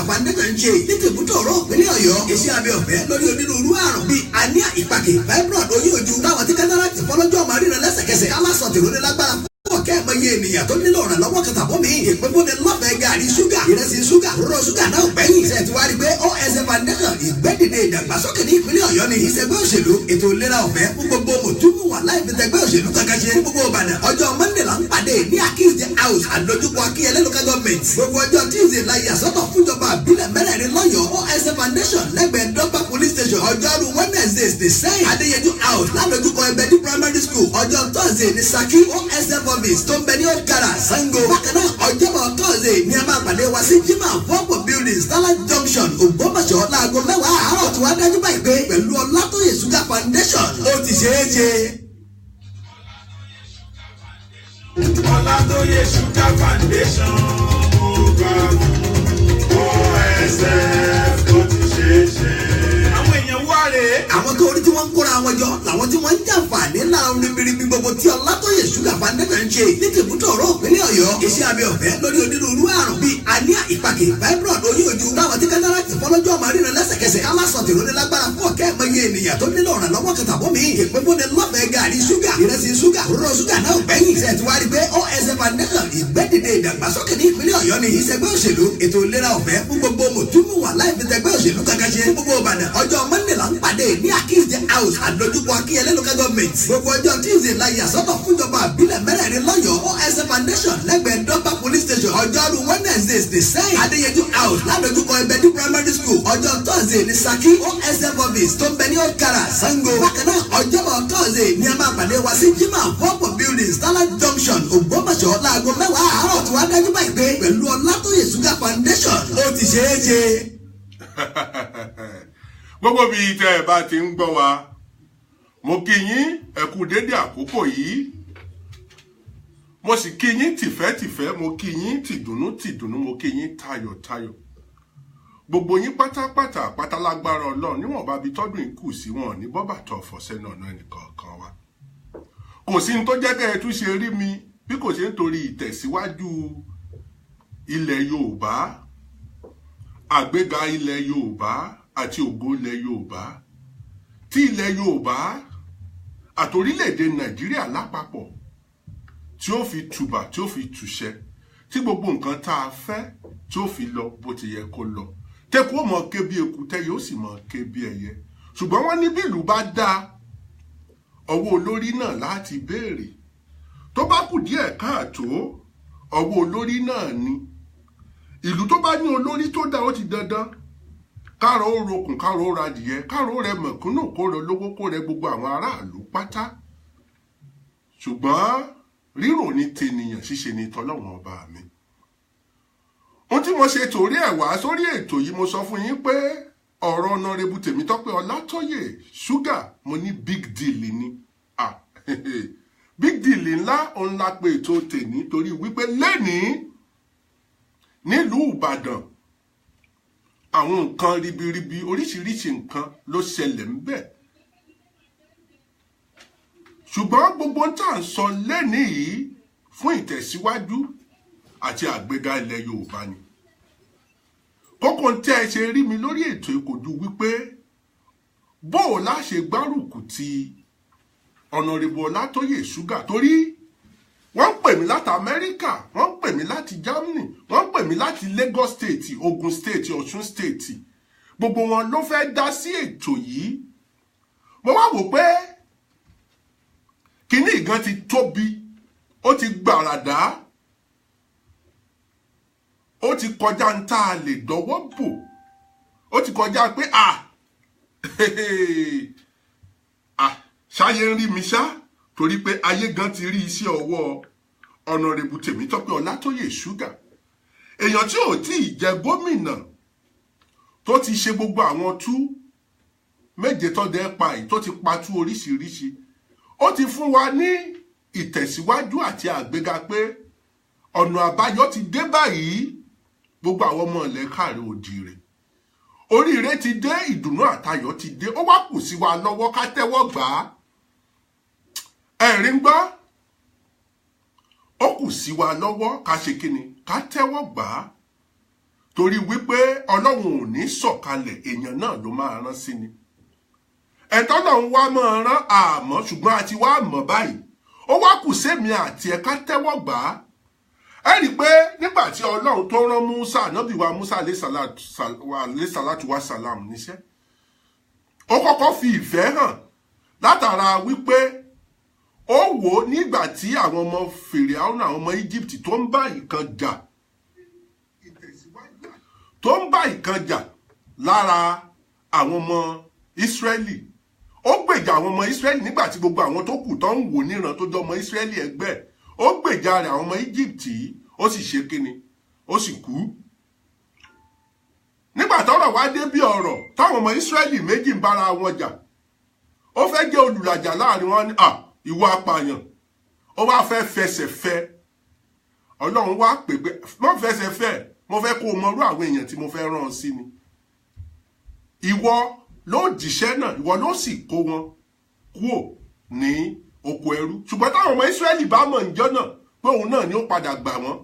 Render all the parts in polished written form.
Foundation ń ṣe ní tìbútò ọ̀rọ̀ ìpínlẹ̀ Ọ̀yọ́ iṣẹ́ abẹ ọ̀fẹ́ lórí onírúurú àrùn bíi anemia ìpàkè fibroid oyún ojú táwọn tí kátàràtì fọlọ́jọ́ máa ríran lẹ́sẹ̀kẹsẹ̀ ká má sọ tìrò ní lágbára ọ̀kẹ́ ẹ̀mọye ènìyàn tó nílò ìrànlọ́wọ́ kàtàbọ̀ mi ìpínpínlẹ̀ lọ́fẹ̀ẹ́ gàrí ṣúgà ìrẹsì ṣúgà rúrọ̀ ṣúgà náà gbẹ̀yìn iṣẹ́ ti wá rí pé OSF Foundation ìgbẹ́dìde ìdàgbàsókè ní ìpínlẹ̀ Ọ̀yọ́ ni ìṣẹ́gbẹ́ òṣèlú ètò ìlera ọ̀fẹ́ fún gbogbo mùtúmù wà láì fi tẹgbẹ́ òṣèlú kankan ṣe gbogbo Ìbàdàn ọjọ́ Monday là ń pàdé ní Akíyèsí house àdójúkọ Akíyẹlé local government gbogbo ọjọ́ Tuesday la yàsọ́tọ̀ fúnjọba àbílẹ̀ mẹ́rẹ̀ẹ̀rin lọ́yọ̀ọ́ OSF Foundation lẹ́gbẹ̀ẹ́ dọ́gba police station ọjọ́rú Wednesdays the same Adéyẹjú house ládójúkọ Ẹbẹdí primary school ọjọ́ Thursday ní Ṣakí OSF office tó ń bẹ ní Okara Sango bákan náà ọjọ́bọ̀ Thursday ní a máa pàdé wa sí jimá fọ́pọ̀ building Starlight junction Ògbómọ̀ṣọ́ láago 10 àárọ̀ tí wàá dájú báyìí pé pẹ̀lú Ọlátóyè Sugar Foundation ó ti ṣeé ṣe. Ọlátóyè Sugar Foundation mo gbà OSF ó ti ṣeé ṣe. Àwọn èèyàn wá rèé. Àwọn tó orí tí wọ́n ń kóra wọn jọ làwọn tí wọ́n ń jàǹfààní láàrin ribiribi gbogbo tí Ọlátóyè Sugar Foundation ń ṣe ní tìbútò ọ̀rọ̀ ìpínlẹ̀ Ọ̀yọ́ iṣẹ́ abẹ ọ̀fẹ́ lórí onírúurú àrùn bíi anemia ìpàkè fibroid oyún ojú táwọn tí kátàràtì fọlọ́jọ́ máa ríran lẹ́sẹ̀kẹsẹ̀ ká má sọ tìrò ní lágbára fún ọ̀kẹ́ ẹ̀mọye ènìyàn tó nílò ìrànlọ́wọ́ kàtàbọ̀ mi ìpínpínlẹ̀ lọ́fẹ̀ẹ́ gàrí ṣúgà ìrẹsì ṣúgà rúrọ̀ ṣúgà náà gbẹ̀yìn iṣẹ́ ti wá rí pé OSF Foundation ìgbẹ́dìde ìdàgbàsókè ní ìpínlẹ̀ Ọ̀yọ́ ni ìṣẹ́gbẹ́ òṣèlú ètò ìlera ọ̀fẹ́ fún gbogbo mùtúmù wà láì fi tẹgbẹ́ òṣèlú kankan ṣe gbogbo Ìbàdàn ọjọ́ Monday là ń pàdé ní Akíyèsí house àdójúkọ Akíyẹlé local government gbogbo ọjọ́ Tuesday la yàsọ́tọ̀ fúnjọba àbílẹ̀ mẹ́rẹ̀ẹ̀rin lọ́yọ̀ọ́ OSF Foundation lẹ́gbẹ̀ẹ́ dọ́gba police station ọjọ́rú Wednesdays the same Adéyẹjú house ládójúkọ Ẹbẹdí primary school ọjọ́ Thursday ní Ṣakí OSF office tó ń bẹ ní Okara Sango bákan náà ọjọ́bọ̀ Thursday ní a máa pàdé wa sí jimá fọ́pọ̀ building Starlight junction Ògbómọ̀ṣọ́ láago 10 àárọ̀ tí wàá dájú báyìí pé pẹ̀lú Ọlátóyè Sugar Foundation ó ti ṣeé ṣe. Gbogbo bí tẹ́ ẹ bá ti ń gbọ́ wa mo kí yín ẹ kú dédé àkókò yìí mo sì kí yín tìfẹ́tìfẹ́ mo kí yín tìdùnnú mo kí yín tayọ̀tayọ̀ gbogbo yín pátápátá pátálágbára Ọlọ́run níwọ̀nba bí tọ́dún yìí kù sí wọn ní bọ́bà tó fọ̀ṣẹ́ náà ẹnìkọ̀ọ̀kan wa kò sí ní tó jẹ́ kẹ́ ẹ tún ṣe rí mi bí kò ṣe ń torí ìtẹ̀síwájú ilẹ̀ Yorùbá àgbéga ilẹ̀ Yorùbá àti ògo ilẹ̀ Yorùbá tí ilẹ̀ Yorùbá àtòrílẹ̀-èdè Nàìjíríà lápapọ̀ tí ó fi tùbà tí ó fi tùṣẹ́ tí gbogbo nǹkan tá a fẹ́ tí ó fi lọ bó ti yẹ kó lọ tẹ́kù ó mọ̀ ké bí èkúté yóò sì mọ̀ ké bí ẹyẹ ṣùgbọ́n wọ́n ní bí ìlú bá dáa ọwọ́ olórí náà láti béèrè tó bá kù díẹ̀ káàtó ọwọ́ olórí náà ni ìlú tó bá ní olórí tó dá ó ti dandan káàró rokùn káàró radìyẹ káàró rẹ mọ̀kúnnù kó rẹ lówó kó rẹ gbogbo àwọn aráàlú pátá ṣùgbọ́n rírò ní tènìyàn ṣíṣe ní tọlọ́run ọba mi ohun tí mo ṣe torí ẹ̀ wá sórí ètò yìí mo sọ fún yín pé ọ̀rọ̀ Honorable Tèmítọ́pẹ́ Ọlátóyè Sugar mo ní big deal ni big deal ńlá òun la pé ètò tèní torí wípé lẹ́nìí nílùú Ìbàdàn àwọn nǹkan ribiribi oríṣiríṣi nǹkan ló ṣẹlẹ̀ ńbẹ̀ ṣùgbọ́n gbogbo tá à ń sọ lẹ́nìí yìí fún ìtẹ̀síwájú àti àgbéga ilẹ̀ Yorùbá ni kókó tẹ́ ẹ ṣe rí mi lórí ètò ìkòjú wípé bó o láṣẹ gbárùkù ti Honorable Ọlátóyè Sugar torí wọ́n ń pè mí láti Amẹ́ríkà wọ́n ń pè mí láti Germany wọ́n ń pè mí láti Lagos State Ogun State Ọ̀ṣun State gbogbo wọn ló fẹ́ dá sí ètò yìí mo wá wò pé kíní ìgan ti tóbi ó ti gbàràdá ó ti kọjá ń tá a lè dọwọ́ bò ó ti kọjá pé ṣáyé ń rí mi ṣá torí pé ayé gan ti rí iṣẹ́ ọwọ́ Honorable Tèmítọ́pẹ́ Ọlátóyè Sugar èèyàn tí ò tí ì jẹ gómìnà tó ti ṣe gbogbo àwọn tú méje tó dẹ́ pa yìí tó ti patú oríṣiríṣi ó ti fún wa ní ìtẹ̀síwájú àti àgbéga pé ọ̀nà àbáyọ ti dé báyìí gbogbo àwọn ọmọ ilẹ̀ káàárọ̀ oòjíire oríire ti dé ìdùnnú àtayọ̀ ti dé ó wá kù sí wa lọ́wọ́ ká tẹ́wọ́ gbà á ẹ̀rín gbọ́ ó kù sí wa lọ́wọ́ ká ṣe kíni ká tẹ́wọ́ gbà á torí wípé ọlọ́run ò ní sọ̀kalẹ̀, èèyàn náà ló máa rán sí ni. ẹ̀tọ́ náà ń wá máa rán àmọ́, ṣùgbọ́n a ti wá mọ̀ báyìí, ó wá kù sẹ́mi àti ẹ̀ka tẹ́wọ́ gbà á. ẹ rí i pé nígbà tí ọlọ́run tó rán Musa, ànábì wa Musa alayhi salatu wa salam níṣẹ́, ó kọ́kọ́ fi ìfẹ́ hàn látara wípé ó wò ó nígbà tí àwọn ọmọ Fìràhónà, àwọn ọmọ Egypt tó ń bá ìkan jà lára àwọn ọmọ Ísírẹ́lì. Ó gbèjà àwọn ọmọ Ísírẹ́lì nígbà tí gbogbo àwọn tó kù tó ń wò níran tó jọ ọmọ Ísírẹ́lì ẹgbẹ́, ó gbèjà rẹ̀ àwọn ọmọ Egypt yìí, ó sì ṣe kíni, ó sì kú. nígbà tọ́rọ̀ wá dé bí ọ̀rọ̀ táwọn ọmọ Ísírẹ́lì méjì ń bára wọn jà, ó fẹ́ jẹ́ olùlàjà láàrin wọn ní ìwọ apààyàn, ó wá fẹ́ fẹsẹ̀ fẹ́. Ọlọ́run wá pè pé má fẹsẹ̀ fẹ́, mo fẹ́ kó o mọrú àwọn èèyàn tí mo fẹ́ rán ọ sí ni. Ìwọ ló jíṣẹ́ náà, ìwọ ló sì kó wọn kúò ní oko ẹrú. ṣùgbọ́n táwọn ọmọ Ísírẹ́lì bá mọ̀ níjọ́ náà pé òun náà ni ó padà gbà wọ́n,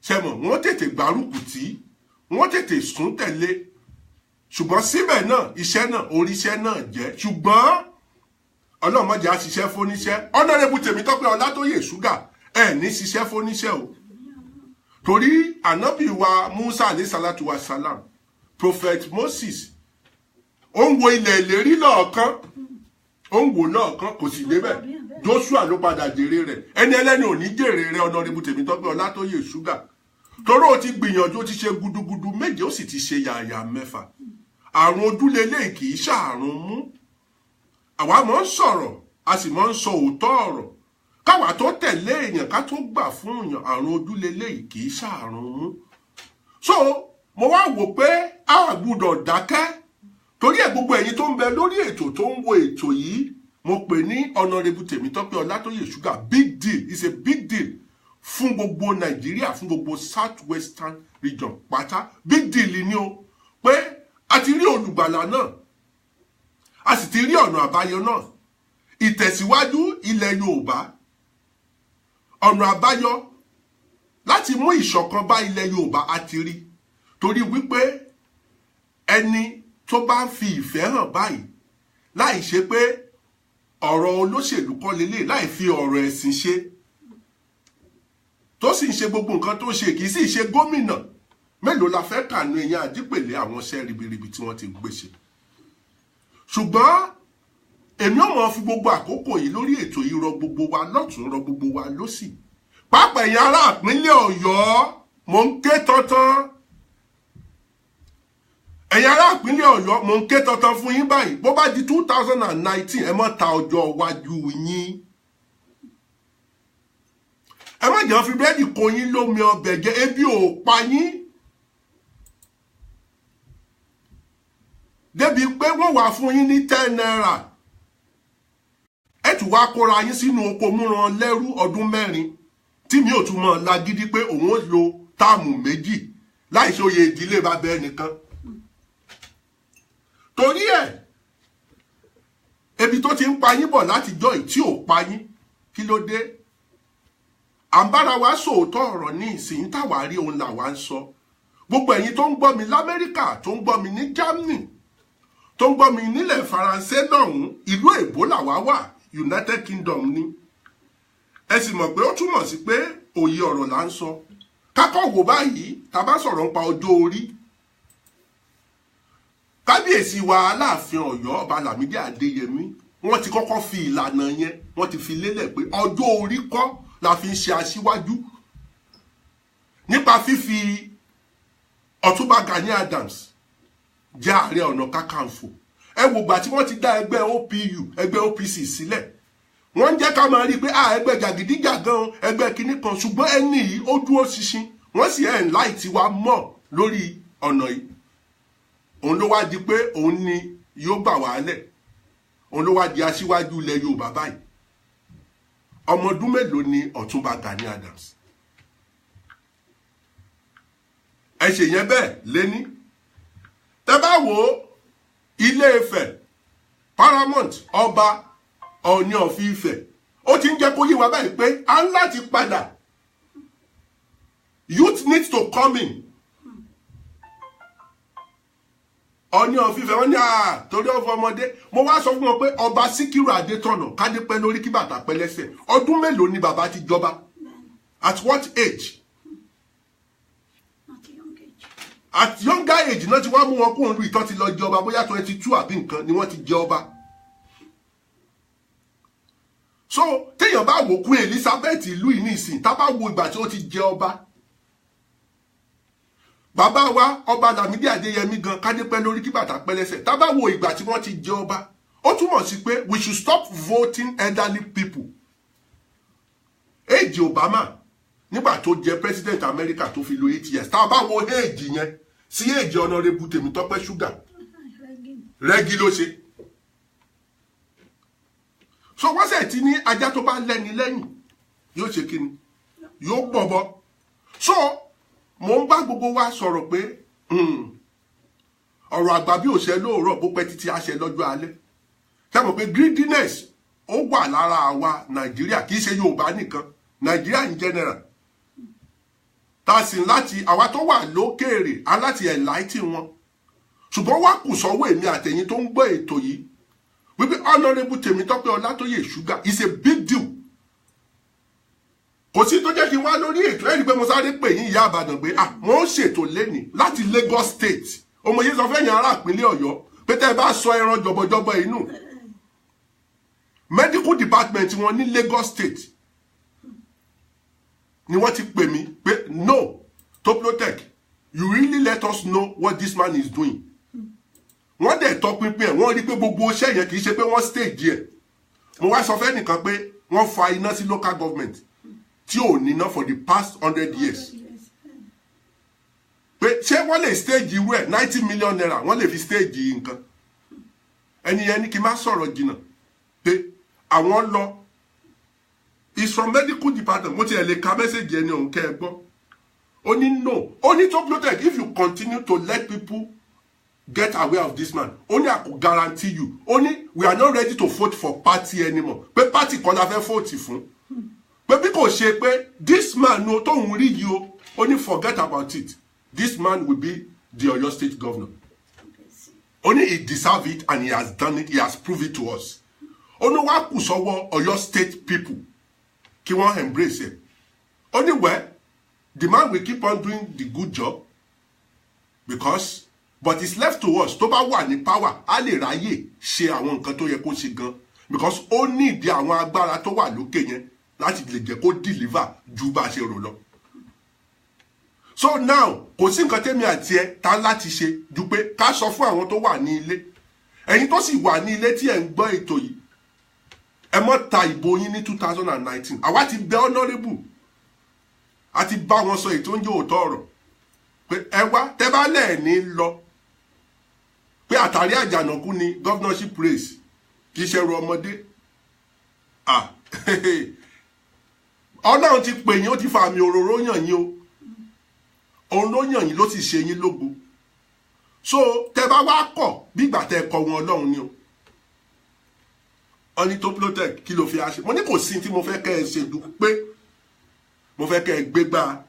ṣẹmọ̀ wọ́n tètè gbárùkù tí, wọ́n tètè sún tẹ̀lé. ṣùgbọ́n síbẹ̀ náà iṣẹ́ náà oríṣẹ́ náà jẹ́. ṣùgbọ́n Ọlọ́run má jẹ́ á ṣiṣẹ́ fóníṣẹ́. Honorable Tèmítọ́pẹ́ Ọlátóyè Sugar, ẹ̀ ní ṣiṣẹ́ fóníṣẹ́ o. torí ànábì wa Musa alayhi salatu wa salam, Prophet Moses, ó ń wo ilẹ̀ ìlérí lọ́ọ̀kan, ó ń wò lọ́ọ̀kan, kò sì débẹ̀. Joshua ló padà jèrè rẹ̀. ẹni ẹlẹ́ni ò ní jèrè rẹ̀ Honorable Tèmítọ́pẹ́ Ọlátóyè Sugar. torí ó ti gbìyànjú, ó ti ṣe gudugudu méje, ó sì ti ṣe yàyà mẹ́fà. àrùn ojúlélẹ̀ kì í ṣàrùn mú. àwa mọ̀ ń sọ̀rọ̀, a sì mọ̀ ń sọ òótọ́ ọ̀rọ̀. káwa tó tẹ̀lé èèyàn ká tó gbà fún èèyàn, àrùn ojúlélẹ̀ kì í ṣàrùn mú. so mo wá wò pé a gbúdọ̀ dákẹ́, torí ẹ̀ gbogbo ẹ̀yin tó ń bẹ lórí ètò tó ń wo ètò yìí, mo pè ní Honorable Tèmítọ́pẹ́ Ọlátóyè Sugar. big deal, it's a big deal fún gbogbo Nàìjíríà, fún gbogbo South Western region pátá. big deal ni o, pé a ti rí olùgbàlà náà, a sì ti rí ọ̀nà àbáyọ náà. ìtẹ̀síwájú ilẹ̀ Yorùbá, ọ̀nà àbáyọ láti mú ìṣọ̀kan bá ilẹ̀ Yorùbá a ti rí. torí wípé ẹni tó bá ń fi ìfẹ́ hàn báyìí, láì ṣe pé ọ̀rọ̀ olóṣèlú kọ́ lélẹ̀, láì fi ọ̀rọ̀ ẹ̀sìn ṣe, tó sì ń ṣe gbogbo nǹkan tó ṣe, kì í sì ṣe gómìnà. mélòó la fẹ́ kànú èèyàn Àdípèlé àwọn iṣẹ́ ribiribi tí wọ́n ti gbé ṣe. ṣùgbọ́n èmi ò mọ̀ fi gbogbo àkókò yìí lórí ètò yìí rọ gbogbo wa lọ́tún, rọ gbogbo wa lósì. pàápàá ẹ̀yin ará ìpínlẹ̀ Ọ̀yọ́, mò ń ké tantan. ẹ̀yin ará ìpínlẹ̀ Ọ̀yọ́, mò ń ké tantan fún yín báyìí. bó bá di 2019, ẹ má ta ọjọ́ iwájú yín. ẹ má jẹ́ fi búrẹ́dì kó yín lómi ọbẹ̀ jẹ, ebi ò pa yín. débi pé wọ́n wà fún yín ní 10 naira. ẹ tún wá kóra yín sínú oko múran lẹ́rú ọdún 4, tí mi ò tún mọ̀ lágídí pé òun ó lo táàmù 2 láì ṣe oyè ìdílé bàbá ẹnìkan. torí ẹ̀, ebi tó ti ń pa yín bọ̀ látijọ́ yìí tí ò pa yín, kí ló dé? à ń bára wa sòótọ́ ọ̀rọ̀ ní ìsìn táwa rí òun làwa ń sọ. gbogbo ẹ̀yin tó ń gbọ́ mi l'Amẹ́ríkà, tó ń gbọ́ mi ní Germany, tó ń gbọ́ mi nílẹ̀ Faransé lọ́hùn, ìlú èbó làwa wà, United Kingdom ni. ẹ sì mọ̀ pé ó túmọ̀ sí pé òye ọ̀rọ̀ là ń sọ. kákọ́ wò báyìí, tá bá sọ̀rọ̀ nípa ọjọ́ orí, kábíyèsí wa Aláàfin Ọ̀yọ́ Ọba Lámídì Adéyẹmí, wọ́n ti kọ́kọ́ fi ìlànà yẹn, wọ́n ti fi lélẹ̀ pé ọjọ́ orí kọ́ la fi ń ṣe aṣíwájú. nípa fífi Ọ̀túnba Gani Adams jẹ́ Ààrẹ Ọ̀nà Kakanfò. ẹ wò gbà tí wọ́n ti dá ẹgbẹ́ OPU, ẹgbẹ́ OPC sílẹ̀, wọ́n ń jẹ́ ká máa rí i pé ẹgbẹ́ jàgídíjàgan, ẹgbẹ́ kinní kan, ṣùgbọ́n ẹni yìí ó dúró ṣinṣin, wọ́n sì ẹ̀ ń láì tiwa mọ̀ lórí ọ̀nà yìí. òun ló wá di pé òun ni yóò gbà wálẹ̀, òun ló wá di aṣíwájú ilẹ̀ Yorùbá báyìí. ọmọ ọdún mélòó ni Ọ̀túnba Gani Adams? ẹ ṣe yẹn bẹ́ẹ̀ léní. tẹ́ bá wo Ilé Ifẹ̀, Paramount, Ọba Ọọ̀ni of Ifẹ̀, ó ti ń jẹ́ kó yé wa báyìí pé a ń láti padà Youth needs to come in. Ọ̀ní ọ̀fífẹ́ wọn ní torí ọ̀fọ̀ ọmọdé. Mo wá sọ fún wọn pé ọba Síkírù Adétọ̀nà kádé pẹ́ lórí kí bàtà pẹ́ lẹ́sẹ̀. Ọdún mélòó ni bàbá ti jọba? At what age? At younger age náà ti wá mú wọn kó òun lu ìtọ́ ti lọ jẹ ọba bóyá 22 àbí nǹkan ni wọ́n ti jẹ ọba. So téèyàn bá wò Queen Elizabeth ìlú yìí nísìn tá bá wo ìgbà tí ó ti jẹ ọba. Bàbá wa ọba Lámídì Adéyẹmí gan kádépẹ́ lórí kí bàtà pẹ́ lẹ́sẹ̀ tá bá wo ìgbà tí wọ́n ti jẹ ọba. Ó túmọ̀ sí pé we should stop voting elderly people. Age Obama nígbà tó jẹ president America tó fi lo 8 years tá bá wo age yẹn sí age Honorable Tèmítọ́pẹ́ Sugar rẹ́gí ló ṣe. So wọ́n sẹ̀ tí ní ajá tó bá lẹ́ni lẹ́yìn yóò ṣe kí ni yóò pọ̀bọ. So mo ń bá gbogbo wa sọ̀rọ̀ pé ọ̀rọ̀ àgbà bí òṣè lóòrọ̀ bó pẹ́ títí àṣẹ lọ́jọ́ alẹ́. Ṣé mọ̀ pé greediness ó wà lára àwa Nàìjíríà kì í ṣe Yorùbá nìkan Nàìjíríà in general. Ta sì láti àwa tó wà lókèèrè aláti enlighten wọn. Ṣùgbọ́n wá kù sọ́wọ́ èmi àtẹ̀yin tó ń gbọ́ ètò yìí wípé Honorable Tèmítọ́pẹ́ Ọlátóyè Sugar is a big deal. Kò sí tó jẹ́ kí n wá lórí ètò ẹ̀rí pé mo sáré pè yín ìyá Ìbàdàn pé wọ́n ń ṣètò lẹ́nìí láti Lagos State. Ọmọye sọ fẹ́yìn ará ìpínlẹ̀ Ọ̀yọ́ pé tẹ́ ẹ bá sọ ẹran jọ̀bọ̀jọ̀bọ̀ inú. Medical department wọn ní Lagos State ni wọ́n ti pè mí pé no Toplotech you really let us know what this man is doing. Wọ́n dẹ̀ tọpinpin ẹ̀ wọ́n rí pé gbogbo iṣẹ́ yẹn kì í ṣe pé wọ́n stage ẹ̀. Mo wá sọ fẹ́ nìkan pé wọ́n fa iná sí local government tí ò níná for the past 100 years. Pé ṣé wọ́n lè stage irú ẹ̀ 90 million naira wọ́n lè fi stage nǹkan. Ẹni yẹn ní kí n má sọ̀rọ̀ jìnnà pé àwọn lọ is from medical department mo ti ẹ̀ lè ka message ẹni òun kẹ́ ẹ gbọ́. Ó ní no ó ní Toplotech if you continue to let people get aware of this man only I could guarantee you only we are not ready to vote for party anymore pé party kan la fẹ́ vote fún pé bí kò ṣe pé this man no tóun rí yìí o only forget about it this man will be the Oyo State governor only he deserve it and he has done it he has proved it to us only wá kù sọ́wọ́ Oyo State people kí wọ́n embrace it only well the man will keep on doing the good job because but it's left to us tó bá wà ní power a lè ráyè ṣe àwọn nǹkan tó yẹ kó ṣe gan because ó ní ìdí àwọn agbára tó wà lókè yẹn láti lè jẹ́ kó deliver ju bá a ṣe rò lọ. So now kò sí nǹkan tẹ́mi àti ẹ ta láti ṣe ju pé ká sọ fún àwọn tó wà ní ilé ẹ̀yin tó sì wà ní ilé tí ẹ̀ ń gbọ́ ètò yìí ẹ mọ́ ta ìbò yín ní 2019 àwa ti bẹ Honorable àti bá wọn sọ ètò oúnjẹ òótọ́ ọ̀rọ̀ pé ẹ wá tẹ́ bá lẹ́ẹ̀ní lọ pé àtàrí àjànàkú ni governorship race kì í ṣẹrù ọmọdé Ọlọ́run ti pè yín ó ti fa àmì òróró yàn yín o òun ló yàn yín ló sì ṣe yín lógo so tẹ́ bá wá kọ̀ bí ìgbà tẹ́ kọ̀ wọn Ọlọ́run ni o ọní Toplotech kí ló fi á ṣe mo ní kò sí tí mo fẹ́ kẹ́ ẹ ṣe dù pé mo fẹ́ kẹ́ ẹ gbégbá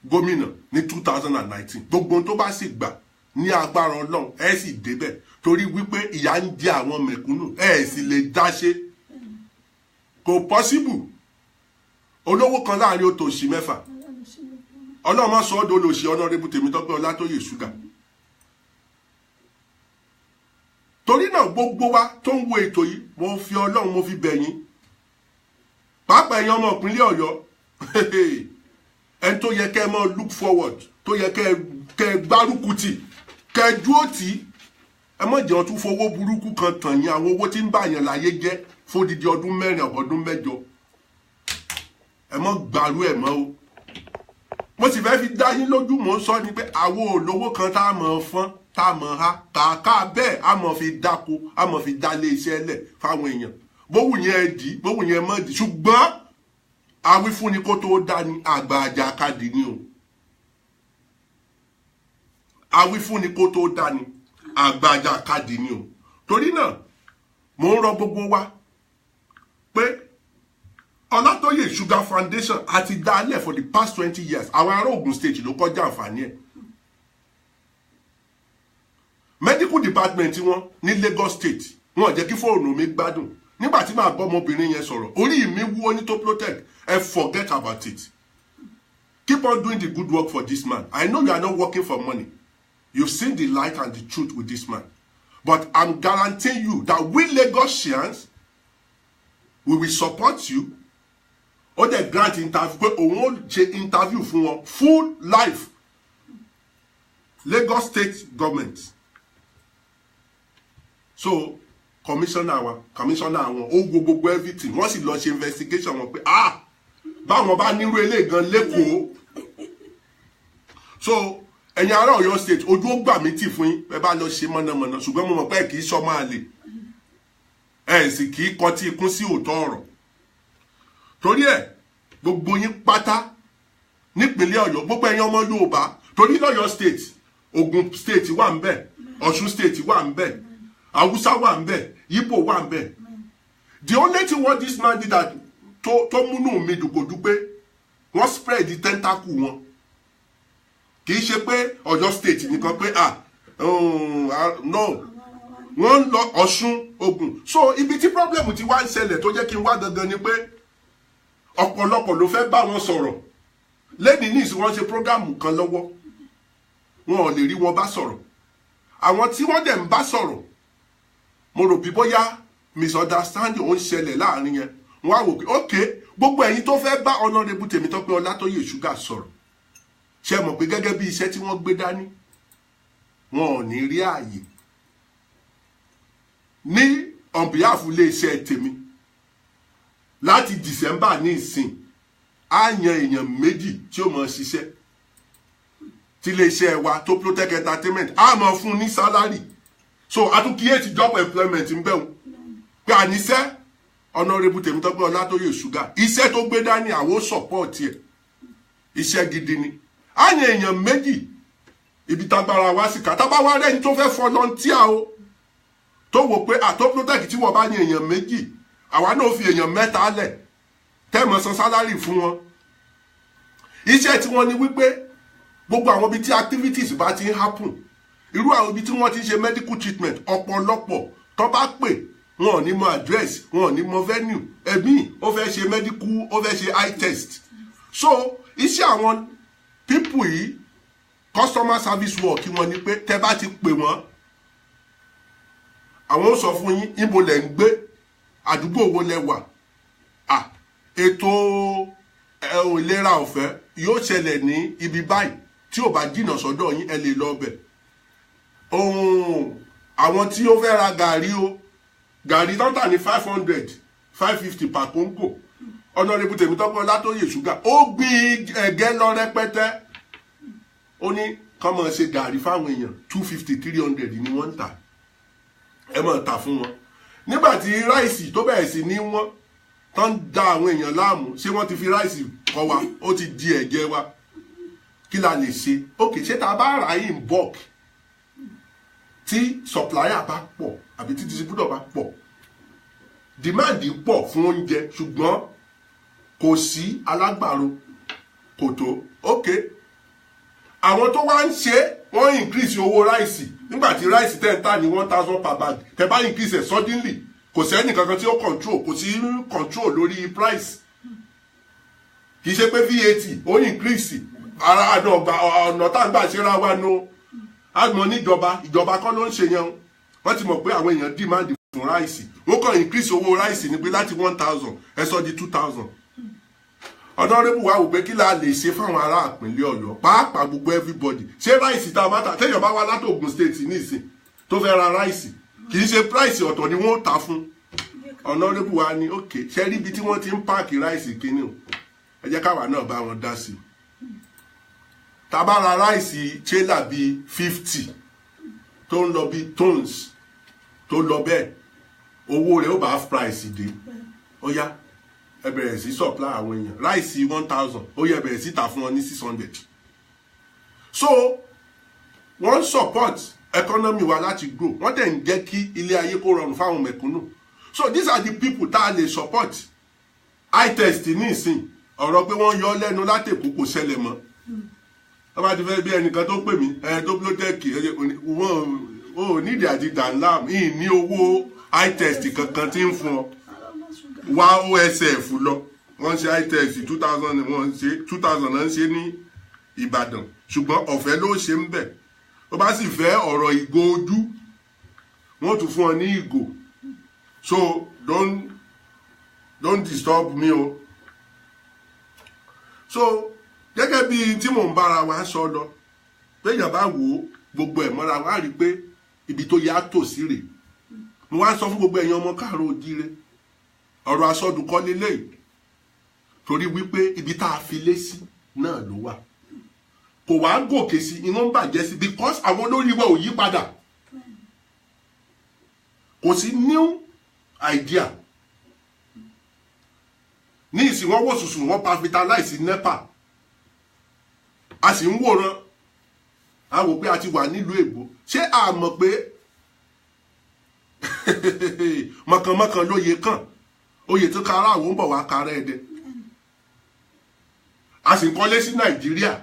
gómìnà ní 2019 gbogbo ohun tó bá sì gbà ní agbára Ọlọ́run ẹ sì débẹ̀ torí wípé ìyà ń jẹ àwọn mẹ̀kúnnù ẹ sì lè dáṣe kò possible olówó kan láàrin òtòṣì mẹ́fà Ọlọ́run má sọ ọ́ dolóṣì Honorable Tèmítọ́pẹ́ Ọlátóyè Sugar torí náà gbogbo wa tó ń wo ètò yìí mo fi Ọlọ́run mo fi bẹ̀ yín pàápàá ẹ̀yin ọmọ ìpínlẹ̀ Ọ̀yọ́ ẹni tó yẹ kẹ́ ẹ mọ́ look forward tó yẹ kẹ́ ẹ gbárùkù tì kẹ́ ẹ dúró tì ẹ mọ̀ jẹ́ ọtún fowó burúkú kan tàn yín àwọn owó tí ń bá yàn láyé jẹ́ fódìdí ọdún 4 ọdún 8 ẹ mọ̀ gbàrú ẹ̀ mọ́ o mo sì fẹ́ fi dá yín lójú mò ń sọ ni pé àwọn olówó kan tá a mọ̀ fọ́n tá a mọ̀ ha kàkà bẹ́ẹ̀ a mọ̀ fi dáko a mọ̀ fi dá lé iṣẹ́ lẹ̀ fáwọn èèyàn bówù yẹn ẹ dì bówù yẹn mọ̀ dì ṣùgbọ́n àwífúnni kó tó dání àgbà àjàkadì ni o àwífúnni kó tó dání àgbà àjàkadì ni o torí náà mò ń rọ gbogbo wa pé Ọlátóyè Sugar Foundation àti dálẹ̀ for the past 20 years àwọn ará Ògùn state ló kọjá àǹfààní ẹ̀. Medical department wọn ní Lagos state wọn jẹ́ kí fóònù mi gbádùn nígbà tí màá bọ́ ọmọbìnrin yẹn sọ̀rọ̀ orí mi wú ó ní tó protect forget about it. Keep on doing the good work for this man. I know you are not working for money. You've seen the light and the truth with this man. But I'm guaranteeing you that we Lagosians, we will support you. Or the grant interview, pé òun ó ṣe interview fún wọn full life. Lagos state government. So, commissioner wọn ó gbogbo everything. Wọ́n sì lọ ṣe investigation wọn pé báwọn bá nírú eléyìí gan lẹ́kọ̀ọ́. So, ẹ̀yin ará Ọ̀yọ́ state ojú ó gbà mí tì fún yín ẹ bá lọ ṣe mọ̀nàmọ́ná ṣùgbọ́n mo mọ̀ pé kì í sọ máa lè ẹ sì kì í kọtí ikún sí òótọ́ ọ̀rọ̀ torí ẹ gbogbo yín pátá nípínlẹ̀ Ọ̀yọ́ gbogbo ẹ̀yin ọmọ Yorùbá torí lọ́yọ́ state Ògùn state wà ń bẹ̀ Ọ̀ṣun state wà ń bẹ̀ Haúsá wà ń bẹ̀ Ìgbò wà ń bẹ̀. The only thing what this man did that tó múnú mi dùkòdù pé wọ́n spread the tentacle wọn. Kì í ṣe pé Ọ̀yọ́ state nìkan pé no wọ́n ń lọ Ọ̀ṣun Ògùn so ibi tí problem ti wá ń ṣẹlẹ̀ tó jẹ́ kí n wá gangan ni pé ọ̀pọ̀lọpọ̀ ló fẹ́ bá wọn sọ̀rọ̀ lẹ́ni ní ìsìn wọ́n ṣe program kan lọ́wọ́ wọn ò lè rí wọn bá sọ̀rọ̀ àwọn tí wọ́n dẹ̀ ń bá sọ̀rọ̀ mo rò bí bóyá misunderstanding ó ń ṣẹlẹ̀ láàrin yẹn wọ́n á wò pé ok gbogbo ẹ̀yin tó fẹ́ bá Honorable Tèmítọ́pẹ́ Ọlátóyè Sugar sọ̀rọ̀ ṣe mọ̀ pé gẹ́gẹ́ bí iṣẹ́ tí wọ́n gbé dání wọn ò ní rí ààyè ní on behalf ilé iṣẹ́ tèmi láti December ní ìsìn á yan èèyàn méjì tí ó mọ̀ ṣiṣẹ́ tí ilé iṣẹ́ wa tó Protect Entertainment á mọ̀ fún ní salary so a tún create job employment ń bẹ̀ wọ́n pé àníṣẹ́ Honorable Tèmítọ́pẹ́ Ọlátóyè Sugar iṣẹ́ tó gbé dání àwọn support ẹ̀ iṣẹ́ gidi ni àyàn èèyàn méjì ibi tágbára wá sí ká tábá wá rẹ́ni tó fẹ́ volunteer o tó wò pé àtó Protect tí wọ́n bá yan èèyàn méjì àwa náà fi èèyàn mẹ́ta lẹ̀ tẹ́mọ̀ san sálárì fún wọn. Iṣẹ́ tí wọ́n ní wípé gbogbo àwọn ibi tí activities bá ti ń happen irú àwọn ibi tí wọ́n ti ń ṣe medical treatment ọ̀pọ̀lọpọ̀ tó bá pè wọn ò ní mọ address wọn ò ní mọ venue ẹ̀mí ó fẹ́ ṣe medical ó fẹ́ ṣe eye test so iṣẹ́ àwọn people yìí customer service work wọn ni pé tẹ́ bá ti pè wọ́n àwọn ó sọ fún yín ibo lẹ ń gbé àdúgbò wo lẹ wà ètò ìlera ọ̀fẹ́ yóò ṣẹlẹ̀ ní ibi báyìí tí ò bá jìnnà sọ́dọ̀ yín ẹ lè lọ bẹ̀ àwọn tí ó fẹ́ ra gàrí tó ń tà ní 500 550 per kóńgò Honorable Tèmítọ́pẹ́ Ọlátóyè Sugar ó gbin ẹ̀gẹ́ lọ rẹpẹtẹ ó ní kọ́ mọ̀ ṣe gàrí fáwọn èèyàn 250 300 ni wọ́n ń tà ẹ mọ̀ tà fún wọn nígbà tí ráìsì tó bẹ̀rẹ̀ sí ní wọ́n tó ń da àwọn èèyàn láàmú ṣé wọ́n ti fi ráìsì kọ́ wa ó ti di ẹ̀jẹ̀ wa kí la lè ṣe ok ṣé ta bá rà in bulk tí supplier bá pọ̀ àbí tí distributor bá pọ̀ demand pọ̀ fún oúnjẹ ṣùgbọ́n kò sí alágbàro kò tó ok àwọn tó wá ń ṣe wọ́n increase owó ráìsì nígbà tí ráìsì tẹ́ ń tà ní 1000 per bag tẹ́ bá increase it suddenly kò sẹ́ni kankan tí ó control kò sí control lórí price kì í ṣe pé VAT ó increase ara ọ̀nà tá à ń gbà ṣera wa nù àmọ́ níjọba ìjọba kọ́ ló ń ṣe yẹn wọ́n ti mọ̀ pé àwọn èèyàn demand fún ráìsì wọ́n kàn increase owó ráìsì ní pé láti 1000 ẹ sọ di 2000 Honorable wa wò pé kí la lè ṣe fáwọn ará ìpínlẹ̀ Ọ̀yọ́ pàápàá gbogbo everybody ṣé ráìsì tá a máa tà téèyàn bá wá láti Ògùn state nísìn tó fẹ́ ra ráìsì kì í ṣe price ọ̀tọ̀ ni wọ́n tà fún Honorable wa ní ok ṣe rí ibi tí wọ́n ti ń páàkì ráìsì kínní o ẹ jẹ́ káwa náà bá wọn dá sí tá a bá ra ráìsì chéla bíi 50 tó ń lọ bíi tons tó lọ bẹ́ẹ̀ owó rẹ̀ ó bá half price dé ó yá ẹ bẹ̀rẹ̀ sí supply àwọn èèyàn ráìsì 1000 ó yẹ bẹ̀rẹ̀ sí tà fún wọn ní 600 so wọ́n support economy wa láti grow wọ́n dẹ̀ ń jẹ́ kí ilé ayé kó rọrùn fáwọn mẹ̀kúnnù so these are the people tá a lè support eye test ní ìsìn ọ̀rọ̀ pé wọ́n yọ lẹ́nu látẹ̀kù kò ṣẹlẹ̀ mọ́ wọ́n bá ti fẹ́ bí ẹnìkan tó pè mí tó blótẹ́ẹ̀kì wọ́n ò nídìí àti dànlám yìí ní owó eye test kankan tí ń fún ọ wá OSF lọ wọ́n ṣe eye test 2000 náà ń ṣe ní Ìbàdàn ṣùgbọ́n ọ̀fẹ́ ló ṣe ń bẹ̀ ó bá sì fẹ́ ọ̀rọ̀ ìgò ojú wọ́n tún fún ọ ní ìgò so don't disturb me o so gẹ́gẹ́ bí tí mò ń bára wa sọ lọ péyàn bá wò ó gbogbo ẹ̀ mọ́ra wa rí i pé ibi tó yá tò sí rè mo wá sọ fún gbogbo ẹ̀yin ọmọ káàárọ̀ oòjíire ọ̀rọ̀ asọdùnkọ́ lélẹ́yìí torí wípé ibi tá a fi lé sí náà ló wà kò wá gòkè sí iná ń bàjẹ́ sí because àwọn olórí wa ò yí padà kò sí new idea ní ìsìn wọn wò sùsù wọn capitalize NEPA a sì ń wòran a wò pé a ti wà nílùú èbó ṣé a mọ̀ pé mọ̀kànmọ́kàn lóye kàn oyè tó kára àwọn ń bọ̀ wá kára ẹ̀dẹ̀ a sì ń kọ́lé sí Nàìjíríà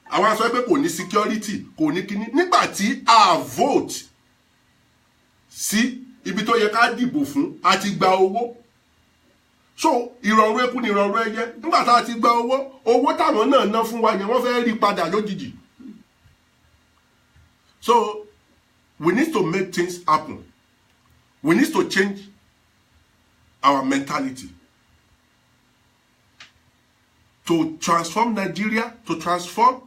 àwọn aṣọ pé kò ní security kò ní kíní nígbà tí a vote sí ibi tó yẹ ká dìbò fún a ti gba owó so ìrọ̀rùn eku ni ìrọ̀rùn ẹyẹ nígbà tá a ti gba owó táwọn náà ná fún wa yẹn wọ́n fẹ́ rí padà lójijì so we need to make things happen we need to change our mentality to transform Nigeria, to transform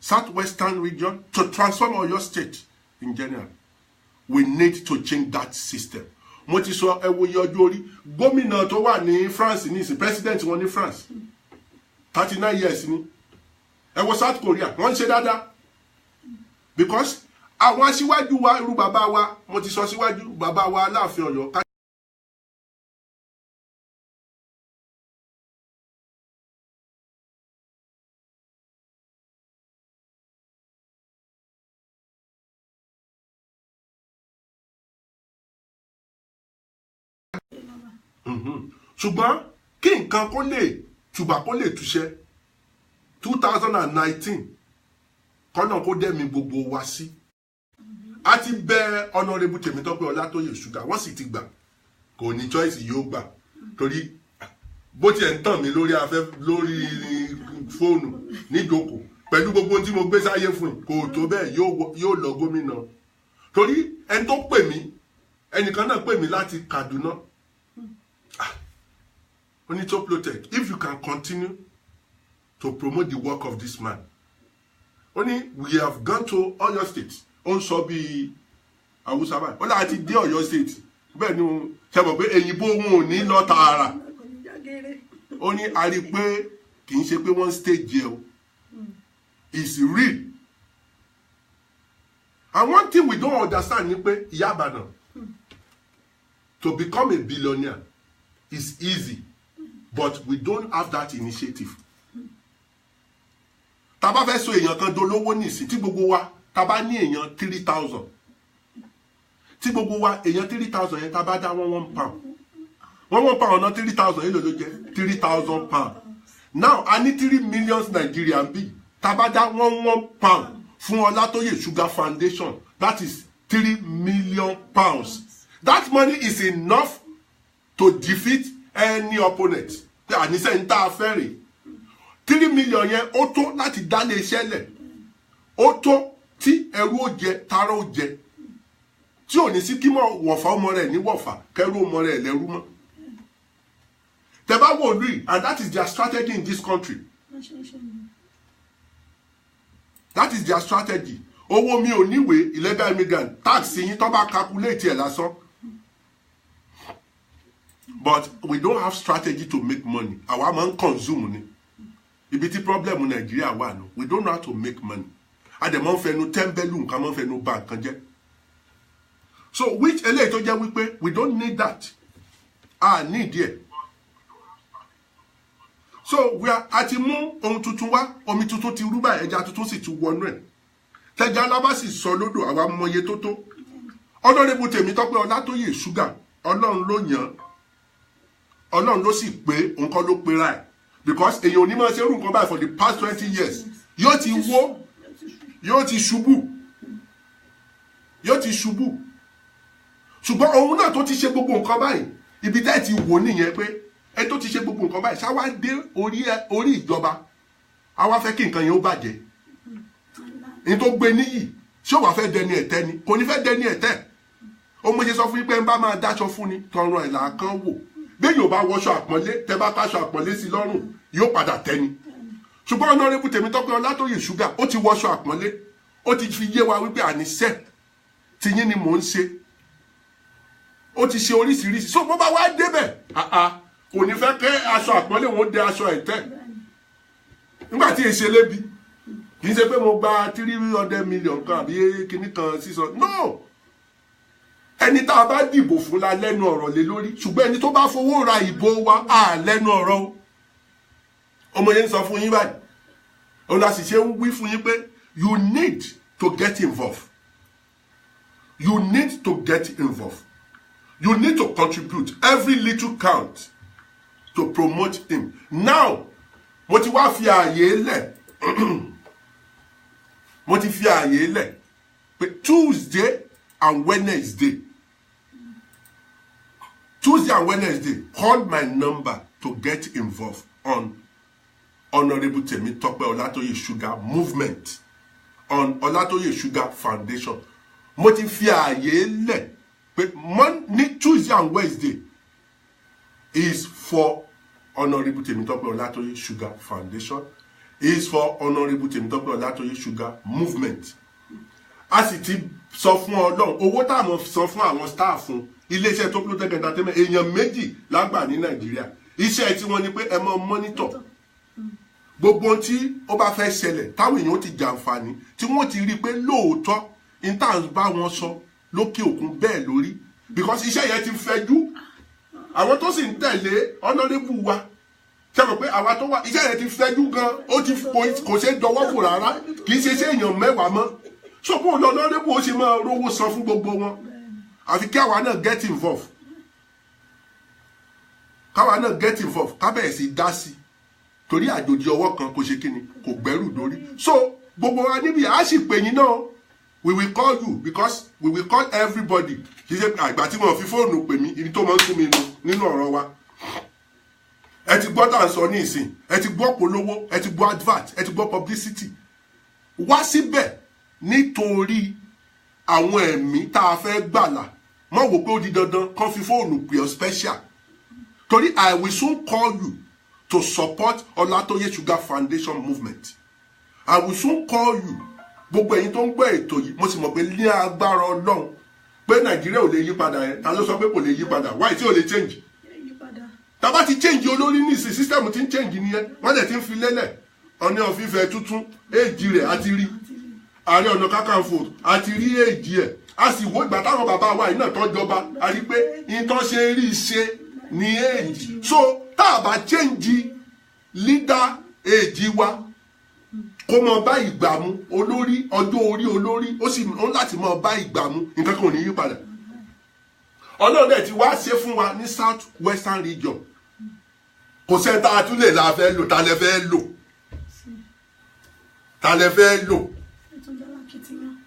Southwestern region, to transform Oyo State in general. We need to change that system. Mo ti sọ ẹ wo iye ọjọ́ orí gómìnà tó wà ní France ní ìsìn president wọn ní France 39 years ni ẹ wo South Korea wọ́n ń ṣe dáadáa because àwọn aṣíwájú wa irú bàbá wa mo ti sọ síwájú bàbá wa Aláàfin Ọ̀yọ́ ṣùgbọ́n kí nǹkan kó lè tùbà kó lè túṣẹ́ 2019 kọ́nà kó dẹ́mi gbogbo wa sí a ti bẹ Honorable Tèmítọ́pẹ́ Ọlátóyè Sugar wọ́n sì ti gbà kò ní choice yóò gbà torí bó tiẹ̀ ń tàn mí lórí fóònù níjókòó pẹ̀lú gbogbo tí mo gbé sáyé fún kò tó bẹ́ẹ̀ yóò lọ gómìnà torí ẹni tó pè mí ẹnìkan náà pè mí láti Kaduna Onitoplotek, if you can continue to promote the work of this man. Only we have gone to Oyo State. On sọ bí Hausa báyìí. Ó láti dé Oyo State. Bẹ́ẹ̀ ni ṣe mọ̀ pé èyìnbó wọn ò ní lọ tààrà. Ó ní a rí pé kì í ṣe pé wọ́n stage yẹ o. It's real. And one thing we don't understand ni pé Ìyá Ìbàdàn to become a billionaire is easy. But we don't have that initiative. Tá bá fẹ́ sọ èèyàn kan dolówó nísìn tí gbogbo wa tá bá ní èèyàn 3,000. Tí gbogbo wa èèyàn 3,000 yẹn tá bá dá £1 pound. £1 pound ọ̀nà 3,000 èlò ló jẹ́ 3,000 pound. Now a ní 3 million Nigerian bí tá bá dá £1 pound fún Ọlátóyè Sugar Foundation that is 3 million pounds. That money is enough to defeat any opponent. Àníṣe ń tá a fẹ́rẹ̀ 3 million yẹn ó tó láti dá lé iṣẹ́ lẹ̀ ó tó tí ẹrú ó jẹ tara ó jẹ tí ò ní sí kí mọ̀ wọ̀fà ọmọ rẹ̀ ní wọ̀fà kẹrù ọmọ rẹ̀ lẹ́rú mọ́. Tẹ́ bá wò rí and that is their strategy in this country. That is their strategy. Owó mi ò níwèé illegal immigrant tax yín tó bá calculate ẹ̀ lásán. But we don't have strategy to make money. Our man consume money. Ibi tí problem Nigeria wà no. We don't know how to make money. Ademon fẹ́ nu tembelu nǹkan mọ́ fẹ́ nu bank kan jẹ́. So which eléyìí tó jẹ́ wípé we don't need that. Need it. So we are àti mú ohun tuntun wá, omi tuntun ti rú báyìí, ẹja tuntun sì ti wọnú ẹ̀. Tẹ́jà lábá sì sọ lódò àwa mọye tó tó. Honorable Tèmítọ́pẹ́ Ọlátóyè Sugar, Ọlọ́run ló yàn. Ọlọ́run ló sì pé nǹkan ló pera ẹ̀ because èèyàn ò ní máa ṣe irú nǹkan báyìí for the past 20 years yóò ti wó yóò ti ṣubú ṣùgbọ́n òun náà tó ti ṣe gbogbo nǹkan báyìí ibi tẹ́ ti wò nìyẹn pé ẹ tó ti ṣe gbogbo nǹkan báyìí ṣáwá dé orí ìjọba àwa fẹ́ kí nǹkan yẹn ó bàjẹ́ ní tó gbé níyì ṣé wàá fẹ́ dẹni ẹ̀tẹ́ ni kò ní fẹ́ dẹni ẹ̀tẹ́ ó mọ̀ ṣe sọ fún yín pé ń bá máa dáṣọ fún ni tọrọ ẹ̀ làákán wò bẹ́ẹ̀ yóò bá wọṣọ àpọ́nlé tẹ́ bá káṣọ àpọ́nlé sí lọ́rùn yóò padà tẹ́ni ṣùgbọ́n Honorable Tèmítọ́pẹ́ Ọlátóyè Sugar ó ti wọṣọ àpọ́nlé ó ti fi yé wa wípé àníṣe tiyín ni mò ń ṣe ó ti ṣe oríṣiríṣi so bó bá wá débẹ̀ kò ní fẹ́ kẹ́ aṣọ àpọ́nlé wọn dé aṣọ ẹ̀tẹ́ nígbà tí èsè lébi kì í ṣe pé mo gba 300 million kan àbí kíní kan 600 no ẹni tá a bá dìbò fún la lẹ́nu ọ̀rọ̀ lé lórí ṣùgbọ́n ẹni tó bá fowó ra ìbò wa á lẹ́nu ọ̀rọ̀ o ọmọ yẹn ń sọ fún yín báyìí òun la sì ṣe ń wí fún yín pé you need to get involved you need to get involved you need to contribute every little count to promote him now mo ti wá fi ààyè lẹ̀ mo ti fi ààyè lẹ̀ pé Tuesday and Wednesday call my number to get involved on Honorable Tèmítọ́pẹ́ Ọlátóyè Sugar movement on Ọlátóyè Sugar Foundation mo ti fi ààyè lẹ̀ pé ní Tuesday and Wednesday is for Honorable Tèmítọ́pẹ́ Ọlátóyè Sugar Foundation is for Honorable Tèmítọ́pẹ́ Ọlátóyè Sugar movement a sì ti sọ fún Ọlọ́run owó tá a mọ̀ sọ fún àwọn staff fún iléeṣẹ́ Toplotech Entertainment èèyàn méjì lágbà ní Nàìjíríà iṣẹ́ tí wọ́n ní pé ẹ mọ́ mọ́nítọ̀ gbogbo tí ó bá fẹ́ ṣẹlẹ̀ táwọn èèyàn ti jàǹfààní tí wọ́n ti rí i pé lóòótọ́ intan's bá wọn sọ lókè òkun bẹ́ẹ̀ lórí because iṣẹ́ yẹn ti fẹjú àwọn tó sì ń tẹ̀lé Honorable wa ṣe mọ̀ pé àwa tó wà iṣẹ́ yẹn ti fẹjú gan ó ti kò ṣe dọwọ́ fò rárá kì í ṣe iṣẹ́ èèyàn mẹ́wàá mọ́ ṣùgbọ́n Honorable ó ṣe máa rówó san fún gbogbo wọn àfi kí àwa náà get involved kábẹ̀ẹ̀ sí dá sí torí àjòjì ọwọ́ kan kò ṣe kíni kò gbẹ́rù dórí so gbogbo wa níbi a sì pè yín náà we will call you because we will call everybody kì í ṣe àgbà tí wọ́n fi fóònù pè mí ibi tó máa ń sún mi nínú ọ̀rọ̀ wa ẹ ti gbọ́ tá à ń sọ ní ìsìn ẹ ti gbọ́ polówó ẹ ti gbọ́ advert ẹ ti gbọ́ publicity wá síbẹ̀ nítorí àwọn ẹ̀mí tá a fẹ́ gbàlà mọ̀ wò pé ó di dandan kán fi fóònù pè ọ́ special torí I will soon call you to support Ọlátóyè Sugar Foundation movement I will soon call you gbogbo ẹ̀yin tó ń gbọ́ ètò yìí mo sì mọ̀ pé ní agbára Ọlọ́run pé Nàìjíríà ò lè yí padà yẹn ta ló sọ pé kò lè yí padà why tí ò lè change tá bá ti change olórí ní ìsìn system ti ń change nìyẹn wọ́n dẹ̀ ti ń fi lélẹ̀ Ọọ̀ni of Ifẹ̀ tuntun èjì rẹ̀ àti rí Ààrẹ Ọ̀nà Kakanfò àti rí èjì ẹ̀ a sì wo ìgbà táwọn bàbá wa yìí náà tó jọba a rí pé ìtàn ṣe rí ṣe ní èjì so tá a bá change leader èjì wa kó mọ bá ìgbà mu olórí ọjọ́ orí olórí ó sì ń láti mọ bá ìgbà mu nǹkan kan ò ní yí padà Ọlọ́run dẹ̀ ti wá ṣe fún wa ní South Western region kò sẹ́ńtà àtúlẹ̀ la fẹ́ lò ta lẹ fẹ́ lò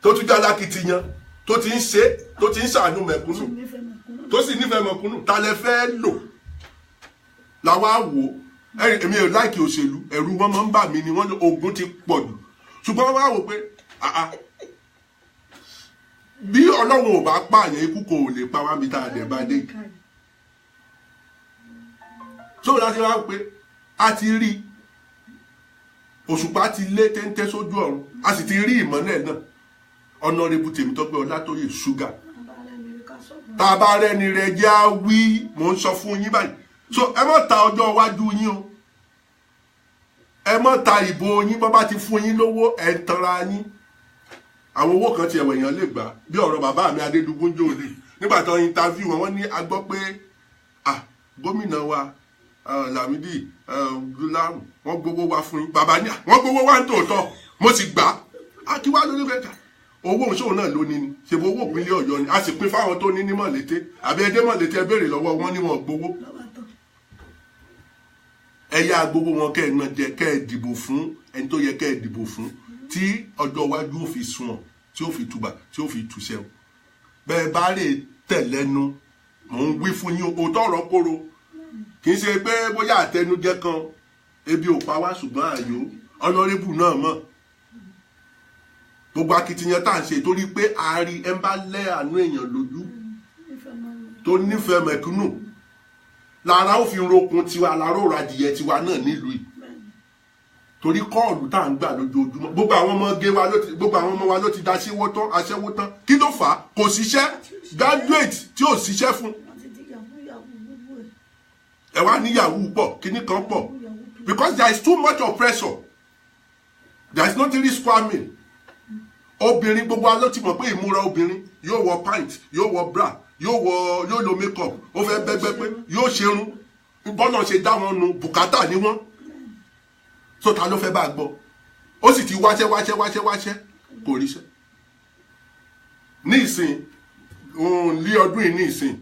tó tún jẹ́ alákìtìyàn tó ti ń ṣe tó ti ń ṣàánú mẹ̀kúnnù tó sì nífẹ̀ẹ́ mẹ̀kúnnù ta lẹ fẹ́ lò làwa wò èmi ò láìkì òṣèlú ẹ̀rù wọn máa ń bà mí ni wọ́n ní ogun ti pọ̀ jù ṣùgbọ́n wọ́n wá wò pé bí Ọlọ́run ò bá pààyàn ikú kò lè pa wá bí tá a dẹ̀ bá dé so láti wá pé a ti rí òṣùpá ti lé téńté sójú ọ̀run a sì ti rí ìmọ́lẹ̀ náà Honorable Tèmítọ́pẹ́ Ọlátóyè Sugar tá a bá rẹ́ni rẹ̀ jẹ́ á wí mò ń sọ fún yín báyìí so ẹ má ta ọjọ́ iwájú yín o ẹ má ta ìbò yín bọ́ bá ti fún yín lówó ẹ̀ ń tanra yín àwọn owó kan ti ẹ̀wọ̀ èèyàn lè gbà bí ọ̀rọ̀ bàbá mi Adédùgbò jòlè nígbà tó interview wọn ní a gbọ́ pé gómìnà wa Lámídì Gúlámù wọ́n gbowó wá fún yín bàbá ní wọ́n gbowó wá ń tòótọ́ mo sì gbà á kí wá lórí bẹ́ẹ̀ owó òṣòwò náà ló ní ni ṣe bó owó ìpínlẹ̀ Ọ̀yọ́ ni a sì pín fáwọn tó ní ní Mọ̀lété àbí ẹdẹ Mọ̀lété ẹ béèrè lọ́wọ́ wọn ní wọn gbowó ẹ̀yà gbogbo wọn kẹ́ ẹ̀ náà jẹ kẹ́ ẹ̀ dìbò fún ẹni tó yẹ kẹ́ ẹ̀ dìbò fún tí ọjọ́ iwájú ò fi sunwọ̀n tí ó fi tùbà tí ó fi tùṣẹ́ o bẹ́ẹ̀ bá lè tẹ̀lẹ́nu mò ń wí fún yín òótọ́ ọ̀rọ̀ kóró kì í ṣe pé bóyá àtẹnujẹ kan ebi ò pa wá ṣùgbọ́n àyò ọ̀nàrẹ́bù náà mọ̀ gbogbo akitiyan tá à ń ṣe torí pé àárí ẹ bá lẹ́ àánú èèyàn lójú tó nífẹ̀ẹ́ mẹ̀kúnnù lára ó fi rokun tiwa lára ó radìyẹ tiwa náà nílùú yìí torí kọ́ọ̀lù tá à ń gbà lójoojúmọ́ gbogbo àwọn ọmọ wa ló ti da aṣẹ́wó tán kí ló fà á kò síṣẹ́ graduate tí ò síṣẹ́ fún ẹ wá ní yahoo pọ̀ kíní kan pọ̀ because there is too much of pressure there is nothing square meal obìnrin gbogbo aló ti mọ̀ pé ìmúra obìnrin yóò wọ pint yóò wọ bra yóò lo make up ó fẹ́ bẹ́gbẹ́ pé yóò ṣerun bọ́nà ṣe dá wọn nu bùkátà ní wọn so ta ló fẹ́ bá gbọ́ ó sì ti wáṣẹ́ kò ríṣẹ́ ní ìsìn lé ọdún yìí ní ìsìn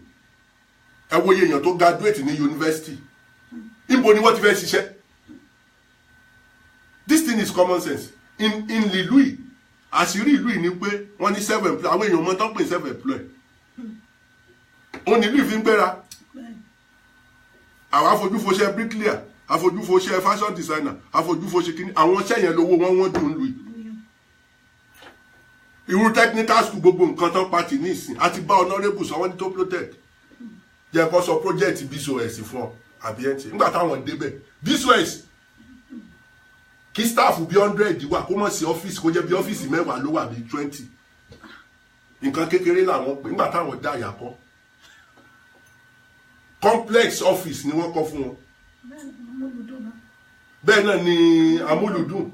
ẹ wo iye èèyàn tó graduate ní yunifásitì níbo ni wọ́n ti fẹ́ ṣiṣẹ́ this thing is common sense in ìlú yìí àṣírí ìlú yìí ni pé wọ́n ní self employed àwọn èèyàn mọ́ tán pè self employed òun nílùú ìfi ń gbéra àwọn afojúfoṣẹ́ bricklayer afojúfoṣẹ́ fashion designer afojúfoṣẹ́ kìíní àwọn iṣẹ́ yẹn lówó wọ́n dùn lù yìí irú technical school gbogbo nǹkan tán pàtì ní ìsìn àti bá honourable sọ wọ́n ní tó protect jẹ́ kó sọ project BSOS fún ọ àbí ẹ̀ tí nígbà táwọn débẹ̀ BSOS kí staff bí 100 wà kó mọ̀ sí ọ́fíìsì kó jẹ́ bí ọ́fíìsì 10 ló wà bí 20 nǹkan kékeré làwọn pè nígbà táwọn dá àyàkọ́ complex office ni wọ́n kọ́ fún wọn bẹ́ẹ̀ náà ni amúlùdùn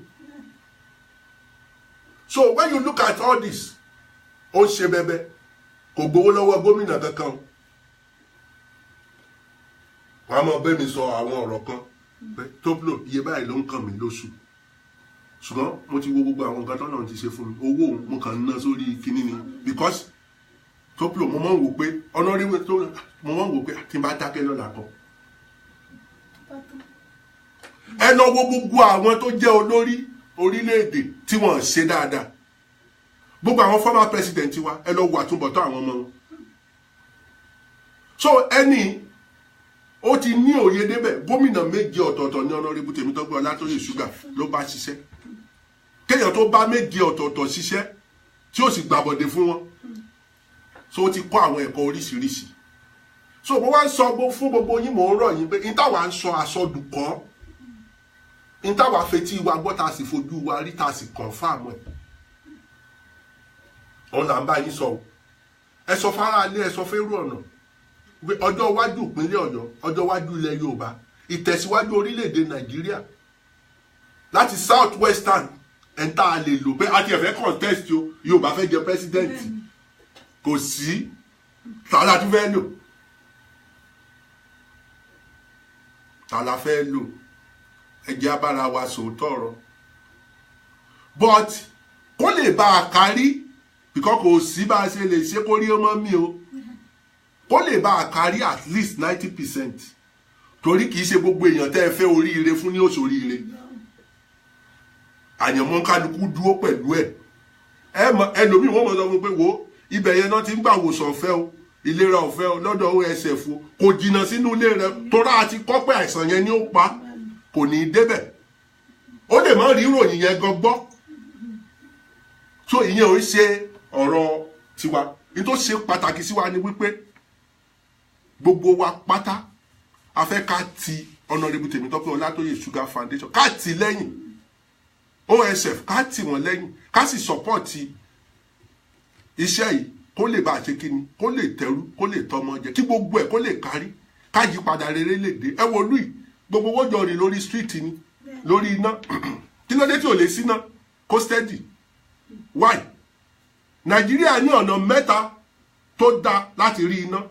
so when you look at all this ó ń ṣe bẹ́bẹ́ kò gbowó lọ́wọ́ gómìnà kankan wọ́n á mọ̀ bẹ́ẹ̀ mi sọ àwọn ọ̀rọ̀ kan pé Toplo iye báyìí ló ń kàn mí lóṣù ṣùgbọ́n mo ti wo gbogbo àwọn nǹkan tó náà ti ṣe fún mi owó mo kàn ń ná sórí kinní ni because Toplo mo máa ń wò pé honorable tó mo máa ń wò pé tí n bá dákẹ́ lọ́la kan ẹ lọ wo gbogbo àwọn tó jẹ́ olórí orílẹ̀-èdè tí wọ́n ṣe dáadáa gbogbo àwọn former president wa ẹ lọ wo àtúbọ̀tán àwọn ọmọ wọn so ẹni ó ti ní òye débẹ̀ gómìnà méje ọ̀tọ̀ọ̀tọ̀ ní honorable Tèmítọ́pẹ́ Ọlátóyè Sugar ló bá ṣiṣẹ́ kéèyàn tó bá méje ọ̀tọ̀ọ̀tọ̀ ṣiṣẹ́ tí ó sì gbàbọ̀dé fún wọn so ó ti kọ́ àwọn ẹ̀kọ́ oríṣiríṣi so mo wá ń sọ fún gbogbo yín mò ń rọ̀ yín pé n táwa ń sọ àsọdùkọ́ n táwa fetí wa gbọ́ tá a sì fojú wa rí tá a sì confirm ẹ̀ òun là ń bá yín sọ ẹ sọ fáráalé ẹ sọ fẹ́rù ọ̀nà ọjọ́ iwájú ìpínlẹ̀ Ọ̀yọ́ ọjọ́ iwájú ilẹ̀ Yorùbá ìtẹ̀síwájú orílẹ̀-èdè Nàìjíríà láti south western ẹ̀ńtà a lè lò pé a ti ẹ̀fẹ́ contest o Yorùbá fẹ́ jẹ president kò sí tààlà tó fẹ́ lò tààlà fẹ́ lò ẹjẹ́ abára wa sòótọ́ ọ̀rọ̀ but kó lè bá a kárí because kò sí bá a ṣe lè ṣe kó rí ọmọ mi o kó lè bá a kárí at least 90% torí kìí ṣe gbogbo èèyàn tẹ́ ẹ fẹ́ oríire fún ní òṣòríire àyànmọ́ kálukú dúró pẹ̀lú ẹ̀ ẹlòmíì wọ́n mọ̀ sọ fún pé wo ibẹ̀ yẹn náà ti ń gbà wòsàn ọ̀fẹ́ o ìlera ọ̀fẹ́ o lọ́dọ̀ OSF o kò jìnnà sínú ilé rẹ torá àti kọ́ pé àìsàn yẹn ni ó pa kò ní í débẹ̀ ó lè má rí ìròyìn yẹn gan gbọ́ so ìyẹn ò ń ṣe ọ̀rọ̀ tiwa ní tó ṣe pàtàkì sí wa ni wípé gbogbo wa pátá a fẹ́ ká ti honorable Tèmítọ́pẹ́ Ọlátóyè Sugar Foundation ká ti lẹ́yìn OSF ká tì wọ́n lẹ́yìn ká sì sọ́pọ́ọ̀tì iṣẹ́ yìí kó lè bá ṣe kíni kó lè tẹrú kó lè tọmọ jẹ kí gbogbo ẹ̀ kó lè kárí ká yí padà rere lè dé ẹ wo lùi gbogbo owó jọ rìn lórí street ni lórí iná kí ló dé tí ò lè sí iná kó steady why Nàìjíríà ní ọ̀nà mẹ́ta tó dá láti rí iná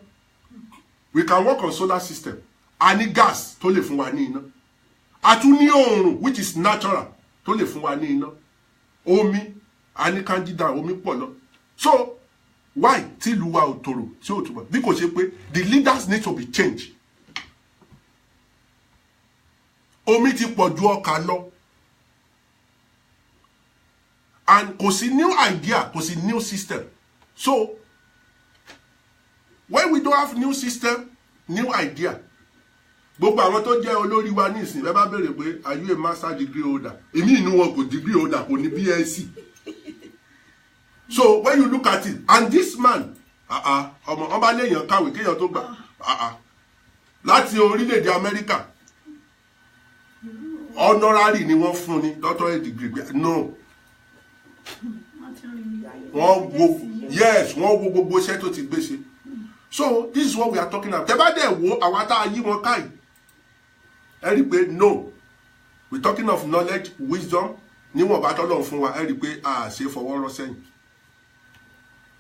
we can work on solar system a ní gas tó lè fún wa ní iná a tún ní oòrùn which is natural tó lè fún wa ní iná omi a ní candida omi pọ̀ lọ so why tí ìlú wa ò tòrò tí ò túbọ̀ bí kò ṣe pé the leaders need to be changed omi ti pọ̀ ju ọkà lọ. And kò sí new idea, kò sí new system. So when we don't have new system, new idea, gbogbo àwọn tó jẹ́ olórí wa ní ìsìn bẹ́ẹ̀ bá béèrè pé are you a master degree holder? Èmi inú wọn kò degree holder, kò ní BSc. So when you look at it, and this man, ọmọ bá léèyàn kàwé kéèyàn tó gbà, láti orílẹ̀-èdè Amẹ́ríkà, honorary ni wọ́n fún ni doctorate degree. No. Yes, wọ́n wo gbogbo iṣẹ́ tó ti gbé ṣe. So this is what we are talking about. Tẹ́ bá dẹ̀ wo àwọn tá a yí wọn káyì, ẹ rí pé no, we talking of knowledge, wisdom, níwọ̀n bá tọ́lọ̀ fún wa, ẹ rí pé a ṣe fọwọ́ rọ́ sẹ́yìn.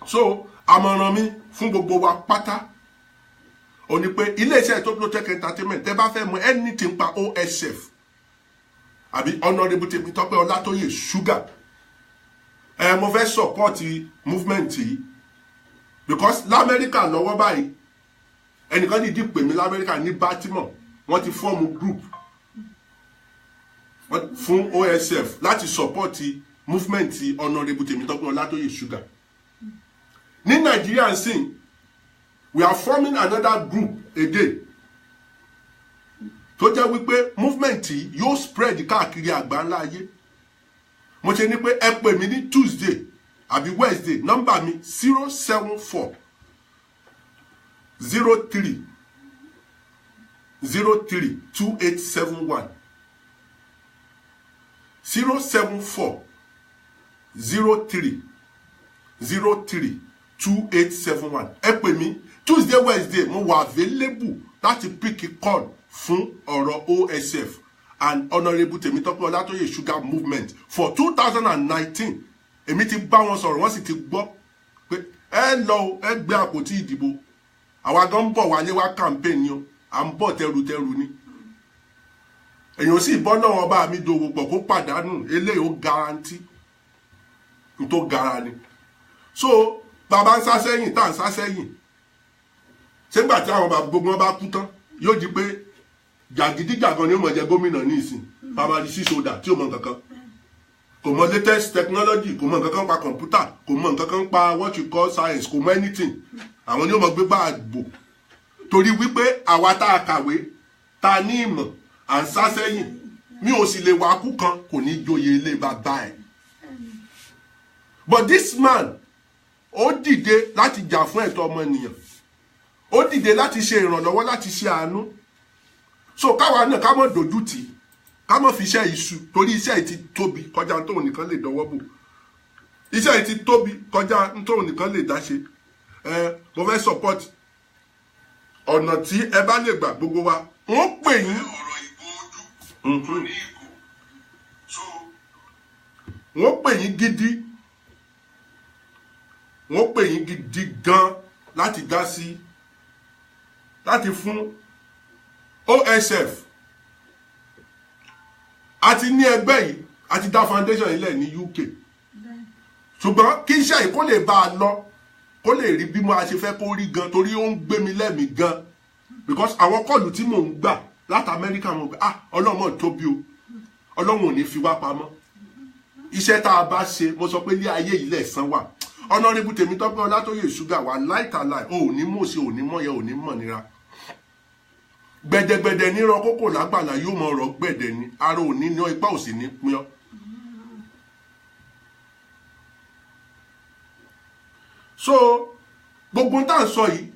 So àmọ̀ràn mi fún gbogbo wa pátá ó ní pé iléeṣẹ́ Toplotech Entertainment tẹ́ bá fẹ́ mọ̀ anything pa OSF àbí Honourable Tèmítọ́pẹ́ Ọlátóyè Sugar, mo fẹ́ support movement yìí because l'Amẹ́ríkà lọ́wọ́ báyìí ẹnìkan dìdí pè mí l'Amẹ́ríkà ní Baltimore, wọ́n ti form group fún OSF láti support movement Honourable Tèmítọ́pẹ́ Ọlátóyè Sugar. Ní Nàìjíríà sìn, we are forming another group again tó jẹ́ wípé movement yìí yóò spread káàkiri àgbáńlá ayé. Mo ṣe ní pé ẹ pè mí ní Tuesday àbí Wednesday, nọ́mbà mi 074 03 2871 074 03 2871. Ẹ pè mí Tuesday Wednesday, mo wà available láti pick call fún ọ̀rọ̀ OSF and Honourable Tèmítọ́pẹ́ Ọlátóyè Sugar movement for 2019. Èmi ti bá wọn sọ̀rọ̀, wọ́n sì ti gbọ́ pé ẹ lọ ẹ gbé àpótí ìdìbò, àwa gan bọ̀ wálé wá campaign ni o, à ń bọ̀ tẹrutẹru ni. Èyàn sì bọ́ náà ọba mi dòwò pọ̀ kó pàdánù, eléyìí ó garanti n tó gara ni. So bàbá ń sá sẹ́yìn tá ń sá sẹ́yìn, ṣégbà tí àwọn bàbá gbogbo wọn bá kú tán yóò di pé jàgídíjàgan ni ó mọ̀ jẹ́ gómìnà ní ìsìn, bàbá di sísòdà tí ó mọ̀ kankan, kò mọ̀ latest technology, kò mọ̀ kankan pa computer, kò mọ̀ kankan pa what you call science, kò mọ̀ anything. Àwọn ni ó mọ̀ gbé bá àgbò torí wípé àwa tá a kàwé tá a ní ìmọ̀ à ń sá sẹ́yìn. Mi ò sì lè wá kú kan kò ní joyè ilé bàbá ẹ̀. But this man ó dìde láti jà fún ẹ̀tọ́ ọmọnìyàn, ó dìde láti ṣe ìrànlọ́wọ́, láti ṣe àánú. So káwa náà ká mọ̀ dojú tì, ká mọ̀ fi iṣẹ́ iṣu torí iṣẹ́ yìí ti tóbi kọjá tóun nìkan lè dọwọ́ bò, iṣẹ́ yìí ti tóbi kọjá tóun nìkan lè dá ṣe. Mo fẹ́ support ọ̀nà tí ẹ bá lè gbà gbogbo wa. Wọ́n pè yín wọ́n pè yín gidi, wọ́n pè yín gidi gan láti dá sí, láti fún OSF. Àti ní ẹgbẹ́ yìí, àti dá foundation ilẹ̀ ní UK. Ṣùgbọ́n kí iṣẹ́ yìí kó lè bá a lọ, kó lè rí bí mo a ṣe fẹ́ kó rí gan, torí ó ń gbé mi lẹ́mìí gan. Because àwọn kọ́ọ̀lù tí mò ń gbà láti Amẹ́ríkà mo gbé, Ọlọ́run mọ̀ tóbi o, Ọlọ́run ò ní fi wá pamọ́. Iṣẹ́ tá a bá ṣe, mo sọ pé ní ayé yìí lẹ̀san wà. Honourable Tèmítọ́pẹ́ Ọlátóyè Sugar wà láìtàláì, ò ní mọ̀ ṣe, ò ní mọ̀ yẹ, ò ní mọ̀ nira. Gbẹ̀dẹ̀gbẹ̀dẹ̀ ní rọ kókò lágbàlá yóò mọ ọ̀rọ̀ gbẹ̀dẹ̀ ni, ara ò ní ní ipá ò sì ní pín ọ́. So gbogbo tá à ń sọ yìí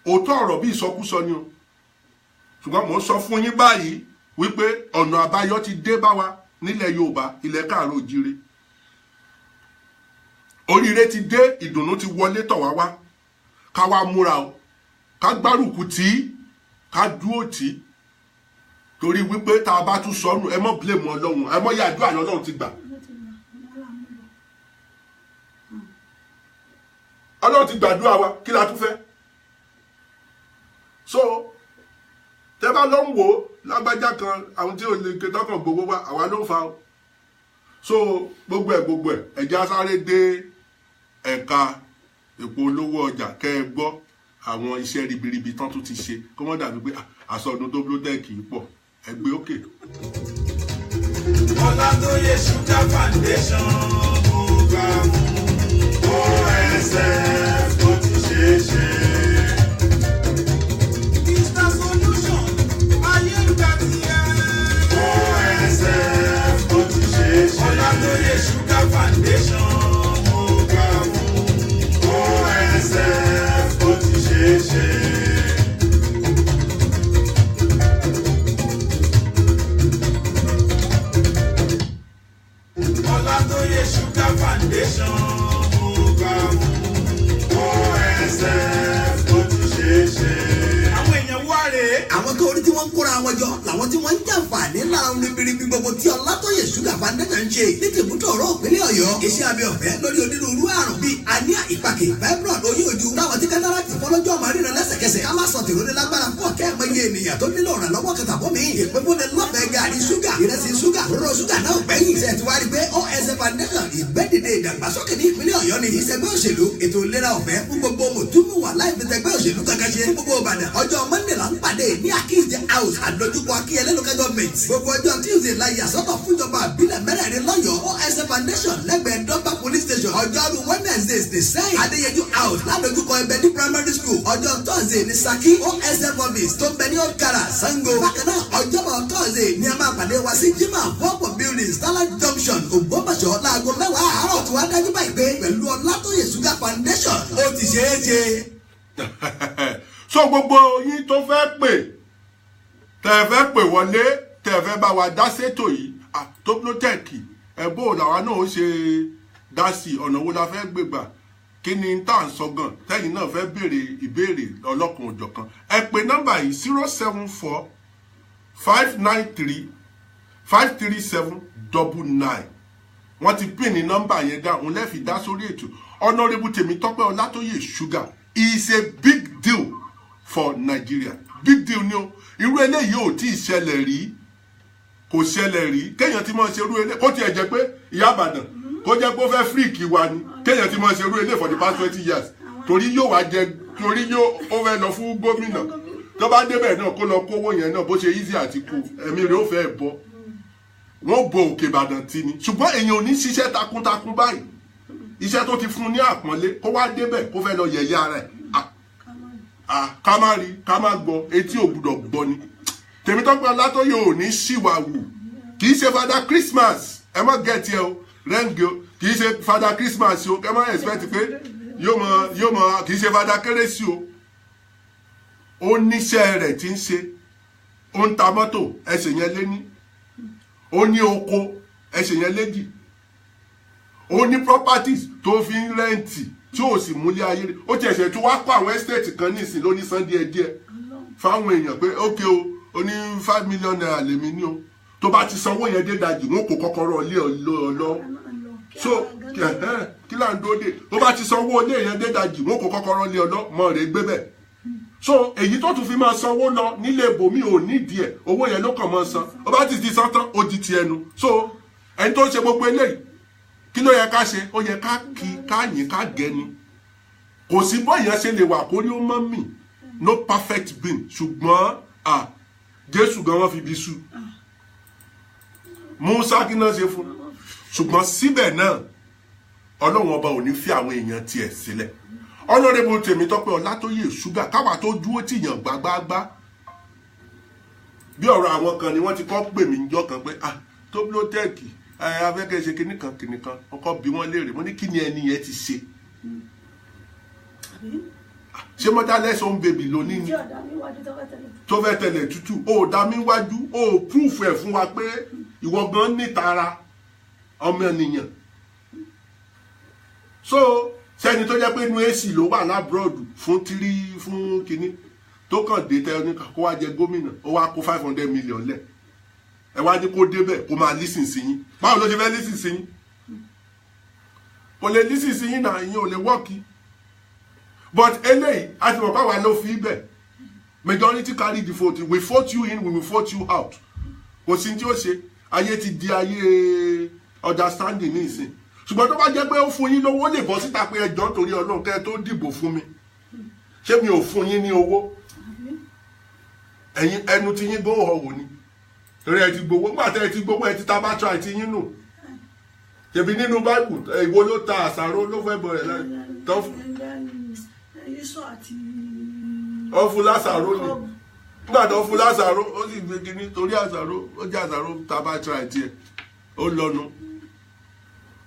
òótọ́ ọ̀rọ̀ bí ìsọkúsọ ni o, ṣùgbọ́n mo sọ fún yín báyìí wípé ọ̀nà àbáyọ ti dé bá wa nílẹ̀ Yorùbá, ilẹ̀ káàárọ̀ oòjíire. Oríire ti dé, ìdùnnú ti wọlé tọ̀ wá wá, ká wá múra o, ká gbárùkù tí, ká dúró tí, torí wípé tá a bá tún sọnù ẹ mọ́ blame Ọlọ́run, ẹ mọ́ yàdúrà Ọlọ́run ti gbà. Ọlọ́run ti gbàdúrà wa, kí la tún fẹ́? So tẹ́ bá lọ ń wò lágbájá kan, àwọn tí ò lè ké tọkàn gbogbo wa, àwa ló fa o. So gbogbo ẹ̀ ẹ̀já sáré dé ẹ̀ka ìpolówó ọjà kẹ́ ẹ gbọ́ àwọn iṣẹ́ ribiribi tán tún ti ṣe, kó mọ́ dàbí pé àsọdún Toplotech pọ̀. ẹgbẹ́ òkè. Ọlátóyè Sugar Foundation mo gbà fún OSF tó ti ṣeé ṣe. Mr Solution ayé ń gbà tiẹ̀. OSF tó ti ṣeé ṣe. Ọlátóyè Sugar Foundation mo gbà fún OSF tó ti ṣeé ṣe. Ọlátóyè Sugar Foundation mo gbà fún OSF tó ti ṣeé ṣe. Àwọn èèyàn wá rèé. Àwọn tó orí tí wọ́n ń kóra wọn jọ làwọn tí wọ́n ń jàǹfààní lára ribiribi gbogbo tí Ọlátóyè Sugar Foundation ń ṣe ní tìbútò ọ̀rọ̀ ìpínlẹ̀ Ọ̀yọ́. Iṣẹ́ abẹ ọ̀fẹ́ lórí onírúurú àrùn bíi anemia ìpàkè fibroid oyún ojú táwọn tí kátàràtì fọlọ́jọ́ máa ríran lẹ́sẹ̀kẹsẹ̀. Ká má sọ tìró ní lágbára fún ọ̀kẹ́ ẹ̀mọye ènìyàn tó nílò ìrànlọ́wọ́ kẹtàbọ́ mi. Ìpínfúnni lọ́fẹ̀ẹ́ gàrí ṣúgà, ìrẹsì ṣúgà, òróró ṣúgà náà gbẹ̀yìn. Ṣé ti wá rí pé OSF Foundation ìgbẹ́dìde ìdàgbàsókè ní ìpínlẹ̀ Ọ̀yọ́ ni ìṣẹ́gbẹ́ òṣèlú ètò ìlera ọ̀fẹ́ fún gbogbo mùtúmùwà láì fi tẹgbẹ́ òṣèlú kankan ṣe fún gbogbo Ìbàdàn. Ọjọ́ Monday là ń pàdé ní Akíyèsí house àdójúkọ Akíyẹlé local government. Gbogbo ọjọ́ Tuesday la yà sọ́tọ̀ fúnjọba àbílẹ̀ mẹ́rẹ̀ẹ̀rin lọ́yọ̀ọ́ OSF Foundation lẹ́gbẹ̀ẹ́ Dọ́gba police station. Ọjọ́rú Wednesdays ní sẹ́yìn Adéyẹjú house ládójúkọ Ẹbẹ̀ní primary school. Ọjọ́ Thursday ní Saki OSF office tó ń bẹ ní Okara Sango. Bákan náà ọjọ́bọ̀ Thursday ni a máa pàdé wa sí Jimá Fọ́pọ̀ building Starlight junction Ògbómọ̀ṣọ́ láago 10 àárọ̀ tí wàá dájú báyìí pé pẹ̀lú Ọlátóyè Sugar Foundation ó ti ṣeé ṣe. So gbogbo yín tó fẹ́ pè tẹ́ fẹ́ pè wọlé tẹ́ fẹ́ bá wa dá sétò yìí Toplotech ẹ̀bó làwa náà ó ṣe dá sí ọ̀nà wo la fẹ́ gbégbà kí ni tá à ń sọ gan tẹ́yìn náà fẹ́ béèrè ìbéèrè ọlọ́kùn òjọ̀kan ẹ pè nọ́mbà yìí 074 593 53799 wọ́n ti pín ní nọ́mbà yẹn dá òun lẹ́fi dá sórí ètò Honorable Tèmítọ́pẹ́ Ọlátóyè Sugar is a big deal for Nigeria big deal ni o irú eléyìí ò tí ì ṣẹlẹ̀ rí kò ṣẹlẹ̀ rí kéèyàn ti máa ṣe irú eléyìí kó tiẹ̀ jẹ́ pé ìyá Ìbàdàn kó jẹ́ pé ó fẹ́ fíríkì wa ni kéèyàn ti máa ṣe irú eléyìí for the past 20 years torí yóò wá jẹ torí yóò ó fẹ́ lọ fún gómìnà tó bá débẹ̀ náà kó lọ kówó yẹn náà bó ṣe easy àti kú ẹ̀mí rẹ̀ ó fẹ́ bọ́ wọ́n bo Òkè Ìbàdàn tí ni ṣùgbọ́n èèyàn ò ní ṣiṣẹ́ takuntakun báyìí iṣẹ́ tó ti fún ní àpọ́nlé kó wá débẹ̀ kó fẹ́ lọ yẹ̀yẹ́ ara ẹ̀ ká má rí ká má gbọ́ etí ò gbúdọ̀ gbọ́ ni Tèmítọ́pẹ́ Ọlátóyè ò ní ṣìwàwù kì í ṣe Father Christmas ẹ má gẹ̀ẹ́tì ẹ o rẹ́ǹgì o kì í ṣe Father Christmas o ẹ má expect pé yóò mọ kì í ṣe Father Kérésì o ó níṣẹ́ rẹ̀ tí ń ṣe ó ń ta mọ́tò ẹsẹ̀ yẹn lé ní ó ní oko ẹsẹ̀ yẹn léjì ó ní properties tó fi ń rẹ́ǹtì tí ó sì múlé ayé rẹ̀ ó ti ẹ̀ṣẹ̀ tó wá kọ́ àwọn estate kan ní ìsìn lóní san díẹ̀díẹ̀ fáwọn èèyàn pé ókè o ó ní 5 million naira lèmi ní o tó bá ti sanwó yẹn dé dajì wọn kò kọ́kọ́rọ́ ilé ọlọ́ so kí là ń dóde tó bá ti sanwó ilé yẹn dé dajì wọn kò kọ́kọ́rọ́ ilé ọlọ́ mọ́ rẹ̀ gbé bẹ́ẹ̀ so èyí tó tún fi máa sanwó lọ nílé ibòmí ò nídìí ẹ̀ owó yẹn ló kàn máa san ó bá ti di san tán ó di ti ẹnu so ẹni tó ń ṣe gbogbo eléyìí kí ló yẹ ká ṣe ó yẹ ká kí ká yìn ká gẹni kò sí bóyá ṣe lè wà kórí ó mọ́ mì no perfect being ṣùgbọ́n Jésù gan wọ́n fi bí sú Músá kí náà ṣe fún ṣùgbọ́n síbẹ̀ náà Ọlọ́run ọba ò ní fi àwọn èèyàn tiẹ̀ sílẹ̀ Honorable Tèmítọ́pẹ́ Ọlátóyè Sugar káwa tó dúró tìyàn gbágbáágbá bí ọ̀rọ̀ àwọn kan ni wọ́n ti kọ́ pè mí níjọ́ kan pé Toplotech afẹ́kẹ́ ṣe kìnnìkan ọkọ̀ bí wọ́n léèrè mo ní kí ni ẹni yẹn ti ṣe ṣé mọ́tálẹ́sọ̀ ń bèbí lónìí ni tó fẹ́ tẹ̀lẹ̀ tútù ó dá mi wájú ó proof ẹ̀ fún wa pé ìwọ gan nítara ọmọ ènìyàn so sẹ́ni tó jẹ́ pé inú AC ló wà lábúrọ̀dù fún kínní tó kàn dé tẹ́ ní kó wá jẹ gómìnà ó wá kó 500 million lẹ̀ ẹ wá ní kó débẹ̀ kó máa lísìn sí yín báwo ló ṣe fẹ́ lísìn sí yín kò lè lísìn sí yín náà ìyẹn ò lè wọ́ọ̀kì but eléyìí a ti mọ̀ káwa ló fi bẹ̀ majority carry the vote we vote you in we will vote you out kò sí tí ó ṣe ayé ti di ayé understanding ní ìsìn ṣùgbọ́n tó bá jẹ́ pé ó fún yín lówó lè bọ́ síta pé ẹjọ́ torí Ọlọ́run kẹ́ tó dìbò fún mi ṣé mi ò fún yín ní owó ẹ̀yin ẹnu tí yín gbọ́ ọ̀wọ̀ ni torí ẹ ti gbowó nígbà tẹ́ ẹ ti gbowó ẹ ti ta bá tra ẹ ti yín nù ṣèbí nínú báìbù ìwo ló ta àṣàrò ló fẹ́ bọ̀ rẹ̀ láì tó ó fún lásàrò ni nígbà tó fún lásàrò ó sì gbé kíní torí àṣàrò ó jẹ́ àṣàrò ta bá tra ẹ tiẹ̀ ó lọ́nu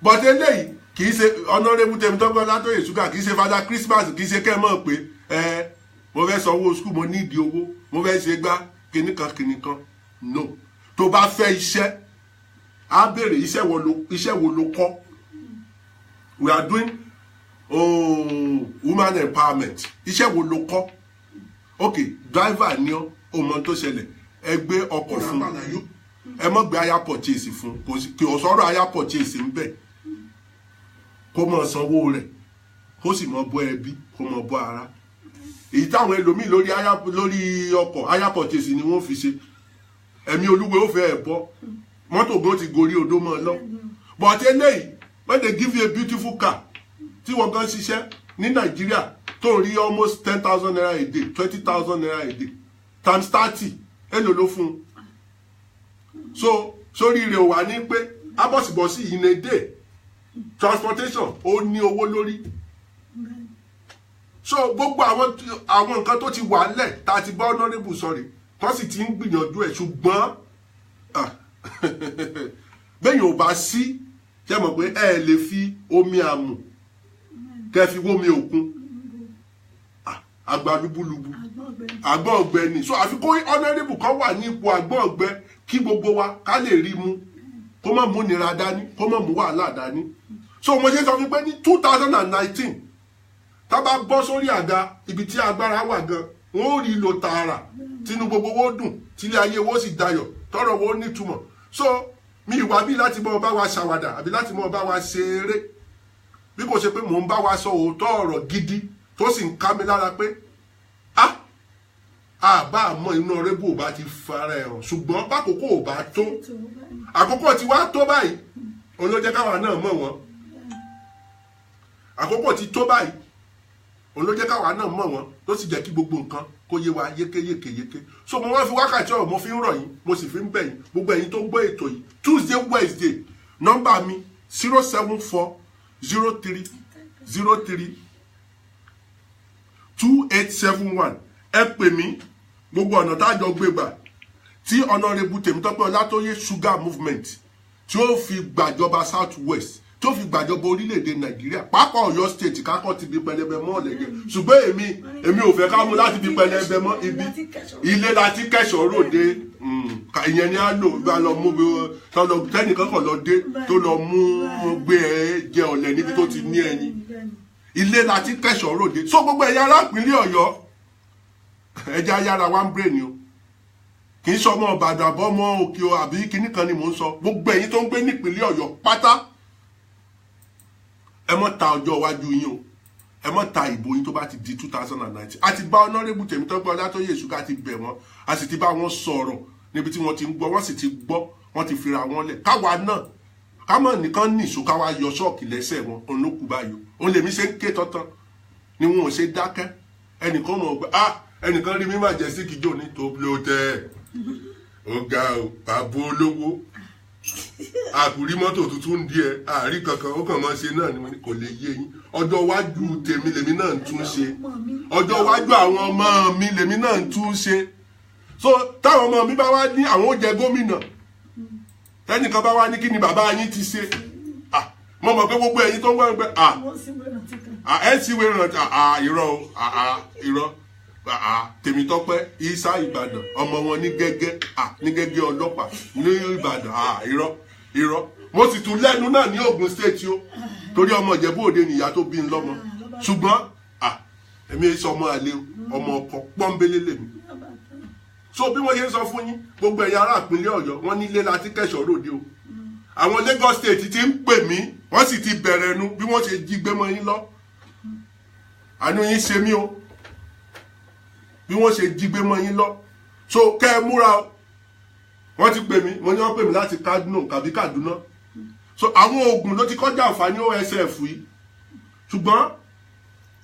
bọ́tẹ́ lẹ́yìn kì í ṣe Honorable Tèmítọ́pẹ́ Ọlátóyè Sugar kì í ṣe Father Christmas kì í ṣe kẹ́ mọ̀ pé mo fẹ́ sanwó skul mo nídìí owó mo fẹ́ ṣe gbá kìnnìkan no tó bá fẹ́ iṣẹ́ á béèrè iṣẹ́ wo ló kọ́ we are doing woman empowerment iṣẹ́ wo ló kọ́ ok driver ni ó mọ tó ṣẹlẹ̀ ẹ gbé ọkọ̀ fún ẹ mọ̀ gbé hire purchase fún kò sọ̀rọ̀ hire purchase ń bẹ̀ kó mọ̀ sanwó rẹ̀ kó sì mọ̀ bọ́ ẹbí kó mọ̀ bọ́ ara èyí táwọn ẹlòmíì lórí ọkọ̀ hire purchase ni wọ́n fi ṣe ẹ̀mí olúwe ó fẹ́ ẹ̀ bọ́ mọ́tò gan ti gorí odó mọ́ ọ lọ but eléyìí when they give you a beautiful car tí wọ́n gan ṣiṣẹ́ ní Nàìjíríà tó ń rí almost 10,000 naira a day 20,000 naira a day times 30 èlò ló fún un so sórí rẹ̀ wà ní pé abọ́sibọ́sí in a day transportation ó ní owó lórí so gbogbo àwọn nǹkan tó ti wà lẹ̀ tá a ti bá Honorable sọ̀rọ̀ tó sì ti ń gbìyànjú ẹ̀ ṣùgbọ́n bẹ́yìn ò bá sí ṣe mọ̀ pé ẹ lè fi omi àmù kẹ́ fi wómi òkun àgbà lúbúlúbú àgbọ̀n ọ̀gbẹ ni so àfi kó Honorable kan wà ní ipò àgbọ̀n ọ̀gbẹ kí gbogbo wa ká lè rí mu kó má mú nira dání kó má mú wàhálà dání so mo ṣe sọ fún pé ní 2019 tá bá bọ́ sórí àga ibi tí agbára wà gan wọn ò rí lo tààrà tínú gbogbo wo dùn tílé ayé wo sì dayọ̀ tọ́rọ̀ wo nítumọ̀ so mi ìwà bí láti mọ bá wa ṣàwàdà àbí láti mọ bá wa ṣe eré bí kò ṣe pé mò ń bá wa sọ òótọ́ ọ̀rọ̀ gidi tó sì ń ká mi lára pé àbá àmọ́ inú Honorable ò bá ti fara ẹ̀ hàn ṣùgbọ́n bákòókò ò bá tó àkókò tí wàá tó báyìí òun ló jẹ́ káwa náà mọ̀ wọ́n àkókò tí tó báyìí òun ló jẹ́ káwa náà mọ̀ wọ́n tó sì jẹ́ kí gbogbo nǹkan kó yé wa yékéyékéyéké so mo wá fi wákàtí ọ̀rọ̀ mo fi ń rọ̀ yín mo sì fi ń bẹ̀ yín gbogbo ẹ̀yin tó ń gbọ́ ètò yìí Tuesday Wednesday nọ́mbà mi 07403032871 ẹ pè mí gbogbo ọ̀nà tájọ gbé gbà tí Honorable Tèmítọ́pẹ́ Ọlátóyè Sugar Movement tí ó fi gbàjọba South West tí ó fi gbàjọba orílẹ̀-èdè Nàìjíríà pápá Ọ̀yọ́ state kákọ́ ti bí pẹlẹbẹ mọ́ ọ̀lẹ́gẹ̀ ṣùgbọ́n èmi ò fẹ́ ká mú láti bí pẹlẹbẹ mọ́ ibi ilé láti kẹ́sọ̀ ròde ìyẹn ni a lò gba lọ mú tẹnìkan kan lọ dé tó lọ mú gbé ẹ jẹ ọ̀lẹ níbi tó ti ní ẹyin ilé láti kẹ́sọ̀ ròde so gbogbo ẹ̀yà arápínlẹ̀ Ọ̀yọ́ ẹja yára one brain o kì í sọmọ Ìbàdàn àbọmọ Òkè o àbí kinní kan ni mò ń sọ gbogbo ẹ̀yin tó ń gbé nípínlẹ̀ Ọ̀yọ́ pátá ẹ mọ́ ta ọjọ́ iwájú yín o ẹ mọ́ ta ìbò yín tó bá ti di 2019 a ti bá Honorable Tèmítọ́pẹ́ Ọlátóyè Sugar ti bẹ̀ wọ́n a sì ti bá wọn sọ̀rọ̀ níbi tí wọ́n ti ń gbọ́ wọ́n sì ti gbọ́ wọ́n ti fira wọn lẹ̀ káwa náà kámọ̀ nìkan nìṣó káwa yọ ṣọ́ọ̀kì lẹ́sẹ̀ wọn òun ló kú báyìí òun lèmi ṣe ń ké tọ́tán ni wọn ò ṣe dákẹ́ ẹnìkan mọ̀ pé ẹnìkan rí mi Majestic Joe ní tó bí ó tẹ́ ó ga ò bàbá olówó àkùrí mọ́tò tuntun díẹ̀ àárí kankan ó kàn máa ṣe náà ni kò lè yé yín ọjọ́ iwájú tèmi lèmi náà ń tún ṣe ọjọ́ iwájú àwọn ọmọ mi lèmi náà ń tún ṣe so táwọn ọmọ mi bá wá ní àwọn ó jẹ gómìnà tẹnìkan bá wá ní kí ni bàbá yín ti ṣe mo mọ̀ pé gbogbo ẹ̀yin tó ń gbọ́ pé ẹ sì wé rántí irọ́ Tèmítọ́pẹ́ Isa Ìbàdàn ọmọ wọn ní gẹ́gẹ́ ọlọ́pàá ní Ìbàdàn irọ́ mo sì tún lẹ́nu náà ní Ògùn state o torí ọmọ Ìjẹ̀bú Òde nìyá tó bí ń lọ́mọ ṣùgbọ́n èmi èso ọmọ àlè ọmọ ọkọ pọ́nbélé lèmi so bí wọ́n yé ń sọ fún yín gbogbo ẹ̀yà ará ìpínlẹ̀ Ọ̀yọ́ wọ́n nílé láti kẹ́sọ̀ ròde o àwọn Lagos state ti ń pè mí wọ́n sì ti bẹ̀rẹ̀ nu bí wọ́n ṣe jí gbé mọ́ yín lọ àánú yín ṣe mí o bí wọ́n ṣe jí gbé mọ́ yín lọ so kẹ́ ẹ múra o wọ́n ti pè mí wọ́n ní wọ́n pè mí láti Kaduna so àwọn oògùn ló ti kọjá àǹfààní OSF yìí ṣùgbọ́n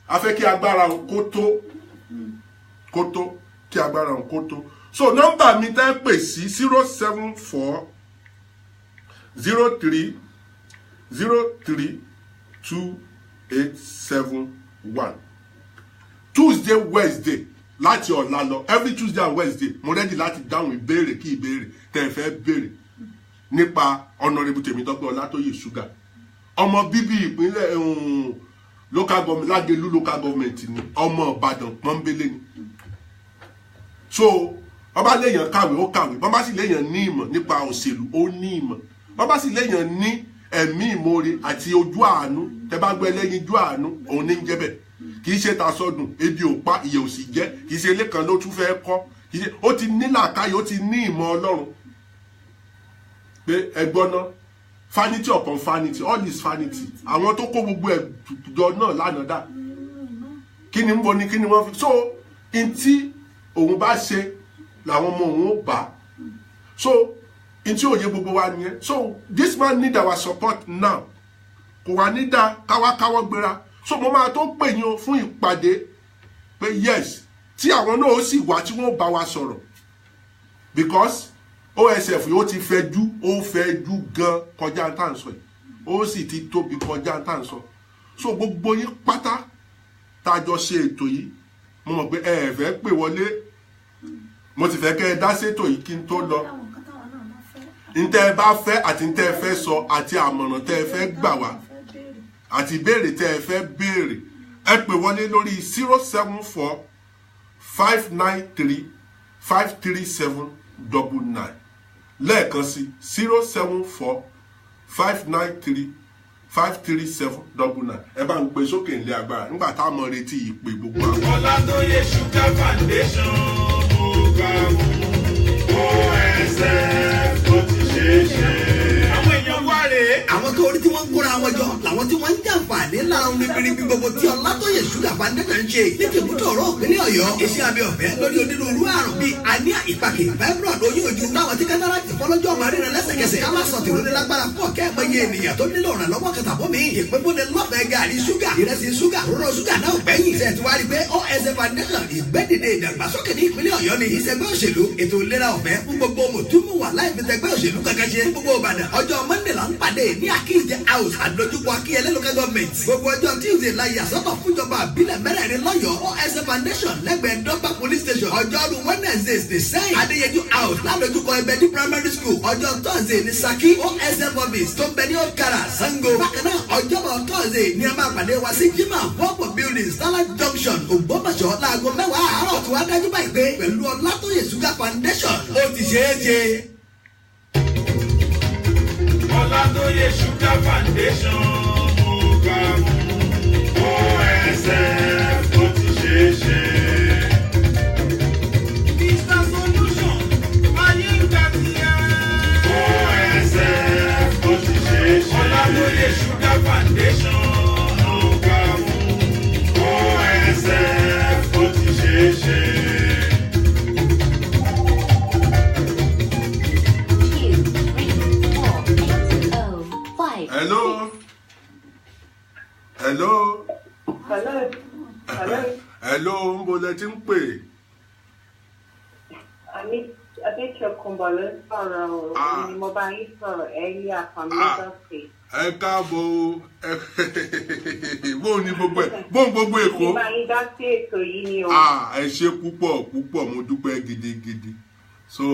a fẹ́ kí agbára kó tó kí agbára kó tó so nọ́mbà mi tẹ́ pè sí 074 03 03 2871 Tuesday Wednesday láti ọ̀la lọ every Tuesday and Wednesday mo ready láti dáhùn ìbéèrè kí ìbéèrè tẹ́ ẹ fẹ́ béèrè nípa Honorable Tèmítọ́pẹ́ Ọlátóyè Sugar ọmọ bíbí ìpínlẹ̀ local government Lágelú local government ni ọmọ Ìbàdàn pọ́nbélé ni so bàbá léèyàn kàwé ó kàwé bàbá sì léèyàn ní ìmọ̀ nípa òṣèlú ó ní ìmọ̀ bàbá sì léèyàn ní ẹ̀mí ìmoore àti ojú àánú tẹ́ bá gbé lẹ́yìn ojú àánú òun ní jẹ́bẹ̀ kì í ṣe ta sọdùn ebi ò pa ìyẹ̀ ò sì jẹ́ kì í ṣe ilé kan ló tún fẹ́ kọ́ kì í ṣe ó ti ní làákàyè ó ti ní ìmọ̀ Ọlọ́run pé ẹgbọ́n náà vanity upon vanity all is vanity àwọn tó kó gbogbo ẹ̀jọ náà lánàá dá kí ni mo ní kí ni wọ́n fi so n tí òun bá ṣe làwọn ọmọ òun ó bá so n tí òye gbogbo wa nìyẹn so this man need our support now kò wá ní dá káwákáwọ́ gbéra so mo máa tó pè yín o fún ìpàdé pé yes tí àwọn náà ó sì wá tí wọ́n bá wa sọ̀rọ̀ because OSF yóò ti fẹjú gan kọjá tá à ń sọ yìí ó sì ti tóbi kọjá tá à ń sọ so gbogbo yín pátá tá a jọ ṣe ètò yìí mo mọ̀ pé ẹ fẹ́ pè wọlé mo ti fẹ́ kẹ́ ẹ dá sétò yìí kí n tó lọ ntẹ́ ẹ bá fẹ́ àti ntẹ́ ẹ fẹ́ sọ àti àmọ̀ràn tẹ́ ẹ fẹ́ gbà wá àti ìbéèrè tẹ́ ẹ fẹ́ béèrè ẹ pè wọlé lórí 074 593 53799 lẹ́ẹ̀kan sí 074 593 53799 ẹ bá ń gbé sókè ilé agbára nígbà tá a mọ retí ìpè gbogbo àwọn. Ọlátóyè Sugar Foundation program OSF tó ti ṣe é ṣe. Àwọn èèyàn wá rèé. àwọn tó orí tí wọ́n ń kóra wọn jọ làwọn tí wọ́n ń jàǹfààní lára orin biribi gbogbo tí Ọlátóyè Sugar Foundation ń ṣe ní tìbútò ọ̀rọ̀ ìpínlẹ̀ Ọ̀yọ́ iṣẹ́ abẹ ọ̀fẹ́ lórí onírúurú àrùn bíi àníà ìpàkè fibroid oyún ojú láwọn tí kátàràtì fọlọ́jọ́ ọmọ rírẹ lẹ́sẹ̀kẹsẹ̀ ká má sọ tìrún ní lágbára fún ọ̀kẹ́ ẹ̀mọye ènìyàn tó nílò ìrànlọ́wọ́ kẹtàbọ́mì ìpínpínlẹ̀ lọ́fẹ̀ẹ́ gàrí ṣúgà ìrẹsì ṣúgà róró ṣúgà náà gbẹ̀yìn ṣe ti wá rí pé OSF Foundation ìgbẹ́dìde ìdàgbàsókè ní ìpínlẹ̀ Ọ̀yọ́ ni ìṣẹ́gbẹ́ òṣèlú ètò ìlera ọ̀fẹ́ fún gbogbo mùtúmù wà láì fi tẹgbẹ́ òṣèlú kankan ṣe fún gbogbo Ìbàdàn ọjọ́ Monday là ń pàdé ní Akíyèjẹ house àdójúkọ Akíyẹlé local government gbogbo ọjọ́ Tuesday la yà sọ́tọ̀ fúnjọba àbílẹ̀ mẹ́rẹ̀ẹ̀rin lọ́yọ̀ọ́ OSF Foundation lẹ́gbẹ̀ẹ́ dọ́gba police station ọjọ́rú Wednesdays the same Adéyẹjú house ládójúkọ Ẹbẹdí primary school ọjọ́ Thursday ní Ṣakí OSF office tó ń bẹ ní Okara Sango bákan náà ọjọ́bọ̀ Thursday ní a máa pàdé wa sí Jimá Wọ́pọ̀ building Starlight junction Ògbómọ̀ṣọ́ láago 10 àárọ̀ tí wàá dájú báyìí pé pẹ̀lú Ọlátóyè Sugar Foundation ó ti ṣeé ṣe. Ọlátóyè Sugar Foundation program OSF tó ti ṣe é ṣe. Mr. Solution ayé ń ga sí ẹ. OSF tó ti ṣe é ṣe. Ọlátóyè Sugar Foundation program OSF tó ti ṣe é ṣe. Hello. Hello. Hello. Hello. Hello, ń bo lẹ ti ń pè. Adéṣe Kúnbọ̀lé sọ̀rọ̀ òní ni mo bá yín sọ̀rọ̀ ẹ̀yìn àfàmìlẹ́sọ̀ sí. Ẹ káàbọ̀ bó ní gbogbo ẹ̀ bó ń gbogbo Èkó. Mo bá yín dá sí ètò yìí ni o. Ẹ ṣé púpọ̀ mo dúpẹ́ gidigidi. So,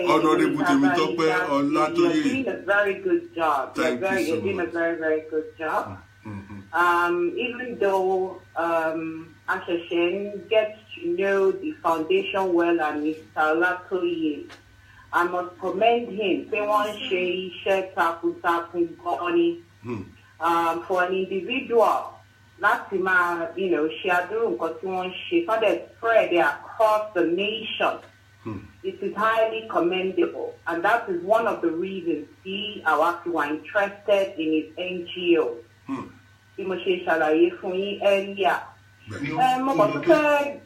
Honorable Tèmítọ́pẹ́ Ọlátóyè. You're doing a very good job. Thank you so You're doing a much. very, very good job. Even though Asheshen gets to know the foundation well and Mr. Olatoye, I must commend him. Pé wọ́n ṣe iṣẹ́ takuntakun gan-ni for an individual láti máa ṣe àdúró nǹkan tí wọ́n ń ṣe kán dẹ̀ spread it across the nation. It is highly commendable, and that is one of the reasons we are interested in his NGO. Bí mo ṣe ṣàlàyé fún yín earlier. Mo kàn tún fẹ́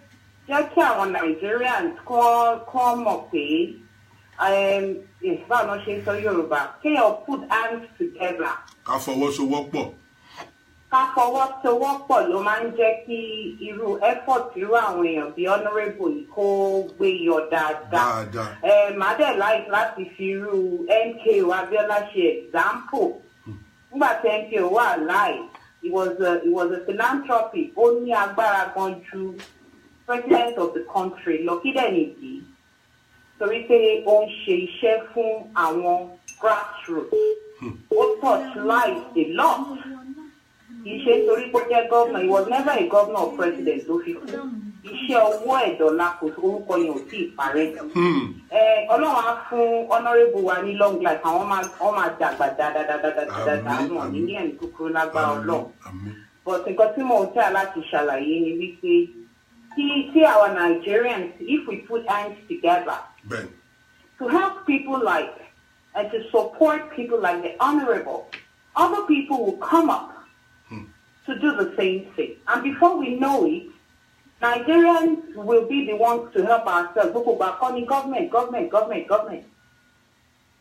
jẹ́ kí àwọn Nigerians kọ́ mọ̀ pé báwo ló ṣe sọ Yorùbá kéèyàn put hands together. Ká fọwọ́sowọ́pọ̀. ká fọwọ́sowọ́pọ̀ ló máa ń jẹ́ kí irú effort irú àwọn èèyàn bíi honourable yìí kó gbé yọ dáadáa. Màá dẹ̀ láti fi irú MKO Abiola ṣe example. Nígbà tí MKO wà live, it was a philanthropy. Ó ní agbára gan ju president of the country lọ kí dẹ̀ nìdí. Torí pé ó ń ṣe iṣẹ́ fún àwọn grassroots. Ó touch life a lot. He was never a governor or president. Iṣẹ́ ọwọ́ ẹ̀dọ́là kò orúkọ yẹn ò tí ì parẹ́. Ọlọ́run á fún honourable wa ní long life. Àwọn máa dàgbà dáadáa wọn ní ẹ̀mí kúkúrú lágbára Ọlọ́run. But nǹkan tí mo ń tẹ́ láti ṣàlàyé ni wípé tí our Nigerians, if we put hands together to help people like and to support people like the honourable, other people will come up to do the same thing. And before we know it, Nigerians will be the ones to help ourselves. Government.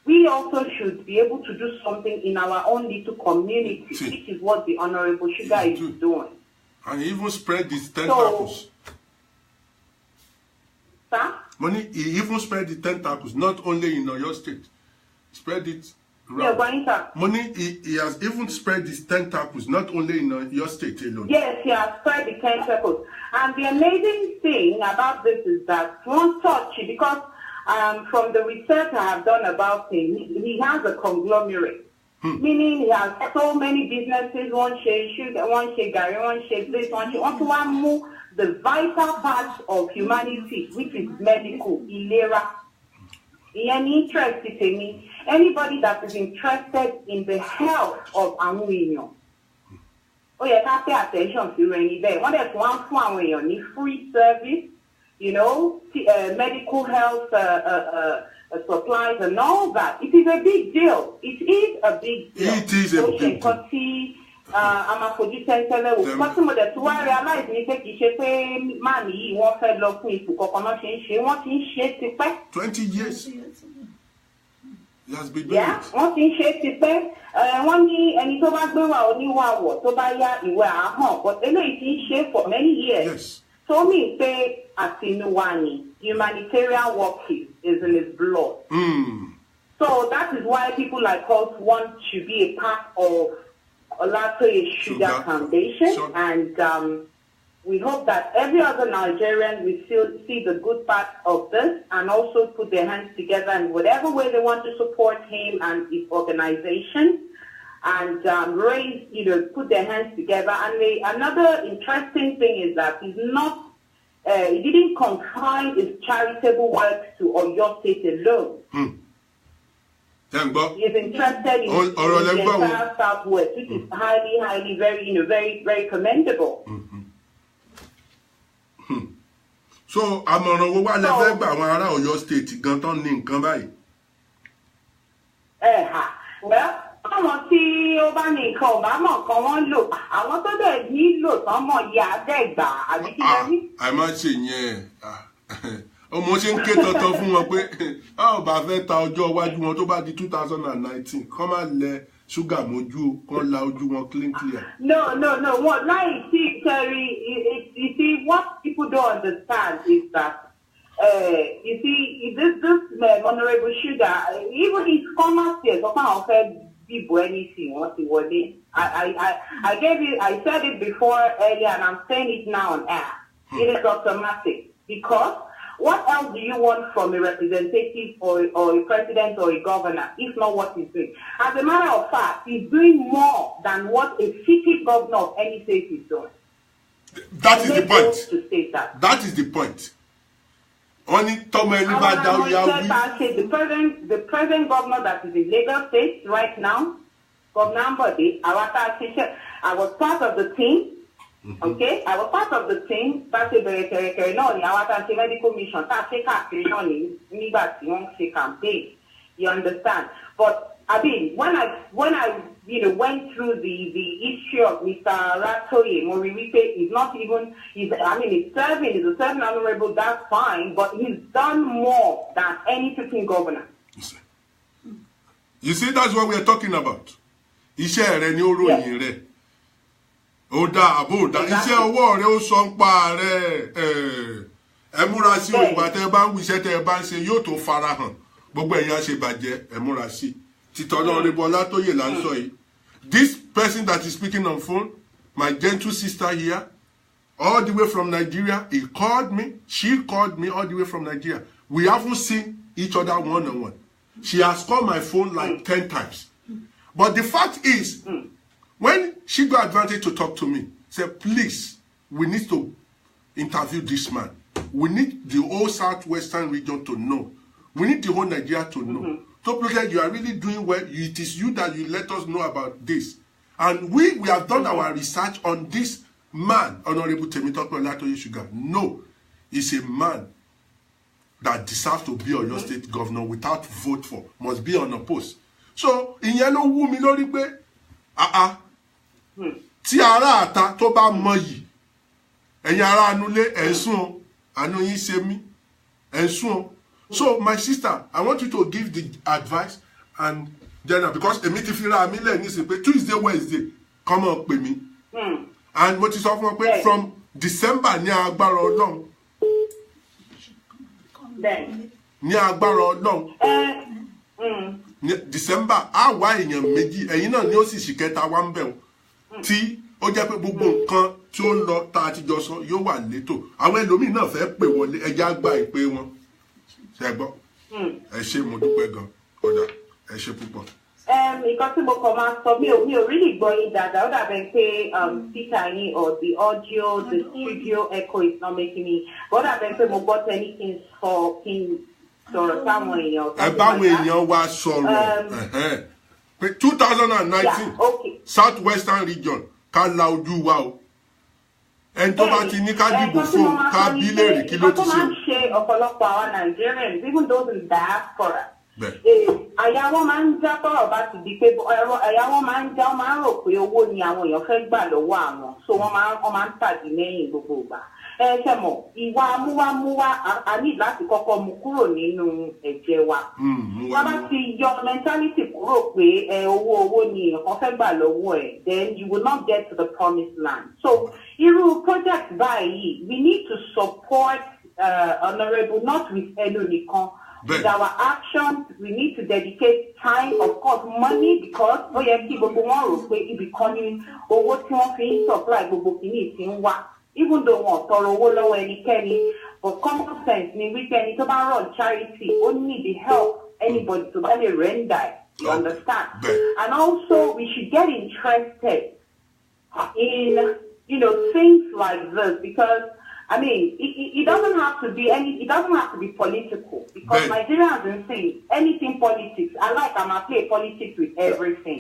We also should be able to do something in our own little community, which is what the Honorable Sugar is doing. And he even spread these tentacles. Money, he even spread the tentacles, not only in Oyo State. Spread it. Money, he has even spread his tentacles, not only in your state alone. Yes, he has spread the tentacles. And the amazing thing about this is that one touch, because from the research I have done about him, he has a conglomerate. Meaning he has so many businesses, one share sugar, one share Gary, one share this, one share, one move the vital part of humanity, which is medical, ilera. Any interest in me. Anybody that is interested in the health of àwọn èèyàn, ó yẹ ká pay attention to ẹni bẹ́ẹ̀. Wọ́n dẹ̀ tún wá fún àwọn èèyàn ní free service, medical health supplies and all that. It is a big deal. It is a big deal. It is a big deal. I'm a producer level. Because some of the two I realize ní pé kì í ṣe pé máa nìyí wọ́n fẹ́ lọ fún ipò kankan náà ṣe ń ṣe. Wọ́n ti ń ṣe tipẹ́. 20 years. He has been doing it. Wọ́n ti ń ṣe tipẹ́. Wọ́n ní ẹni tó bá gbé wà oníwàwọ̀ tó bá yá ìwé àhàn. But eléyìí ti ń ṣe for many years. Yes. So me pé àtinúwá ni humanitarian work is in his blood. So that is why people like us want to be a part of Olatoye Sugar Foundation, and we hope that every other Nigerian will still see the good part of this and also put their hands together in whatever way they want to support him and his organization, and raise, put their hands together. And another interesting thing is that he didn't confine his charitable work to Oyo State alone. He is interested in the entire Southwest, which is highly, very, very commendable. So, àmọ̀ràn wo wá lẹ fẹ́ gbà àwọn ará Ọ̀yọ́ State gan tán ní nǹkan báyìí? Well, àwọn tí ó bá ní nǹkan ò bá mọ̀ kan wọ́n lò, àwọn tó dẹ̀ nílò tán mọ̀ yà á dẹ̀ gbà àbí kí lẹ rí? Àìmá ṣe yẹn. Ọmọ ṣe ń ké tọ́tọ́ fún wọn pé a ò bá fẹ́ ta ọjọ́ iwájú wọn tó bá di 2019 kán má lẹ ṣúgà mójú kán la ojú wọn clear. No. What like you see, what people don't understand is that you see this Honorable Sugar, even his commerce here, so can't offer people anything what he wanted. I said it before earlier, and I'm saying it now on air. It is automatic because. What else do you want from a representative or a president or a governor, if not what he's doing? As a matter of fact, he's doing more than what a city governor of any state is doing. That is the point. To state that. That is the point. Only the present governor that is in Lagos State right now, Governor Ambode, I was part of the team. Okay, I was part of the team. That's a very medical mission. Campaign. You understand? But I mean, when I went through the issue of Mr. Ratoye Moriwipe, is not even. He's a serving honorable. That's fine, but he's done more than any sitting governor. You see, that's what we are talking about. Iṣẹ́ rẹ̀ ni ó ròyìn rẹ̀. ó dá àbó dá iṣẹ́ ọwọ́ rẹ ó sọ ń pa rẹ ẹ múra sí ìgbà tẹ́ bá ń wíṣẹ́ tẹ́ bá ń ṣe yóò tó farahàn gbogbo ẹ̀yin àṣebàjẹ́ ẹ múra sí títọ́nà Ọ̀rẹ́bọlá tó yè là ń sọ yìí. This person that is speaking on phone, my gentle sister here, all the way from Nigeria, he called me, she called me all the way from Nigeria. We haven't seen each other one-on-one. She has called my phone like 10 times. But the fact is, when she got advantage to talk to me, said, please, we need to interview this man. We need the whole Southwestern region to know. We need the whole Nigeria to know. So, you are really doing well. It is you that you let us know about this. And we have done our research on this man, Honorable Temitope Olatoye Sugar. No, he's a man that deserves to be on your state governor without vote for, must be on a post. So, ìyẹn ló wú mi lórí pé, tí ará àta tó bá mọyì, ẹ̀yin ará anulé ẹ̀ ń sún o, àánú yín ṣe mí, ẹ̀ ń sún o. So, my sister, I want you to give the advice and then, because èmi ti fi ra mi lẹ̀ nísìnyí pé Tuesday, Wednesday, come on pè mí. And mo ti sọ fún wọn pé from December ní agbára Ọlọ́run. Ní agbára Ọlọ́run. Ní December, á wá èèyàn méjì, ẹ̀yin náà ni ó sì ṣì kẹta wá ń bẹ̀ wọ́n. Tí ó jẹ́ pé gbogbo nǹkan tí ó ń lọ tá a ti jọ sọ yóò wà létò. Àwọn ẹlòmíì náà fẹ́ pè wọlé, ẹja gba ìpè wọn. Ṣé gbọ́? Ẹ ṣé mo dúpẹ́ gan. Ọ̀dà, ẹ ṣé púpọ̀. Nǹkan tí mo kàn máa sọ mi ò really gbọ́ yín dáadáa. Ó dàbẹ̀ pé speaker yín or the audio, the studio echo is not making me. Ó dàbẹ̀ pé mo gbọ́ tẹ́ni kí n sọ̀rọ̀ sáwọn èèyàn. Ẹ báwọn èèyàn wa sọ̀rọ̀. Pé 2019 Southwestern region ká la ojú wa o. Ẹni tó bá ti ní ká dìbò fún ká bí léèrè kí ló ti ṣe. Nǹkan tó máa ń ṣe ọ̀pọ̀lọpọ̀ àwọn Nigerians, even those in diaspora. Àyà wọn máa ń já tọ́rọ̀ bá ti di pé àyà wọn máa ń já wọn máa ń rò pé owó ni àwọn èèyàn fẹ́ gbà lọ́wọ́ àwọn, so wọ́n máa ń tàdí lẹ́yìn gbogbo ìgbà. Ṣe mọ̀, ìwà amúwámúwá a ní láti kọ́kọ́ mú kúrò nínú ẹ̀jẹ̀ wa. Wọ́n bá ti yọ mentality kúrò pé owó ni èèyàn kan fẹ́ gbà lọ́wọ́ ẹ̀, then you will not get to the promised land. So irú project báyìí, we need to support Honorable not with ẹnu nìkan. With our actions, we need to dedicate time, of course, money, because ó yẹ kí gbogbo wọn rò pé ibì kan ni owó tí wọ́n fi ń supply gbogbo kìíní ti ń wá. Even though wọn tọrọ owó lọ́wọ́ ẹnikẹ́ni, but common sense ni wípé ẹni tó bá run charity ó need the help anybody to bá lè render. You understand? And also, we should get interested in things like this, because I mean, it doesn't have to be it doesn't have to be political, because Nigerians are saying anything politics. I'm a play politics with everything.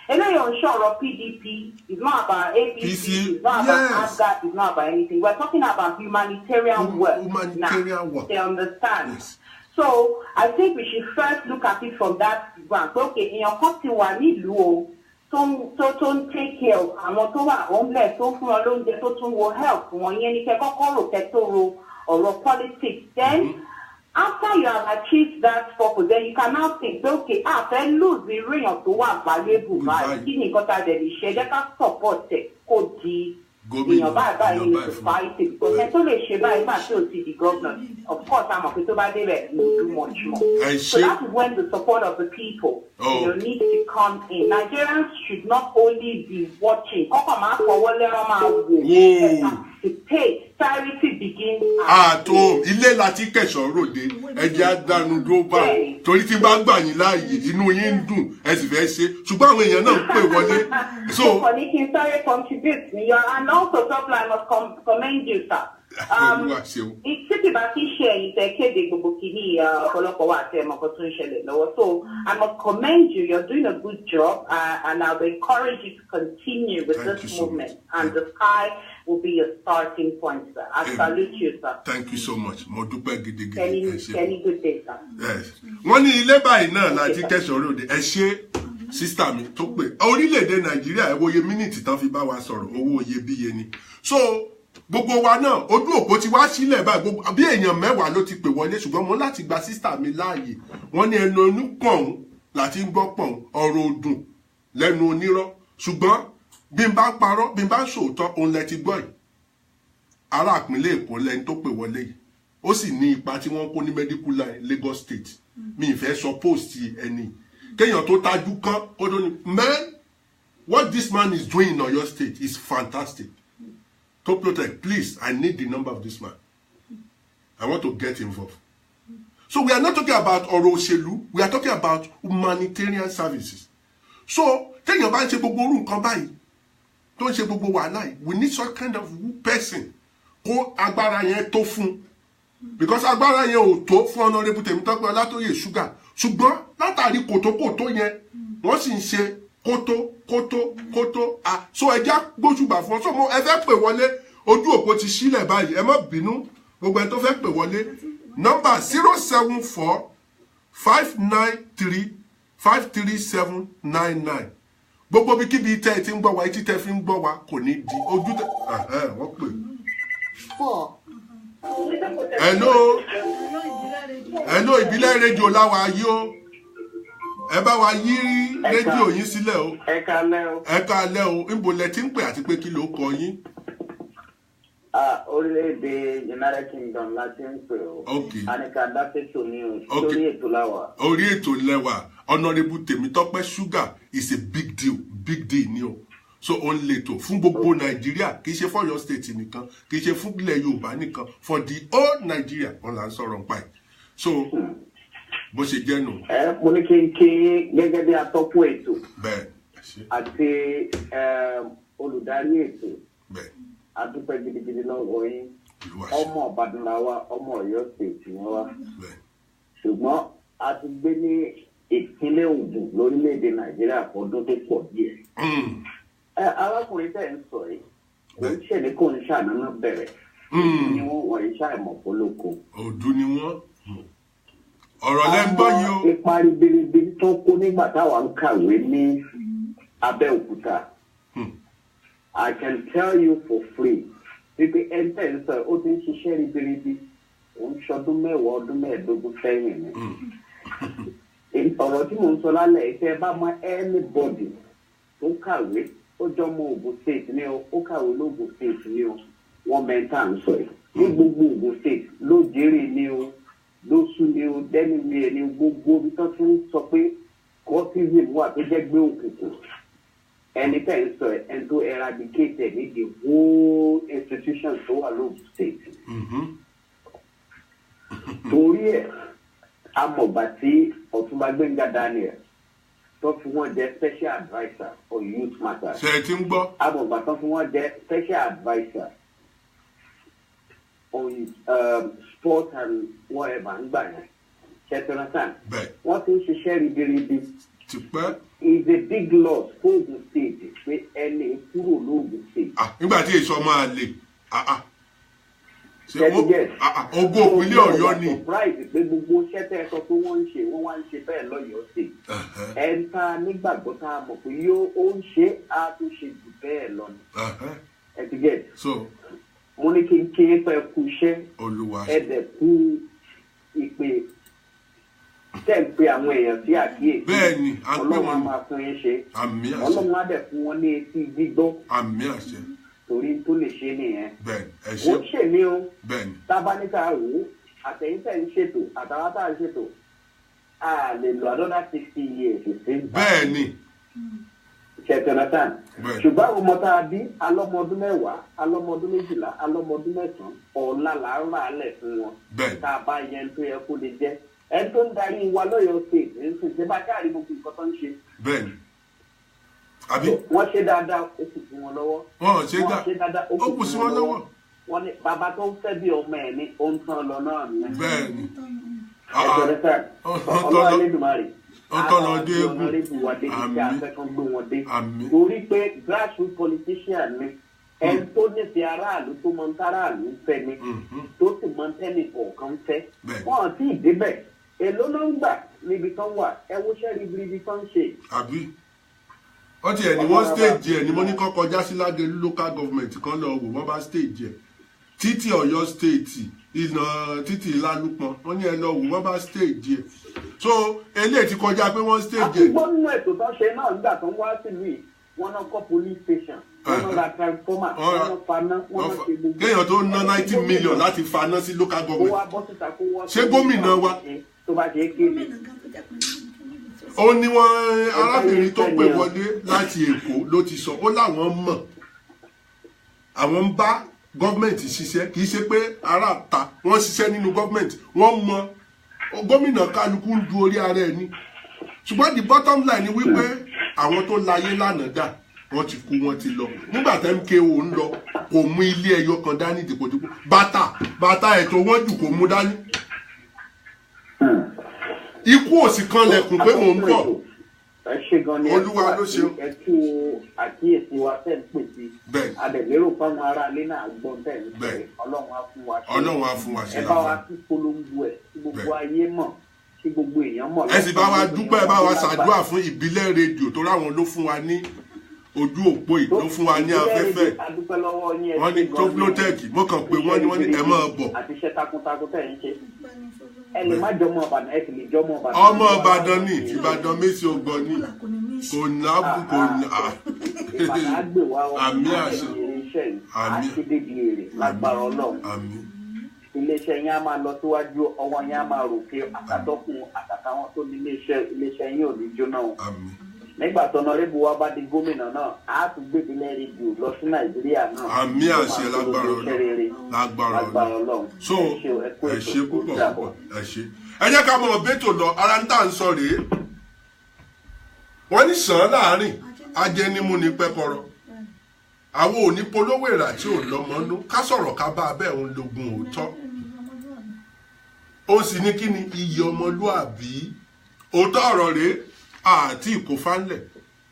And then you're sure of PDP, it's not about APC, it's not about ASGA, it's not about anything. We're talking about humanitarian work. Work. They understand. Yes. So I think we should first look at it from that ground. Okay, in your country, we need law. tó ń take care of àwọn tó wà homeless, tó fún wọn lóúnjẹ, tó tún wo health wọn. Yẹn ni kẹ́ kọ́kọ́ rò kẹ́ tó ro ọ̀rọ̀ politics. Then after you have achieved that purpose, then you can now think, okay, fẹ́ lose irú èèyàn tó wà valuable báyìí, kí ni nǹkan tá a dẹ̀ lè ṣe, jẹ́ ká support ẹ̀ kó di èèyàn báyìí ní society, because ẹ tó lè ṣe báyìí máa tí ò ti di governor. Of course, àmọ̀ pé tó bá débẹ̀ you will do much more. So that is when the support of the people needs to come in. Nigerians should not only be watching. Kọ́kọ́ máa fọwọ́ lẹ́rọ máa wò. Participate. Charity begins at home. Ilé láti kẹ̀sọ́ ròde, ẹ̀jẹ̀ àdánù ló bá. Torí tí bá gbà yín láàyè, inú yín ń dùn, ẹ sì fẹ́ ṣe. Ṣùgbọ́n àwọn èèyàn náà ń pè wọlé. So, for me, can sorry contribute. And also, I must commend you, sir. Ìtìtì bá ti ṣe ẹ̀yìn tẹ́ kéde gbogbo kìíní ọ̀pọ̀lọpọ̀ wà tẹ́ ẹ̀mọ̀kọ́ tó ń ṣẹlẹ̀ lọ́wọ́. So I must commend you. You're doing a good job, and I'll encourage you to continue with this movement. And the sky will be your starting point, sir. I salute you, sir. Thank you so much. Mo dúpẹ́ gidigidi. Any good day, sir. Yes. Wọ́n ní ilé báyìí náà láti kẹ́sọ̀ ròde. Ẹ ṣé sísítà mi tó pé orílẹ̀-èdè Nàìjíríà ẹ wo iye mínítì tán fi bá wa sọ̀rọ̀, owó iyebíye ni. So gbogbo wa náà ojú òpó ti wá sílẹ̀ báyìí, gbogbo bí èèyàn 10 ló ti pè wọlé, ṣùgbọ́n mo láti gba sísítà mi láàyè. Wọ́n ní ẹnu onúpọ̀n láti ń gbọ́ pọ̀n, ọ̀rọ̀ òdùn lẹ́nu onírọ́. Ṣùgbọ́n bí n bá parọ́ bí n bá sòótọ́ òun lẹ ti gbọ́ yìí ará ìpínlẹ̀ Èkó lẹni tó pè wọlé yìí ó sì ní ipa tí wọ́n kó ní medical line Lagos State mi ìfẹ́ sọ post ẹni kéèyàn tó tajú kán kó tó ní man what this man is doing in Oyo State is fantastic to protect please I need the number of this man I want to get involved. So we are not talking about ọ̀rọ̀ òṣèlú, we are talking about humanitarian services. So téèyàn bá ń ṣe gbogbo orú nǹkan báyìí tó ń ṣe gbogbo wàhálà yìí we need some kind of person kó agbára yẹn tó fún because agbára yẹn ò tó fún Honorable Tèmítọ́pẹ́ Ọlátóyè Sugar ṣùgbọ́n látàrí kòtókòtó yẹn wọ́n sì ń ṣe kótó so ẹja gbóṣùbà fún ọ so mo ẹ fẹ́ pè wọlé ojú òpó ti sílẹ̀ báyìí ẹ má bínú gbogbo ẹ tó fẹ́ pè wọlé nọ́mbà 074-593-53799 gbogbo bí kíbi tẹ́ ẹ ti ń gbọ́ wa etí tẹ́ fi ń gbọ́ wa kò ní di ojú tẹ́ wọ́n pè. hello ìbílẹ̀ rédíò láwa yìí o ẹ bá wa yí rédíò yín sílẹ̀ o. ẹ káalẹ́ o níbo lẹ ti ń pè àti pé kí ló kọ yín. orílẹ̀-èdè United Kingdom la ti ń pè o. àníkà dáfẹ́tò ní o lórí ètò láwà. orí ètò lẹ́wà Honorable Tèmítọ́pẹ́ Sugar is a big deal ni o so ó ń lètò fún gbogbo Nàìjíríà kì í ṣe for your state nìkan kì í ṣe fún ilẹ̀ Yorùbá nìkan for the whole Nigeria wọn là ń sọ̀rọ̀ nípa ẹ̀ so bó ṣe jẹ́ nù. mo ní kí n kí gẹ́gẹ́ bí atọ́kùn ètò àti olùdarí ètò adúpẹ́ gidigidi lọ́wọ́ yín ọmọ Ìbàdàn la wá ọmọ Ọ̀yọ́ state ni wá ṣùgbọ́n a ti gbé ní ìpínlẹ̀ Ògùn lórílẹ̀‐èdè Nàìjíríà fọdún tó pọ̀ díẹ̀. arákùnrin tẹ̀ ń sọ yìí kò ń ṣèlè kò ń ṣàánú bẹ̀rẹ̀ ni wọ́n ń ṣàìmọ̀ polóko. òdu ni wọ́n ọ̀rọ̀ lẹ́gbọ́ yìí o. ipa ribiribi tó kó nígbà táwa ń kàwé ní Abẹ́òkúta. I can tell you for free wípé ẹ̀ńtẹ̀ ń sọ ó ti ń ṣiṣẹ́ ribiribi òun ṣọdún mẹ́wàá ọdún mẹ́ẹ̀ẹ́dógún sẹ́yìn ni. ọ̀rọ̀ tí mò ń sọ lálẹ́ ìfẹ́ bá mọ anybody tó kàwé ó jọmọ Ògùn state ni o ó kàwé lógùn state ni o wọ́n mẹ́ta ń sọ yìí ní gbogbo Ògùn state lójèrè ni o lóṣù ni o dẹ́nìmí ni gbogbo ibi tó tún sọ pé cultism wà tó jẹ́ gbé òkùnkùn ẹni tẹ́ ń sọ ẹni tó eradicate ní the whole institution tó wà lóògùn state. torí ẹ̀ amọ̀gbà tí Ọ̀túnba Gbẹ́ngà Daniel tó fi wọ́n jẹ́ special adviser on youth matters. ṣe ti ń gbọ́. amọ̀gbà tó fi wọ́n jẹ́ special adviser on sport and whatever ń gbà yẹn ṣètìlọ́sàn wọ́n ti ń ṣiṣẹ́ ribiribi. is a big loss for Ogun State pé ẹni kúrò lóògùn state. nígbà tí èso máa lè ogún òpínlẹ̀ Ọ̀yọ́ ni. surprise pé gbogbo iṣẹ́ tẹ́ ẹ sọ pé wọ́n ń ṣe wọ́n wá ń ṣe bẹ́ẹ̀ lọ́yọ̀ọ́ state. ẹ ń ta nígbàgbọ́ tá a mọ̀ pé ó ń ṣe á tún ṣe jù bẹ́ẹ̀ lọ ni. ẹ ti gẹ̀. mo ní kí n kí n fẹ́ kú iṣẹ́ ẹ̀dẹ̀ kú ìpè tẹ́ ń pe àwọn èèyàn sí àkíyèsí. bẹ́ẹ̀ni Ọlọ́run á máa fún yín ṣe. àmín àṣẹ. Ọlọ́run á dẹ̀ fún wọn ní etí gbígbọ́. àmín àṣẹ. torí tó lè ṣe nìyẹn. bẹ́ẹ̀ni ẹ ṣe. ó ṣe mí o. bẹ́ẹ̀ni. tábánikà wò ó àtẹ̀yìntẹ̀ ń ṣètò àtàwọn tá à ń ṣètò a lè lo another 60 years. bẹ́ẹ̀ni. ṣètìlọ́sàn. ṣùgbọ́n àwọn ọmọ tá a bí alọ́mọdún 10 alọ́mọdún 12 alọ́mọdún 9 ọ̀la là ń rà á lẹ̀ fún wọn. bẹ́ẹ̀ni. tá a bá yẹn tó yẹ kó lè jẹ́ ẹ tó ń darí wa lọ́yọ̀ọ́ state ẹ̀ ń sìn ṣe bá káàrí gbogbo nǹkan tó ń ṣe. bẹ́ẹ̀ni. àbí. wọ́n ṣe dáadáa ó kù sí wọn lọ́wọ́. wọ́n ṣe dáadáa ó kù sí wọn lọ́wọ́. wọ́n ní bàbá tó ń fẹ́ bí ọmọ ẹ̀ ní ó ń tán lọ náà nìyẹn. bẹ́ẹ̀ni. ẹ̀jọ̀ sẹ́ ọlọ́run Elédùmarè ọtọ́lọ́ dé egun àmín. torí pé grassroots politician ni ẹni tó nífẹ̀ẹ́ aráàlú tó mọ táráàlú fẹ́ ni tó sì mọ tẹ́nì kọ̀ọ̀kan fẹ́. wọ́n ti débẹ̀ èló ló ń gbà níbi tán wà ẹ wo ṣẹ́ ribiribi tán ṣe. àbí wọ́n ti ẹ̀ ní wọ́n stage ẹ̀ ní mo ní kọ́ kọjá sí Ládélú local government kan lọ wò wọ́n bá stage ẹ̀ títí Ọ̀yọ́ state ìnà títí Ìlálùpọ̀n wọ́n ní ẹ lọ wò wọ́n bá stage ẹ̀ so eléyìí ti kọjá pé wọ́n stage ẹ̀. àtúgbò nínú ètò tó ṣe náà nígbà tó ń wá sílùú yìí wọ́n náà kọ́ police station wọ́n náà ra transformer wọ́n náà faná wọ́n náà ṣe gbogbo. kéèyàn tó ná 90 million láti faná sí local kó government. wá bọ́ síta kó wọ́. ṣé gómìnà wa. tó bá ṣe é kéde. ó ní wọn arábìnrin tó pè wọlé láti Èkó ló ti sọ ó láwọn mọ̀ àwọn ń bá gọ́ọ̀mẹ̀ntì ṣiṣẹ́ kì í ṣe pé ará ta wọ́n ṣiṣẹ́ nínú gọ́ọ̀mẹ̀ntì wọ́n mọ gómìnà kálukú ń du orí ara ẹ̀ ní ṣùgbọ́n the bottom line ni wípé àwọn tó láyé lánàá dà wọ́n ti kú wọ́n ti lọ nígbà tí MKO ń lọ kò mú ilé ẹyọ kan dání dìpòdìpò bàtà ẹ̀ tó wọ́n jù kò mú dání ikú òsì kan lẹ̀kùn pé mò ń bọ̀ olúwa ló ṣeun. ẹ tú àkíyèsí wa tẹ́ ń pè sí adẹ̀lérò fáwọn ará ilé náà gbọ́n tẹ́ ń pè ọlọ́run á fún wa ṣe ọlọ́run á fún wa ṣe ẹ bá wa kí polongo ẹ̀ tí gbogbo ayé mọ̀ tí gbogbo èèyàn mọ̀. ẹ sì bá wa dúpẹ́ ẹ bá wa ṣàdúrà fún ìbílẹ̀ rédíò tó ráwọn ló fún wa ní ojú òpó yìí ló fún wa ní afẹ́fẹ́ wọ́n ní tó Flotech mo kàn pé wọ́n ní ẹ máa bọ̀. àti iṣẹ́ takuntakun tẹ̀ ń ṣe ẹ lè má jọmọ Ìbàdàn ẹ sì lè jọmọ Ìbàdàn. ọmọ Ìbàdàn ní Ìbàdàn méjì ògbọ́n ní kò náàbù kò ní. Ìbàdàn á gbè wá àmì àṣẹ àmì àṣedébi èrè lágbára Ọlọ́run. àmì. iléeṣẹ́ yín á máa lọ síwájú ọwọ́ yín á máa ròkè àtàtọ́kùn àtàtàwọn tó ní iléeṣẹ́ yín ò ní jóná o. àmì. nígbà tó nọrẹ́bù wa bá di gómìnà náà á tún gbé ìpínlẹ̀ rédíò lọ sí Nàìjíríà náà. àmì àṣẹ lágbára Ọlọ́run. so ẹ ṣe púpọ̀ ẹ ṣe. ẹ jẹ́ ká mọ̀ bẹ́tò lọ ara ń tà ń sọ rèé wọ́n ní sàn án láàrin ajẹnimu ní pẹ́kọ̀rọ̀ àwọn ò ní polówó ìrà tí ò lọ́mọ́nú ká sọ̀rọ̀ ká bá abẹ́ òun lógun òótọ́ ó sì ní kí ni iyì ọmọlúàbí òótọ́ ọ̀rọ̀ rèé àti ìkófánlẹ̀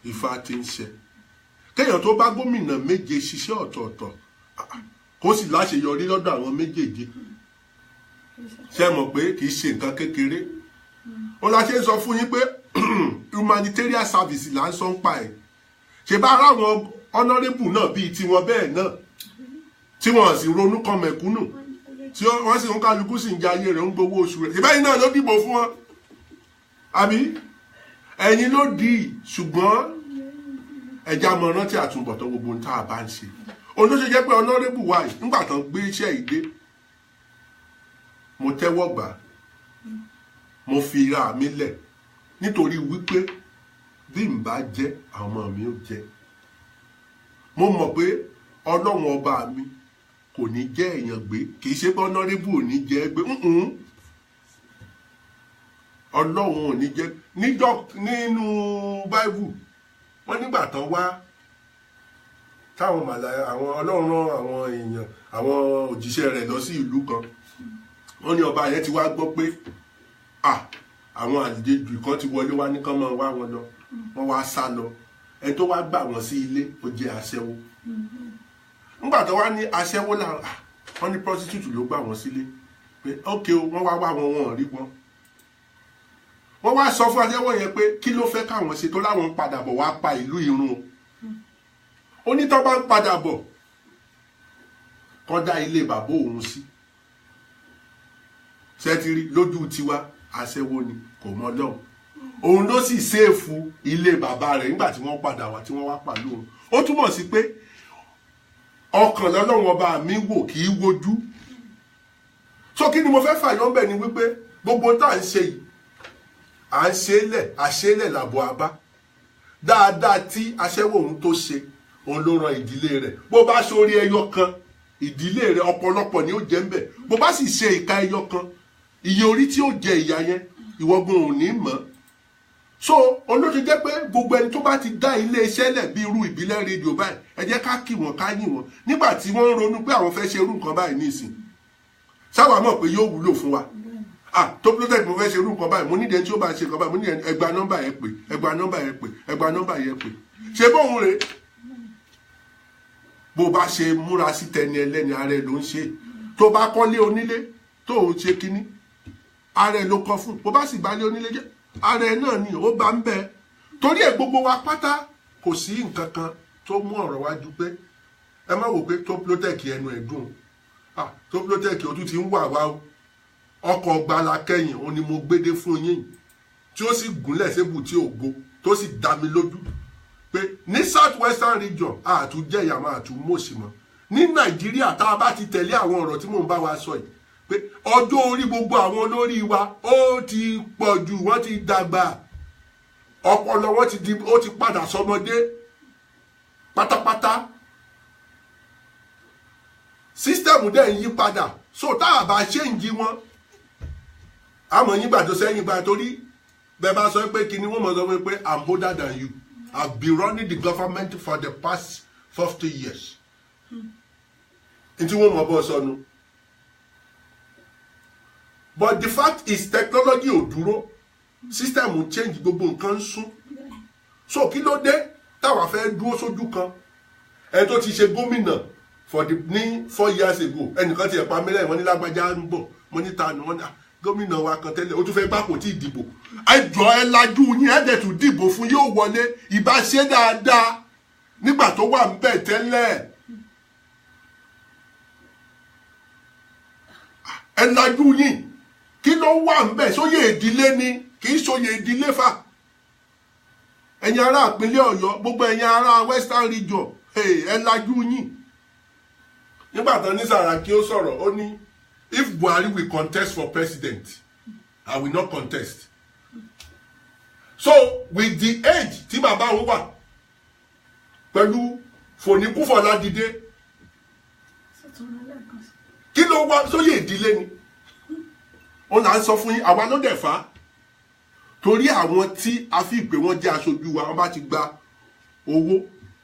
Ifá ti ń ṣe kéèyàn tó bá gómìnà méje ṣiṣẹ́ ọ̀tọ̀ọ̀tọ̀ kó sì láṣeyọrí lọ́dọ̀ àwọn méjèèjì ṣe mọ̀ pé kì í ṣe nǹkan kékeré ó la ṣe ń sọ fún yín pé humanitarian service là ń sọ ń pa ẹ̀ ṣe bá ara wọn honourable náà bíi tiwọn bẹ́ẹ̀ náà tí wọ́n sì ronú kan mẹ̀kúnnù tí wọ́n sì ń kálukú sì ń jẹ ayé rẹ̀ ń gbowó oṣù rẹ̀ ìbáyìí náà ló dìbò fún wọn àbí ẹ̀yin ló di ṣùgbọ́n ẹja mọ rántí àtúbọ̀tán gbogbo ohun tá a bá ń ṣe ohun tó ṣe jẹ́ pé honourable wa yìí nígbà tán gbé iṣẹ́ ìdé mo tẹ́wọ́ gbà mo fi ra mi lẹ̀ nítorí wípé bí n bá jẹ́ àwọn ọmọ mi ó jẹ́ mo mọ̀ pé ọlọ́run ọba mi kò ní jẹ́ èèyàn gbé kì í ṣe pé honourable ò ní jẹ́ gbé ọlọ́run ò ní jẹ́ níjọ́ nínú Bible wọ́n nígbà tán wá táwọn àwọn ọlọ́run rán àwọn èèyàn àwọn òjíṣẹ́ rẹ̀ lọ sí ìlú kan wọ́n ní ọba yẹn ti wá gbọ́ pé àwọn àlejò kan ti wọlé wá ní kán máa wá wọn lọ wọ́n wá sá lọ ẹni tó wá gbà wọ́n sí ilé ó jẹ́ aṣẹ́wó nígbà tó wá ní aṣẹ́wó là wọ́n ní prostitute ló gbà wọ́n sílé pé ókè o wọ́n wá wọn rí wọn wọ́n wá sọ fún aṣẹ́wó yẹn pé kí ló fẹ́ káwọn ṣe tó láwọn ń padà bọ̀ wá pa ìlú irun o onítọ́ bá ń padà bọ̀ kọ́ dá ilé bàbá òun sí ṣẹ́tìrí lójú tiwa aṣẹ́wó ni kò mọ lọ́hùn òun ló sì ṣèèfù ilé bàbá rẹ̀ nígbà tí wọ́n padà wá tí wọ́n wá pàlú òun ó túmọ̀ sí pé ọkàn lọ́lọ́run ọba mi wò kì í wojú so kí ni mo fẹ́ fàyọ́ bẹ̀ ni wípé gbogbo tá à ń ṣe yìí à ń ṣe lẹ̀ àṣelẹ̀ làbọ̀ abá dáadáa tí aṣẹ́wó òun tó ṣe òun ló ran ìdílé rẹ̀ bó bá sórí ẹyọ kan ìdílé rẹ̀ ọ̀pọ̀lọpọ̀ ni ó jẹ́ ń bẹ̀ bó bá sì ṣe ìka ẹyọ kan iye orí tí ó jẹ ìyá yẹn ìwọ́gun ò ní mọ̀ so olóṣè jẹ́ pé gbogbo ẹni tó bá ti dá ilé iṣẹ́ lẹ̀ bí irú ìbílẹ̀ rédíò báyìí ẹ jẹ́ ká kí wọn ká yìn wọn nígbà tí wọ́n ń ronú pé àwọn fẹ́ ṣe irú nǹkan báyìí nísìn sáwà mọ̀ pé yóò wúlò fún wa tó Flotech mo fẹ́ ṣe irú nǹkan báyìí mo nídìí ẹni tí ó bá ṣe nǹkan báyìí mo nídìí ẹgbàá nọ́mbà yẹn pè ẹgbàá nọ́mbà yẹn pè ẹgbàá nọ́mbà yẹn pè ṣe bóun rè bó bá ṣe múra sí tẹni ẹlẹ́ni ara ẹ ló ń ṣe tó bá kọ́lé onílé tó ń ṣe kínní ara ẹ ló kọ́ fún bó bá sì bá lé onílé jẹ́ ara ẹ náà ni ó bá ń bẹ torí ẹ gbogbo wa pátá kò sí nǹkan kan tó mú ọ̀rọ̀ wájú pé ẹ má wò pé tó Flotech ẹnu ẹ̀ dùn tó Flotech o tún ti ń wà wá o ọkọ̀ gbala kẹ́yìn o ni mo gbédé fún yín tí ó sì gúnlẹ̀ sébù tí ò go tó sì dá mi lójú pé ní south western region àtúnjẹ́ ìyàmọ́ àtúnmọ̀sí mọ́ ní nàìjíríà tá a bá ti tẹ̀lé àwọn ọ̀rọ̀ tí mò ń bá wa sọ yìí pé ọjọ́ orí gbogbo àwọn olórí wa ó ti pọ̀ jù wọ́n ti dàgbà ọpọlọ wọn ó ti padà sọmọdé pátápátá sísítẹ̀mù dẹ̀ ń yí padà so tá a bá ṣe ń jí wọn àmọ́ yín gbàdó sẹ́yìn gbà torí bẹ́ẹ̀ bá sọ pé kí ni wọ́n mọ̀ sọ pé I'm older than you. I've been running the government for the past 50 years. Ntí wọ́n mọ̀ bọ́ sọnù. But the fact is technology ò dúró. System change gbogbo nǹkan sún. So kí ló dé táwa fẹ́ dúró sójú kan? Ẹni tó ti ṣe gómìnà ní 4 years ago. Ẹnìkan ti ẹ̀pá mílẹ̀ wọ́n ní lágbájá ń bọ̀. Wọ́n ní ta ni wọ́n ní gómìnà wa kan tẹ́lẹ̀ ó tún fẹ́ bá kò tí ì dìbò ẹjọ́ ẹ lajú yín ẹ̀dẹ̀ tún dìbò fún yóò wọlé ìbá ṣe dáadáa nígbà tó wà ń bẹ̀ tẹ́lẹ̀ ẹ lajú yín kí ló wà ń bẹ̀ sóyè ìdílé ni kì í sóyè ìdílé fà ẹ̀yin ará ìpínlẹ̀ Ọ̀yọ́ gbogbo ẹ̀yin ará western region ẹ lajú yín nígbà tán ní Sàràkí ó sọ̀rọ̀ ó ní if Buhari will contest for president, I will not contest. So, with the age tí bàbá wọn wà, pẹ̀lú Fòníkúfọ̀ládìde, kí ló wá sóyè ìdílé ni? Ó là ń sọ fún yín, àwa ló dẹ̀ fà á. Torí àwọn tí a fi pè wọ́n jẹ́ aṣojú wa, wọ́n bá ti gba owó,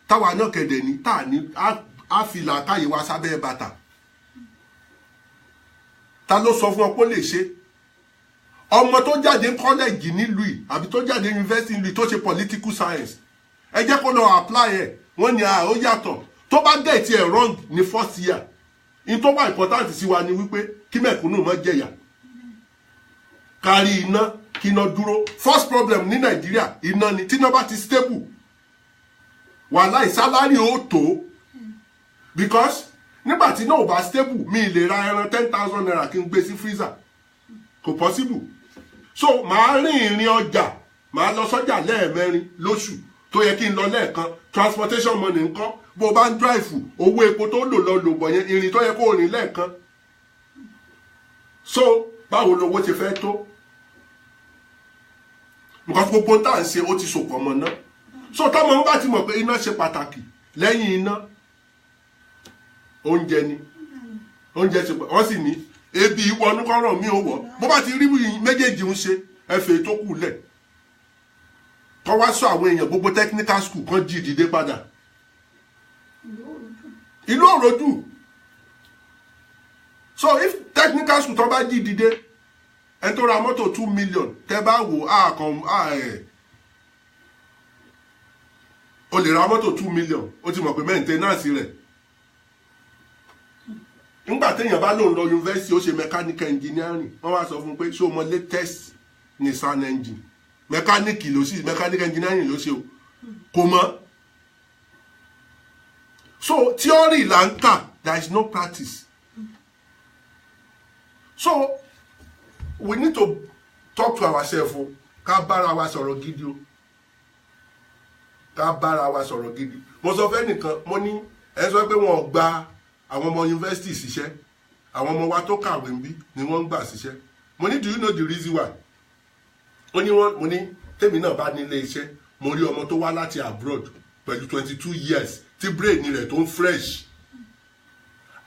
táwa náà kẹ̀dẹ̀ ní, táà ní, á fi làákàyè wa sábẹ́ bàtà. Ta ló sọ fún ọ pé ó lè ṣe ọmọ tó jáde kọ́lẹ́jì nílùú yìí àbí tó jáde yunifásitì nílùú yìí tó ṣe political science ẹ jẹ́ kó lọ apply ẹ̀ wọ́n ní ó yàtọ̀ tó bá get ẹ̀ wrong ní first year in tó wà important sí wa ni wípé kí mẹ̀kúnnù má jẹ̀yà kárí iná kí iná dúró first problem ní nàìjíríà iná ni tí iná bá ti stable wàhálà ìsálárì ó tó because nígbà tí náà bá stable mi lè ra ẹran 10,000 naira kí n gbé sí freezer kò possible so màá rìn ìrìn ọjà màá lọ sọ́jà lẹ́ẹ̀mẹrin lóṣù tó yẹ kí n lọ lẹ́ẹ̀kan transportation money ńkọ́ bó bá ń drive owó epo tó lò bọ̀ yẹn ìrìn tó yẹ kó rìn lẹ́ẹ̀kan so báwo lowó ti fẹ́ tó nǹkan gbogbo tá à ń ṣe ó ti sòpọ̀ mọ́ náà so tọ́mọ ń bá ti mọ̀ pé iná ṣe pàtàkì lẹ́yìn iná oúnjẹ ni oúnjẹ ṣe pé wọ́n sì ní ebi ìwọnú kọ́rọ̀ mi ò wọ̀ bó bá ti rí méjèèjì ń ṣe ẹ̀fẹ̀ tó kù lẹ̀ kọ́ wá sọ àwọn èèyàn gbogbo technical school kan jí ìdìde padà ìlú òròdù so if technical school tó bá jí ìdìde ẹ tó ra mọ́tò 2 million tẹ́ bá wò o lè ra mọ́tò 2 million ó ti mọ̀ pé maintenance rẹ̀ nígbà téèyàn bá lòun lọ yunifásitì ó ṣe mechanical engineering wọ́n wá sọ fún pé ṣé o mọ latest Nissan engine mechanical engineering ló ṣe o kò mọ̀ so theory là ń kà there is no practice so we need to talk to ourselves o ká bára wa sọ̀rọ̀ gidi o ká bára wa sọ̀rọ̀ gidi mo sọ fẹ́ nìkan mo ní ẹ sọ pé wọn ò gba àwọn ọmọ yunifásitì ṣiṣẹ́ àwọn ọmọ wa tó kàwé ń bí ni wọ́n ń gbà ṣiṣẹ́ mo ní do you know the reason why mo ní tèmi náà bá nílé iṣẹ́ mo rí ọmọ tó wá láti abroad pẹ̀lú 22 years tí brain rẹ̀ tó ń fresh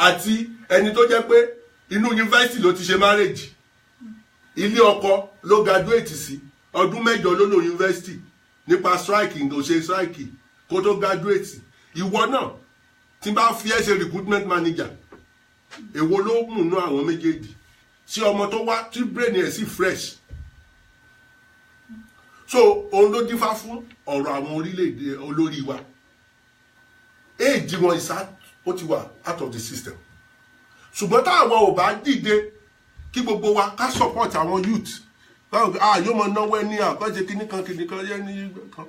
àti ẹni tó jẹ́ pé inú yunifásitì ló ti ṣe marriage ilé ọkọ ló graduate sí ọdún 8 ló lò yunifásitì nípa striking ló ṣe strike kó tó graduate ìwọ náà tí bá fi ẹ́ ṣe recruitment manager èwo ló mú nú àwọn méjèèjì sí ọmọ tó wá tí brain ẹ̀ sì fresh so òun ló dífá fún ọ̀rọ̀ àwọn orílẹ̀-èdè olórí wa éèjì wọn ó ti wà out of the system ṣùgbọ́n táwọn ò bá dìde kí gbogbo wa ká support àwọn youth báwo yóò mọ náwó ẹni àkọ́jẹ kíníkan yẹn ní kan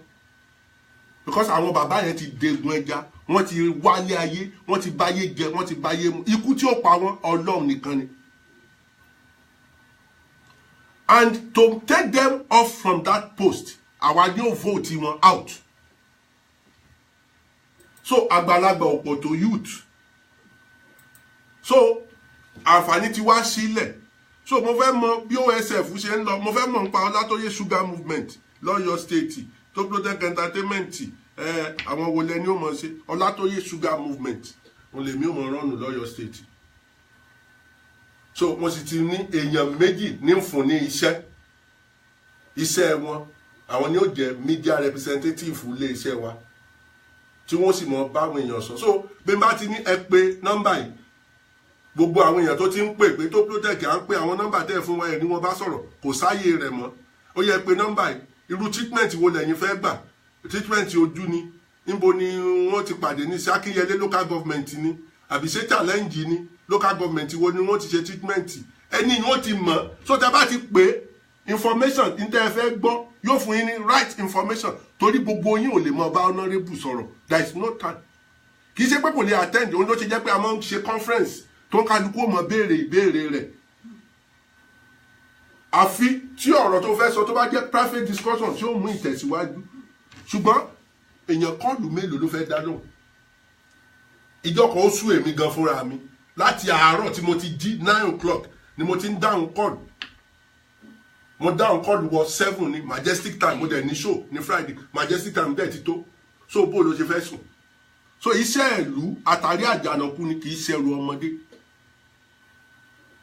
because àwọn bàbá yẹn ti degun ẹja wọ́n ti wálé ayé wọ́n ti báyé jẹ wọ́n ti báyé mu ikú tí ó pa wọ́n Ọlọ́run nìkan ni and to take them off from that post àwa ni ó vote wọn out so àgbàlagbà ọ̀pọ̀ tó youth so àǹfààní ti wá sílẹ̀ so mo fẹ́ mọ bí OSF ṣe ń lọ mo fẹ́ mọ̀ nípa Ọlátóyè sugar movement lọ́yọ̀ state tó protect entertainment àwọn wo lẹni ó mọ̀ ṣe Ọlátóyè sugar movement òun lèmi ó mọ̀ rọ́ọ̀nù lọ́yọ̀ state so mo sì ti ní èèyàn méjì ní fún ní iṣẹ́ wọn àwọn ni ó jẹ́ media representative ilé iṣẹ́ wa tí wọ́n sì mọ̀ báwọn èèyàn sọ so bí n bá ti ní ẹ pé nọ́mbà yìí gbogbo àwọn èèyàn tó ti ń pè pé tó protect à ń pè àwọn nọ́mbà tẹ́ fún wa ẹ̀ ní wọ́n bá sọ̀rọ̀ kò sáyé rẹ̀ mọ́ ó yẹ pé nọ́mbà yìí irú treatment wo lẹ́yìn fẹ́ gbà treatment ojú ni níbo ni wọ́n ti pàdé ní sí Akínyẹlé local government ni àbí ṣé challenge ni local government wo ni wọ́n ti ṣe treatment ẹni wọ́n ti mọ̀ so tẹ́ bá ti pè information ní tẹ́ ẹ fẹ́ gbọ́ yóò fún yín ní right information torí gbogbo yín ò lè mọ bá honourable sọ̀rọ̀ there is no time kì í ṣe pé kò lè attend òun ló ṣe jẹ́ pé a máa ń ṣe conference tó ń kálukú ó mọ béèrè ìbéèrè rẹ̀ àfi tí ọ̀rọ̀ tó fẹ́ sọ tó bá jẹ́ private discussion tí ó mú ìtẹ̀síwájú ṣùgbọ́n èèyàn kọ́ọ̀lù mélòó ló fẹ́ dá lóhùn ìjọ kan ó sú èmi gan fúnra mi láti àárọ̀ tí mo ti jí 9 o'clock ni mo ti ń dáhùn kọ́ọ̀lù mo dáhùn kọ́ọ̀lù wọ 7 ní majestic time mo dẹ̀ ní show ní Friday majestic time dẹ̀ ti tó so bó ló ṣe fẹ́ sùn so iṣẹ́ ìlú àtàrí àjànàkú ni kì í ṣẹrù ọmọdé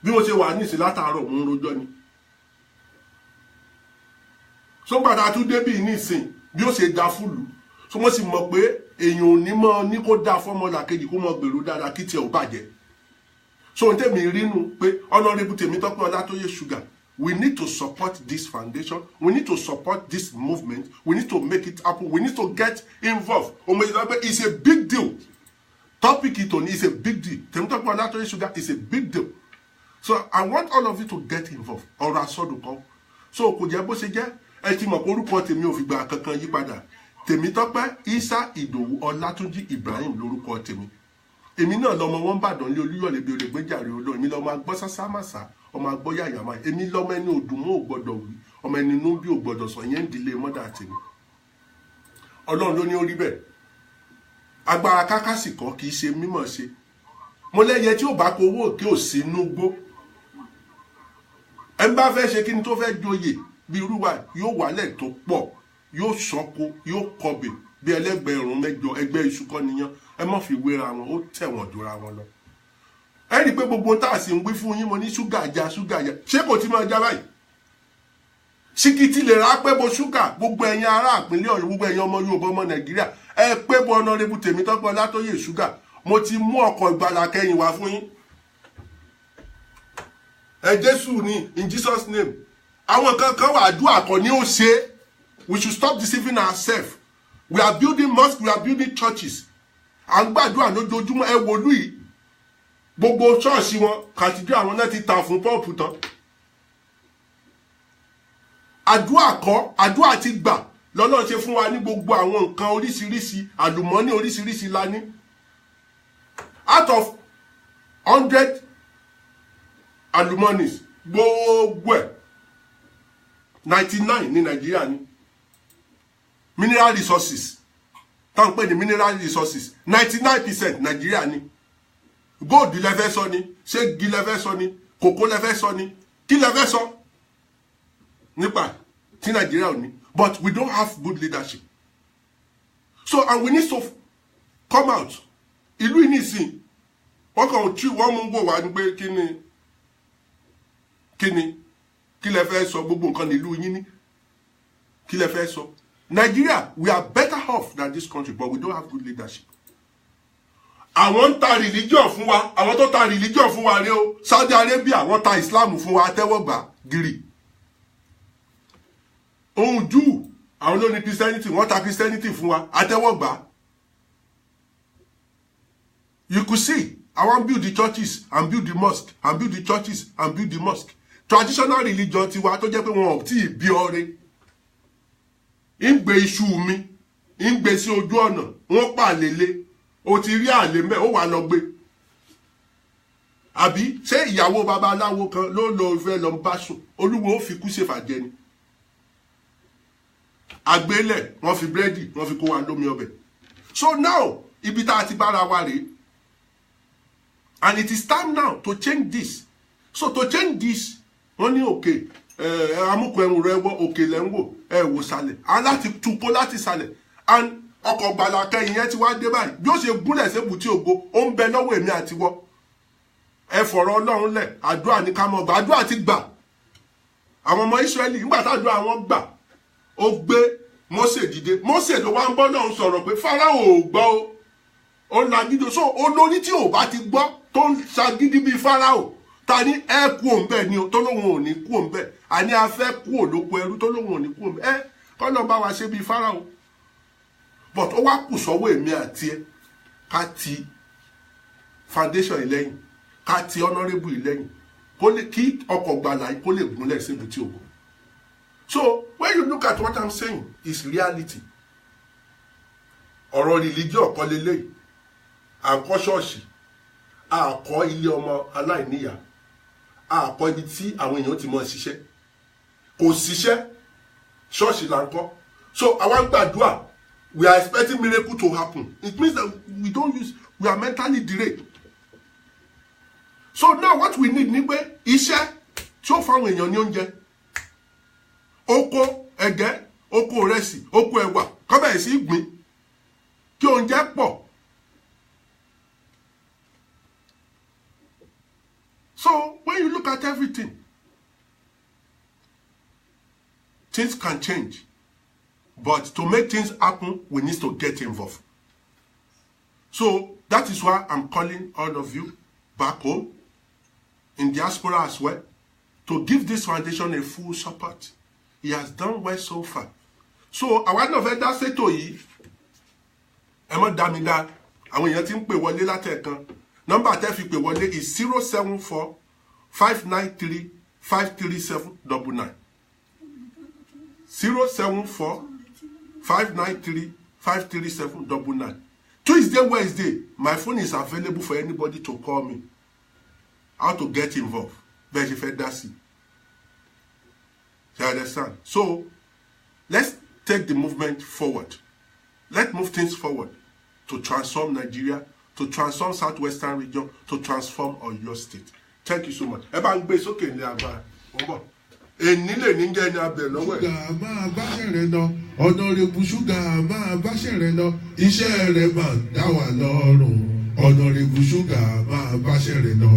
bí mo ṣe wà ní ìsìn látàárọ̀ mo ń rojọ́ ni so gbàdá tún débì ní ìsìn bí ó ṣe da fúlù so mo sì mọ̀ pé èèyàn ò ní mọ̀ ní kó dá fọ́mọlà kejì kó mọ̀ gbèrú dáadáa kí tiẹ̀ ò bàjẹ́ so n tèmi rínú pé Honourable Tèmítọ́pẹ́ Ọlátóyè sugar we need to support this foundation we need to support this movement we need to make it happen we need to get involved it's a big deal topic ìtòní is a big deal Tèmítọ́pẹ́ Ọlátóyè sugar is a big deal so I want all of you to get involved ọ̀rọ̀ àsọdùnkọ́ so kò jẹ́ bó ṣe jẹ́ ẹ ti mọ̀ pé orúkọ tèmi ò fi gba kankan yí padà Tèmítọ́pẹ́ Isa Ìdòwú Ọlátúnjí Ibrahim lórúkọ tèmi èmi náà lọmọ wọn bàdàn lé Olúyọ̀lé bí olègbèjàre olóò èmi lọmọ agbọ́ sásámàsá ọmọ agbọ́ yàyàmá èmi lọmọ ẹni òdùnmọ́ ò gbọ́dọ̀ wí ọmọ ẹni inú bí ò gbọ́dọ̀ sọ yẹn ń dilé mọ́dà tèmi Ọlọ́run ló ní ó rí bẹ́ẹ̀ agbára kákásì kọ́ kì í ṣe mímọ̀ ṣe mo lẹ́yẹ tí ò bá kó owó òkè ò sínú gbó ẹ bá fẹ́ ṣe kí ni tó fẹ́ joyè bí irú wa yóò wálẹ̀ tó pọ̀ yóò sọ́kó yóò kọbè bí ẹlẹ́gbẹ̀rún mẹ́jọ ẹgbẹ́ iṣu kọ́ niyán ẹ má fi wéra wọn ó tẹ̀wọ̀n jura wọn lọ ẹ rí i pé gbogbo tá a sì ń wí fún yín mo ní ṣúgà já ṣé kò tí máa já báyìí ṣìkìtì lè ra pé bo ṣúgà gbogbo ẹ̀yin ará ìpínlẹ̀ Ọ̀yọ́ gbogbo ẹ̀yin ọmọ Yorùbá ọmọ Nàìjíríà ẹ pé bo Honourable Tèmítọ́pẹ́ Ọlátóyè ṣúgà mo ti mú ọkọ̀ ìgbàlà kẹ́yìn wá fún yín ẹ Jésù ní in Jesus name àwọn kankan wà àdúrà kan ní ó ṣe we should stop deceiving ourselves we are building mosques we are building churches à ń gbàdúrà lójoojúmọ́ ẹ wòlú yìí gbogbo ṣọ́ọ̀ṣì wọn kàtìdú àwọn náà ti ta fún pọ́ọ̀pù tán àdúrà ti gbà lọ́lọ́run ṣe fún wa ní gbogbo àwọn nǹkan oríṣiríṣi àlùmọ́nì oríṣiríṣi la ní out of 100 àlùmọ́nìs gbogbo ẹ̀ 99 ní Nàìjíríà ní mineral resources táwọn pè ní mineral resources 99% Nàìjíríà ní gold lẹ́fẹ́ sọ ni ṣé igi lẹ́fẹ́ sọ ni kòkó lẹ́fẹ́ sọ ni kí lẹ́fẹ́ sọ nípa tí Nàìjíríà ò ní but we don't have good leadership so and we need to come out ìlú yìí nìsín wọ́n kàn tí wọ́n mú wò wá ní pé kí lẹ fẹ́ sọ gbogbo nǹkan nílùú yín ní kí lẹ fẹ́ sọ Nigeria we are better off than this country but we don't have good leadership àwọn ń ta religion fún wa àwọn tó ta religion fún wa rí o Saudi Arabia wọ́n ta Islam fún wa àtẹ́wọ́gbà gírì ohun Júù àwọn ló ní Christianity wọ́n ta Christianity fún wa àtẹ́wọ́gbà you could see I want to build the churches and build the mosque and build the churches and build the mosque traditional religion tiwa tó jẹ́ pé wọn ò tí ì bí ọrẹ ń gbé iṣu mi ń gbé sí ojú ọ̀nà wọ́n pa lélẹ̀ o ti rí àlè mẹ́ ó wà lọ gbé àbí ṣé ìyàwó babaláwo kan ló lọ fẹ́ lọ bá sùn olúwo ó fi kú ṣe fàjẹ ni àgbélẹ̀ wọ́n fi búrẹ́dì wọ́n fi kó wa lómi ọbẹ̀ so now ibi tá a ti bára wa rèé. And it is time now to change this. So to change this, wọ́n ní òkè amúkọ ẹ̀rù rẹ̀ wọ́ òkè lẹ́ ń wò wò sàlẹ̀ aláti tukọ̀ láti sàlẹ̀ and ọkọ̀ gbàlà kẹyìn yẹn ti wá dé báyìí bí ó ṣe gúnlẹ̀ sébù tí ògo ó ń bẹ lọ́wọ́ èmi àti wọ́ ẹ fọ̀rọ̀ Ọlọ́run lẹ̀ àdúrà ní ká mọ̀ gbà àdúrà ti gbà àwọn ọmọ Ísírẹ́lì nígbà tàdúrà wọn gbà ó gbé Mósè dìde Mósè ló wá ń bọ́ Ọlọ́run sọ̀rọ̀ pé Fáráò ò gbọ́ ó lagídó so olórí tí ò bá ti gbọ́ tó ń ṣagídí bíi Fáráò ta ni ẹ kú òǹbẹ ni tó lóun ò ní kú òǹbẹ àní a fẹ́ kú òlóko ẹrú tó lóun ò ní kú òǹbẹ kọ́nà bá wa ṣe bíi Fáráò but ó wá kù sọ́wọ́ èmi àti ẹ ká ti foundation ìlẹ́yìn ká ti honourable ìlẹ́yìn kó lè kí ọkọ̀ gbàlà kó lè gúnlẹ̀ síbi tí ògo. So when you look at what I'm saying is reality. Ọ̀rọ̀ religion kọ́ lélẹ́yìí à ń kọ́ ṣọ́ọ̀ṣì à kọ́ ilé ọmọ aláìníyà à kọ́ ibi tí àwọn èèyàn ti mọ̀ ṣiṣẹ́ kò ṣiṣẹ́ ṣọ́ọ̀ṣì là ń kọ́. So àwa ń gbàdúrà we are expecting miracle to happen. It means that we are mentally derailed. So now what we need ni pé iṣẹ́ tí ó fáwọn èèyàn ní oúnjẹ oko ẹ̀gẹ́ oko ìrẹsì oko ẹ̀wà kọ́bẹ̀ sí ìgbín kí oúnjẹ pọ̀. So when you look at everything, things can change. But to make things happen, we need to get involved. So that is why I'm calling all of you back home, in diaspora as well, to give this foundation a full support. He has done well so far. So I want to say that say to you, Emma Damiga, and when you think we will later number tẹ́ fi pè wọlé is 074 593 537 99. 074 593 537 99. Tuesday, Wednesday, my phone is available for anybody to call me. How to get involved? But if that's it. You understand? So let's take the movement forward. Let's move things forward to transform Nigeria, to transform Southwestern region, to transform Oyo State. Thank you so much. Ẹ bá ń gbé sókè ní agbára. Ènìlè ní jẹ́ ní abẹ lọ́wọ́ ẹ̀. Ṣúgà máa báṣẹ̀ rẹ̀ lọ, Honorable Ṣúgà máa báṣẹ̀ rẹ̀ lọ, iṣẹ́ rẹ̀ máa dá wa lọ́rùn, Honorable Ṣúgà máa báṣẹ̀ rẹ̀ lọ.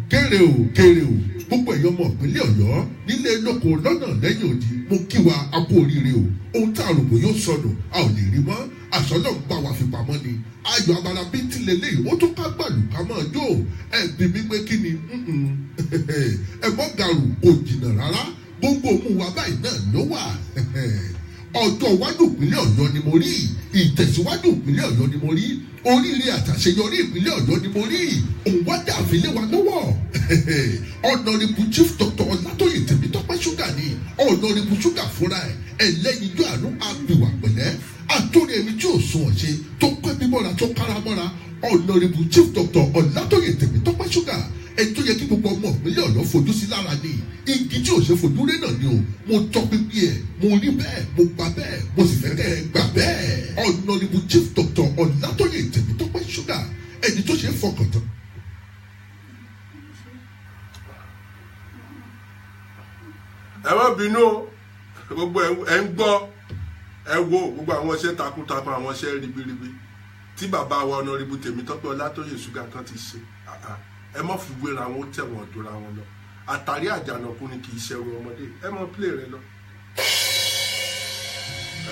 Kéré o, púpọ̀ èèyàn mọ̀ ìpínlẹ̀ Ọ̀yọ́ nílé lóko lọ́nà lẹ́yìn òdì mo kí wa a kú oríire o. Ohun tá a rò bó yóò sọnù, a ò lè rí mọ́, àṣọ náà gbà wá fi pamọ́ ni. Ayọ̀ abala bíntì lélẹ́yìí, ó tún ká gbàlù ká máa jó. Ẹ̀bí mi pé kí ni? Ẹ̀gbọ́n gàrú kò jìnnà rárá, gbogbo òun wa báyìí náà ló wà. Ọjọ́ iwájú ìpínlẹ̀ Ọ̀yọ́ ni mo rí, ìtẹ̀síwájú ìpínlẹ̀ Ọ̀yọ́ ni mo rí, oríire àtàṣeyọrí ìpínlẹ̀ Ọ̀yọ́ ni mo rí, òun wá dà fi lé wa lọ́wọ́. Honorable Chief Dr. Ọlátóyè Tèmítọ́pẹ́ Ṣúgà ni Honorable Ṣúgà fúnra ẹ̀ ẹlẹ́yinjú àánú àbíwá pẹ̀lẹ́ àtúrò èmi tí ò sún ọ̀ṣẹ́ tó pẹ́ bímọ́ra tó kára mọ́ra Honorable Chief Dr. Ọlátóyè Tèmítọ́pẹ́ Ṣúgà ẹ̀ tó yẹ kí gbogbo ọmọ ìpínlẹ̀ Ọ̀yọ́ fojú sí lára ni igi tí ò ṣe fojú rí náà ni o mo tọ́ pípí ẹ̀ mo rí bẹ́ẹ̀ mo gbà bẹ́ẹ̀ mo sì fẹ́ kẹ́ ẹ gbà bẹ́ẹ̀ Honorable Chief Dr. Ọlátóyè Tèmítọ́pẹ́ Ṣúgà ẹni tó ṣe é fọkàn tán. Ẹ má bínú gbogbo ẹ ń gbọ́ ẹ wo gbogbo àwọn iṣẹ́ takuntakun àwọn iṣẹ́ ribiribi tí bàbá wa Honorable Tèmítọ́pẹ́ Ọlátóyè Ṣúgà kan ti ṣe ẹ má fi wéra wọn tẹ̀wọ̀n dúra wọn lọ àtàrí àjànàkú ni kì í ṣẹrù ọmọdé ẹ má play rẹ lọ.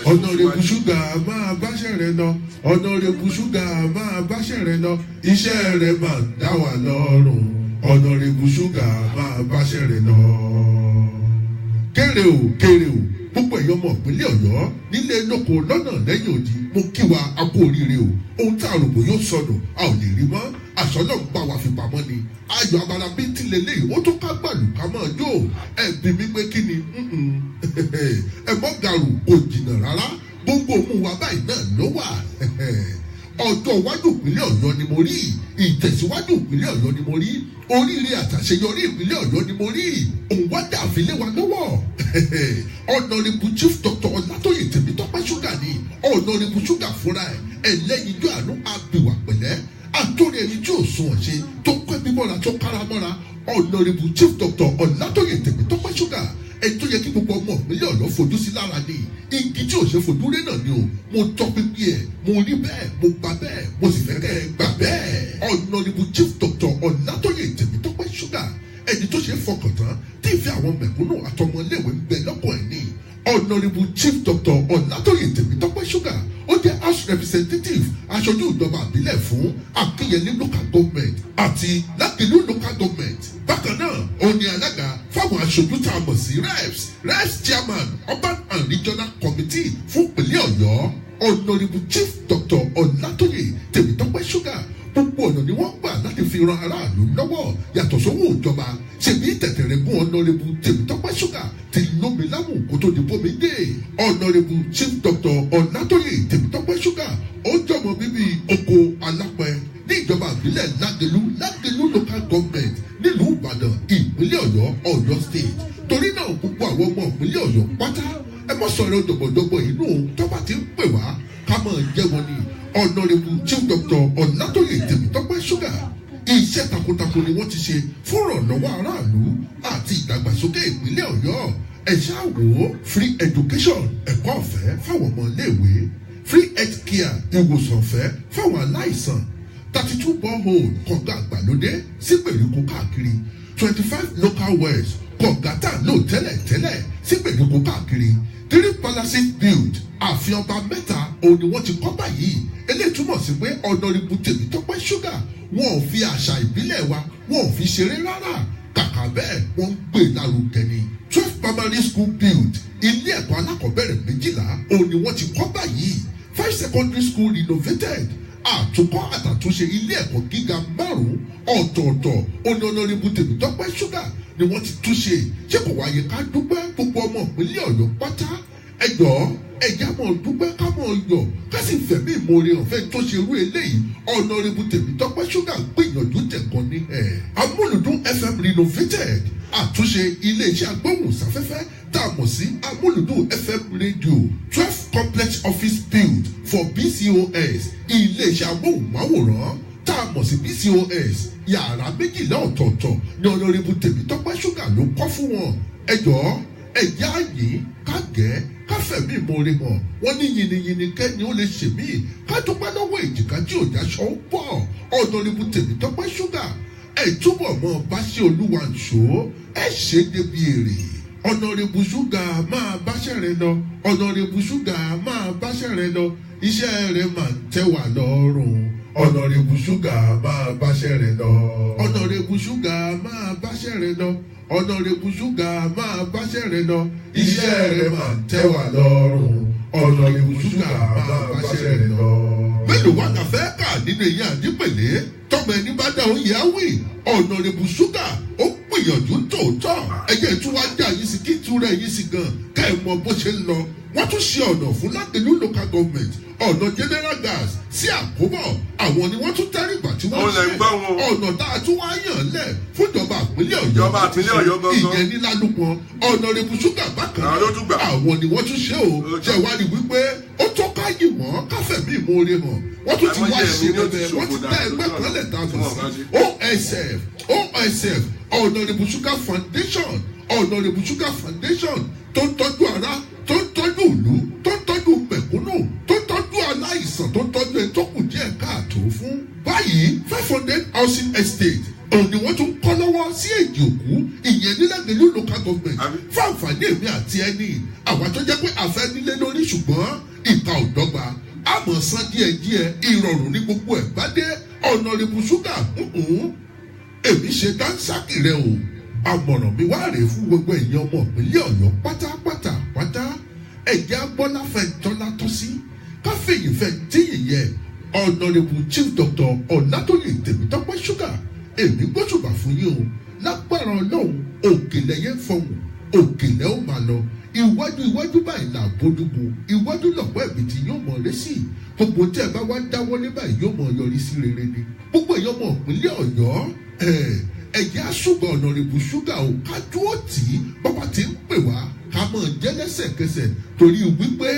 Honorable Ṣúgà máa báṣẹ̀ rẹ̀ lọ, Honorable Ṣúgà máa báṣẹ̀ rẹ̀ lọ, iṣẹ́ rẹ̀ máa dá wa lọ́rùn, Honorable Ṣúgà máa báṣẹ̀ rẹ̀ lọ. Kéré o, púpọ̀ èèyàn mọ̀ ìpínlẹ̀ Ọ̀yọ́ nílé lóko lọ́nà lẹ́yìn òdì mo kí wa a kú oríire o. Ohun tá a rò bó yóò sọnù, a ò lè rí mọ́, àṣọ náà gbà wá fi pamọ́ ni. Ayọ̀ abala bíntì lélẹ́yìí, ó tún ká gbàlù ká máa jó. Ẹ̀bí mi pé kí ni? Ẹ̀gbọ́n gàrú kò jìnnà rárá, gbogbo òun wa báyìí náà ló wà. ọjọ́ iwájú ìpínlẹ̀ ọ̀yọ́ ni mo rí ìtẹ̀síwájú ìpínlẹ̀ ọ̀yọ́ ni mo rí oríire àtàṣeyọrí ìpínlẹ̀ ọ̀yọ́ ni mo rí òun wá dà fi lé wa lọ́wọ́ ọ̀nàrẹ́bù chief dr ọlátóyè tèmítọ́pẹ́ ṣúgà ni ọ̀nàrẹ́bù ṣúgà fúnra ẹ̀ ẹlẹ́yinjú àánú àbíwá pẹ̀lẹ́ àtòrí ẹni tí ò sún ọ̀ṣẹ́ tó pẹ́ bímọ́ra tó kára mọ́ra ọ̀nàrẹ́bù chief dr ọlátóyè tèmítọ́pẹ́ ṣúgà ẹni tó yẹ kí gbogbo ọmọ ìpínlẹ̀ ọ̀yọ́ fojú sí lára ni igi tí ò ṣe fojú rí náà ni o mo tọ́ pípí ẹ̀ mo rí bẹ́ẹ̀ mo gbà bẹ́ẹ̀ mo sì fẹ́ kẹ́ ẹ gbà bẹ́ẹ̀ ọ̀nàrẹ́bù chief dr ọlátóyè tèmítọ́pẹ́ ṣúgà ẹni tó ṣe fọkàn tán tí ìfẹ́ àwọn mẹ̀kúnnù àtọmọléèwé ń bẹ lọ́kàn ẹ̀ ní honourable chief dr ọlátóyè tèmítọ́pẹ́ ṣúgà ó jẹ́ house representative aṣojú ìjọba àbílẹ̀ fún akínyẹlé local government àti lákìlú local government bákan náà òun ni alága fáwọn aṣojú tá a mọ̀ sí reps chairman urban and regional committee fún ìpínlẹ̀ ọ̀yọ́ honourable chief dr ọlátóyè tèmítọ́pẹ́ ṣúgà gbogbo ọ̀nà ni wọ́n gbà láti fi ran aráàlú lọ́wọ́ yàtọ̀ sówó ìjọba ṣèbí tẹ̀tẹ̀rẹ̀gún ọ̀nàrẹ́bù tèmítọ́pẹ́ ṣúgà ti lómi láwùn kó tó di bómi dé ọ̀nàrẹ́bù chief dr ọ̀nàtọ́yè tèmítọ́pẹ́ ṣúgà ó jọmọ bíbí oko alápẹ̀ ní ìjọba ìbílẹ̀ lágẹ̀lú local government nílùú ìbàdàn ìpínlẹ̀ ọ̀yọ́ state torí náà gbogbo àwọn ọmọ ìpínlẹ̀ ọ̀yọ́ pátá ẹ mọ̀ sọ̀rọ̀ dọ̀gbọ̀dọ̀gbọ̀ inú tọ́ba ti ń pè wá ká mọ̀ jẹ́ wọn ni honourable chief doctor ọ̀nàtòyè tèmítọ́pẹ́ ṣúgà iṣẹ́ takuntakun ni wọ́n ti ṣe fún ìrànlọ́wọ́ aráàlú àti ìdàgbàsókè ìpínlẹ̀ ọ̀yọ́ ẹ ṣáà wò ó free education ẹ̀kọ́ ọ̀fẹ́ fáwọn ọmọ iléèwé free health care ìwòsàn ọ̀fẹ́ fáwọn aláìsàn 32 borehole kọ̀ǹga àgbàlódé sí gbèríko káàkiri 25 local wells kọ̀ǹga tá à ń lò tẹ́lẹ̀ sí gbèríko káàkiri 3 palaces built ààfin ọba mẹ́ta òun ni wọ́n ti kọ́ báyìí eléyìí túmọ̀ sí pé ọ̀nàrẹ́bù tèmítọ́pẹ́ ṣúgà wọn ò fi àṣà ìbílẹ̀ wa wọn ò fi ṣeré rárá kàkà bẹ́ẹ̀ wọ́n ń gbé lárugẹ ni 12 primary school built ilé ẹ̀kọ́ alákọ̀ọ́bẹ̀rẹ̀ 12 òun ni wọ́n ti kọ́ báyìí 5 secondary school renovated àtúnkọ́ àtàtúnṣe ilé ẹ̀kọ́ gíga 5 ọ̀tọ̀ọ̀tọ̀ òun ni ọ̀nàrẹ́bù tèmítọ́pẹ́ ṣúgà ni wọ́n ti túnṣe ṣé kò wáyé ká dúpẹ́ gbogbo ọmọ ìpínlẹ̀ ọ̀yọ́ pátá ẹjọ́ ẹ̀yà mọ̀ dúpẹ́ ká mọ̀ yọ̀ ká sì fẹ̀mí ìmoore ọ̀fẹ́ tó ṣe irú eléyìí ọ̀nàrẹ́bù tèmítọ́pẹ́ ṣúgà gbìyànjú tẹ̀kan ní ẹ̀. amúlùdún fm renovated àtúnṣe iléeṣẹ́ agbóhùnsáfẹ́fẹ́ tá a mọ̀ sí amúlùdún fm radio 12 complex office built for bcos iléeṣẹ́ agbóhùnmáwòrán tá a mọ̀ sí bcos yàrá 12 ọ̀tọ̀ọ̀tọ̀ ní ọ̀nàrẹ́bù tèmítọ́pẹ́ ṣúgà ló kọ́ fún wọn ẹjọ́ ẹ̀yà yìí kágẹ́ káfẹ̀mí ìmoore hàn wọ́n ní yìnyínyìnyín kẹ́ni ó lè ṣe mí ká dúpẹ́ lọ́wọ́ èjìká tí ò jáṣọ ń bọ̀ ọ̀nàrẹ́bù tèmítọ́pẹ́ ṣúgà ẹ̀ túbọ̀ mọ́ bá ṣe olúwa ṣó ẹ̀ ṣe débi èrè ọ̀nàrẹ́bù ṣúgà máa báṣẹ́ rẹ lọ ọ̀nàrẹ́bù ṣúgà máa báṣẹ́ rẹ lọ iṣẹ́ rẹ máa ń tẹ́ wà lọ́rùn ọ̀nàrẹ́bù ṣúgà máa báṣẹ́ rẹ lọ ọ̀nàrẹ́bù ṣúgà máa báṣẹ́ rẹ lọ ọ̀nàrẹ́bù ṣúgà máa báṣẹ́ rẹ lọ iṣẹ́ rẹ máa ń tẹ́ wà lọ́rùn ọ̀nàrẹ́bù ṣúgà máa báṣẹ́ rẹ lọ. mélòó wà la fẹ́ kà nínú eyín àdìpẹ̀lẹ́ tọmọ ẹni bá dá oyè áwì ọ̀nàrẹ́bù ṣúgà ó gbìyànjú tòótọ́ ẹ̀jẹ̀ tí wàá dá yìí sí kí túrẹ̀ yìí sí gan ká ẹ̀ mọ bó ṣe ń lọ wọ́n tún ṣe ọ̀nà fún lágbèlú local government ọ̀nà general gas sí àkóbọ̀ àwọn ni wọ́n tún tẹ́rìgbà tí wọ́n ṣe ọ̀nà tá a tún wá yàn lẹ̀ fún ìjọba ìpínlẹ̀ ọ̀yọ́ ìyẹn ní lálùpọ̀ ọ̀nàrẹ́bù ṣúgà bákan náà àwọn ni wọ́n tún ṣe o ṣe wá rí wípé ó tó káyì mọ́ káfẹ̀mí ìmoore hàn wọ́n tún ti wá ṣe bẹ́ẹ̀ wọ́n ti dá ẹgbẹ́ kan lẹ̀ tá a mọ̀ sí osf ọ̀nàrẹ́bù ṣúgà foundation ọ̀nàrẹ́bù ṣúgà foundation tó ń tọ́jú ara tó ń tọ́jú ìlú tó ń tọ́jú mẹ̀kúnnù tó ń tọ́jú aláìsàn tó ń tọ́jú ẹni tó kù díẹ̀ káàtó fún. báyìí 500 housing estate òun ni wọ́n tún kọ́ lọ́wọ́ sí èjì òkú ìyẹn nílẹ̀gbẹ̀lú local government fún àǹfààní èmi àti ẹni àwọn tó jẹ́ pé àfẹ́ nílé lórí ṣùgbọ́n ìta ò dọ́gba àmọ́ san díẹ̀díẹ̀ ìrọ̀rùn ní gbogbo ẹ̀ bá dé ọ̀nàrẹ́bù ṣúgà èmi ṣe dáńsákì rẹ o àmọ̀ràn mi wá rèé fún gbogbo èèyàn ọmọ ìpínlẹ̀ ọ̀yọ́ pátápátá ẹ̀jẹ̀ agbọ́láfẹ̀ntọ́lá tó sí káfíìyìnfẹ̀ tíyìnyẹ ọ̀nàrẹ́bù chief doctor ọ̀nàtòyè tèmítọ́pẹ́ ṣúgà èmi gbóṣùbà fún yín o lágbára ọlọ́run òkèlẹ́yẹ fọ̀hún òkèlè ó máa lọ iwájú báyìí là bójúmu iwájú lọ́pọ̀ ẹ̀mí tí yóò mọ̀ lé sí gbogbo tí ẹ bá wá dáwọ́lé báyìí yóò mọ̀ yọrí sí rere ni gbogbo èèyàn mọ̀ ìpínlẹ̀ Ọ̀yọ́ ẹ̀jẹ̀ àṣùgbọ́n Honorable Sugar ò ká dúró tì í bàbá tí ń pè wá ká mọ̀ jẹ́ lẹ́sẹ̀kẹsẹ̀ torí wípé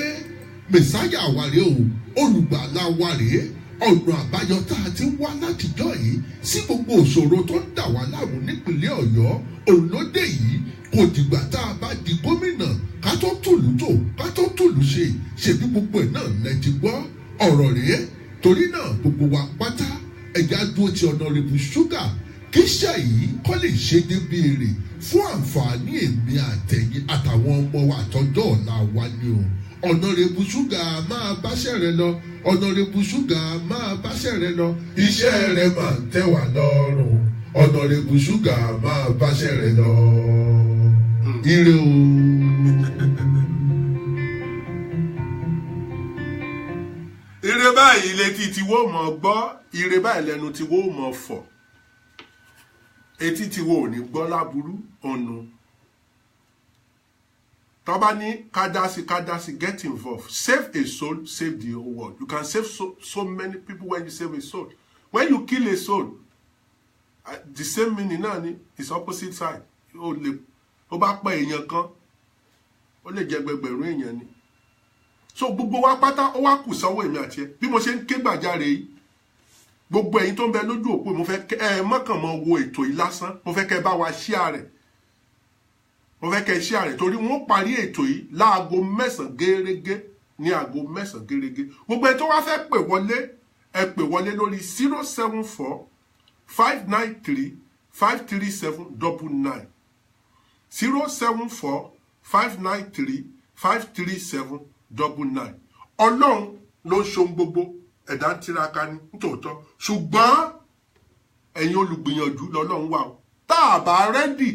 mẹ̀sáyà wa rèé o olùgbàlà wa rèé ọ̀nà àbáyọ tá a ti wá látijọ́ yìí sí gbogbo òṣòro tó ń dà wá láàmú nípìnlẹ̀ Ọ̀yọ́ òǹlódé yìí kò dìgbà tá a bá di gómìnà ká tó tòlú tò ká tó tòlú ṣe ṣèbí gbogbo ẹ̀ náà lẹ ti gbọ́ ọ̀rọ̀ rèé torí náà gbogbo wa pátá ẹ̀já dúró ti Honorable Sugar kí iṣẹ́ yìí kọ́ lè ṣe débi èrè fún àǹfààní èmi àtẹ̀yìn àtàwọn ọmọ wa àtọjọ́ ọ̀la wa ni o Honorable Sugar máa báṣẹ́ rẹ lọ Honorable Sugar máa báṣẹ́ rẹ lọ iṣẹ́ rẹ máa ń tẹ́ wá lọ́rùn Honorable Sugar máa báṣẹ́ rẹ lọ ire o. ire báyìí létí tiwó mọ̀ gbọ́ ire báyìí lẹ́nu tiwó mọ̀ fọ̀ etí tiwó ò ní gbọ́ láburú ọ̀nà tọ́ba ní kádásí get involved save a soul save the whole world you can save so many people when you save a soul when you kill a soul the same meaning náà ni is opposite side ó bá pa èèyàn kan ó lè jẹ gbẹgbẹ̀rún èèyàn ni so gbogbo wa pátá ó wá kù sọ́wọ́ èmi àti ẹ bí mo ṣe ń ké gbàjarè yìí gbogbo ẹ̀yin tó ń bẹ lójú òpó mo fẹ́ kẹ́ ẹ mọ́kàn mọ́ wo ètò yìí lásán mo fẹ́ kẹ́ ẹ bá wa share rẹ̀ mo fẹ́ kẹ́ ẹ share rẹ̀ torí wọ́n parí ètò yìí láago 9 gẹ́rẹ́gẹ́ ní aago 9 gẹ́rẹ́gẹ́ gbogbo ẹ tó wá fẹ́ pè wọlé ẹ pè wọlé lórí 074 593 53799 074 593 53799 ọlọ́run ló ń ṣohun gbogbo ẹ̀dá ń tiraka ní nítòótọ́ ṣùgbọ́n ẹ̀yin olùgbìyànjú lọ́lọ́run wà ó tá a bá rẹ́dì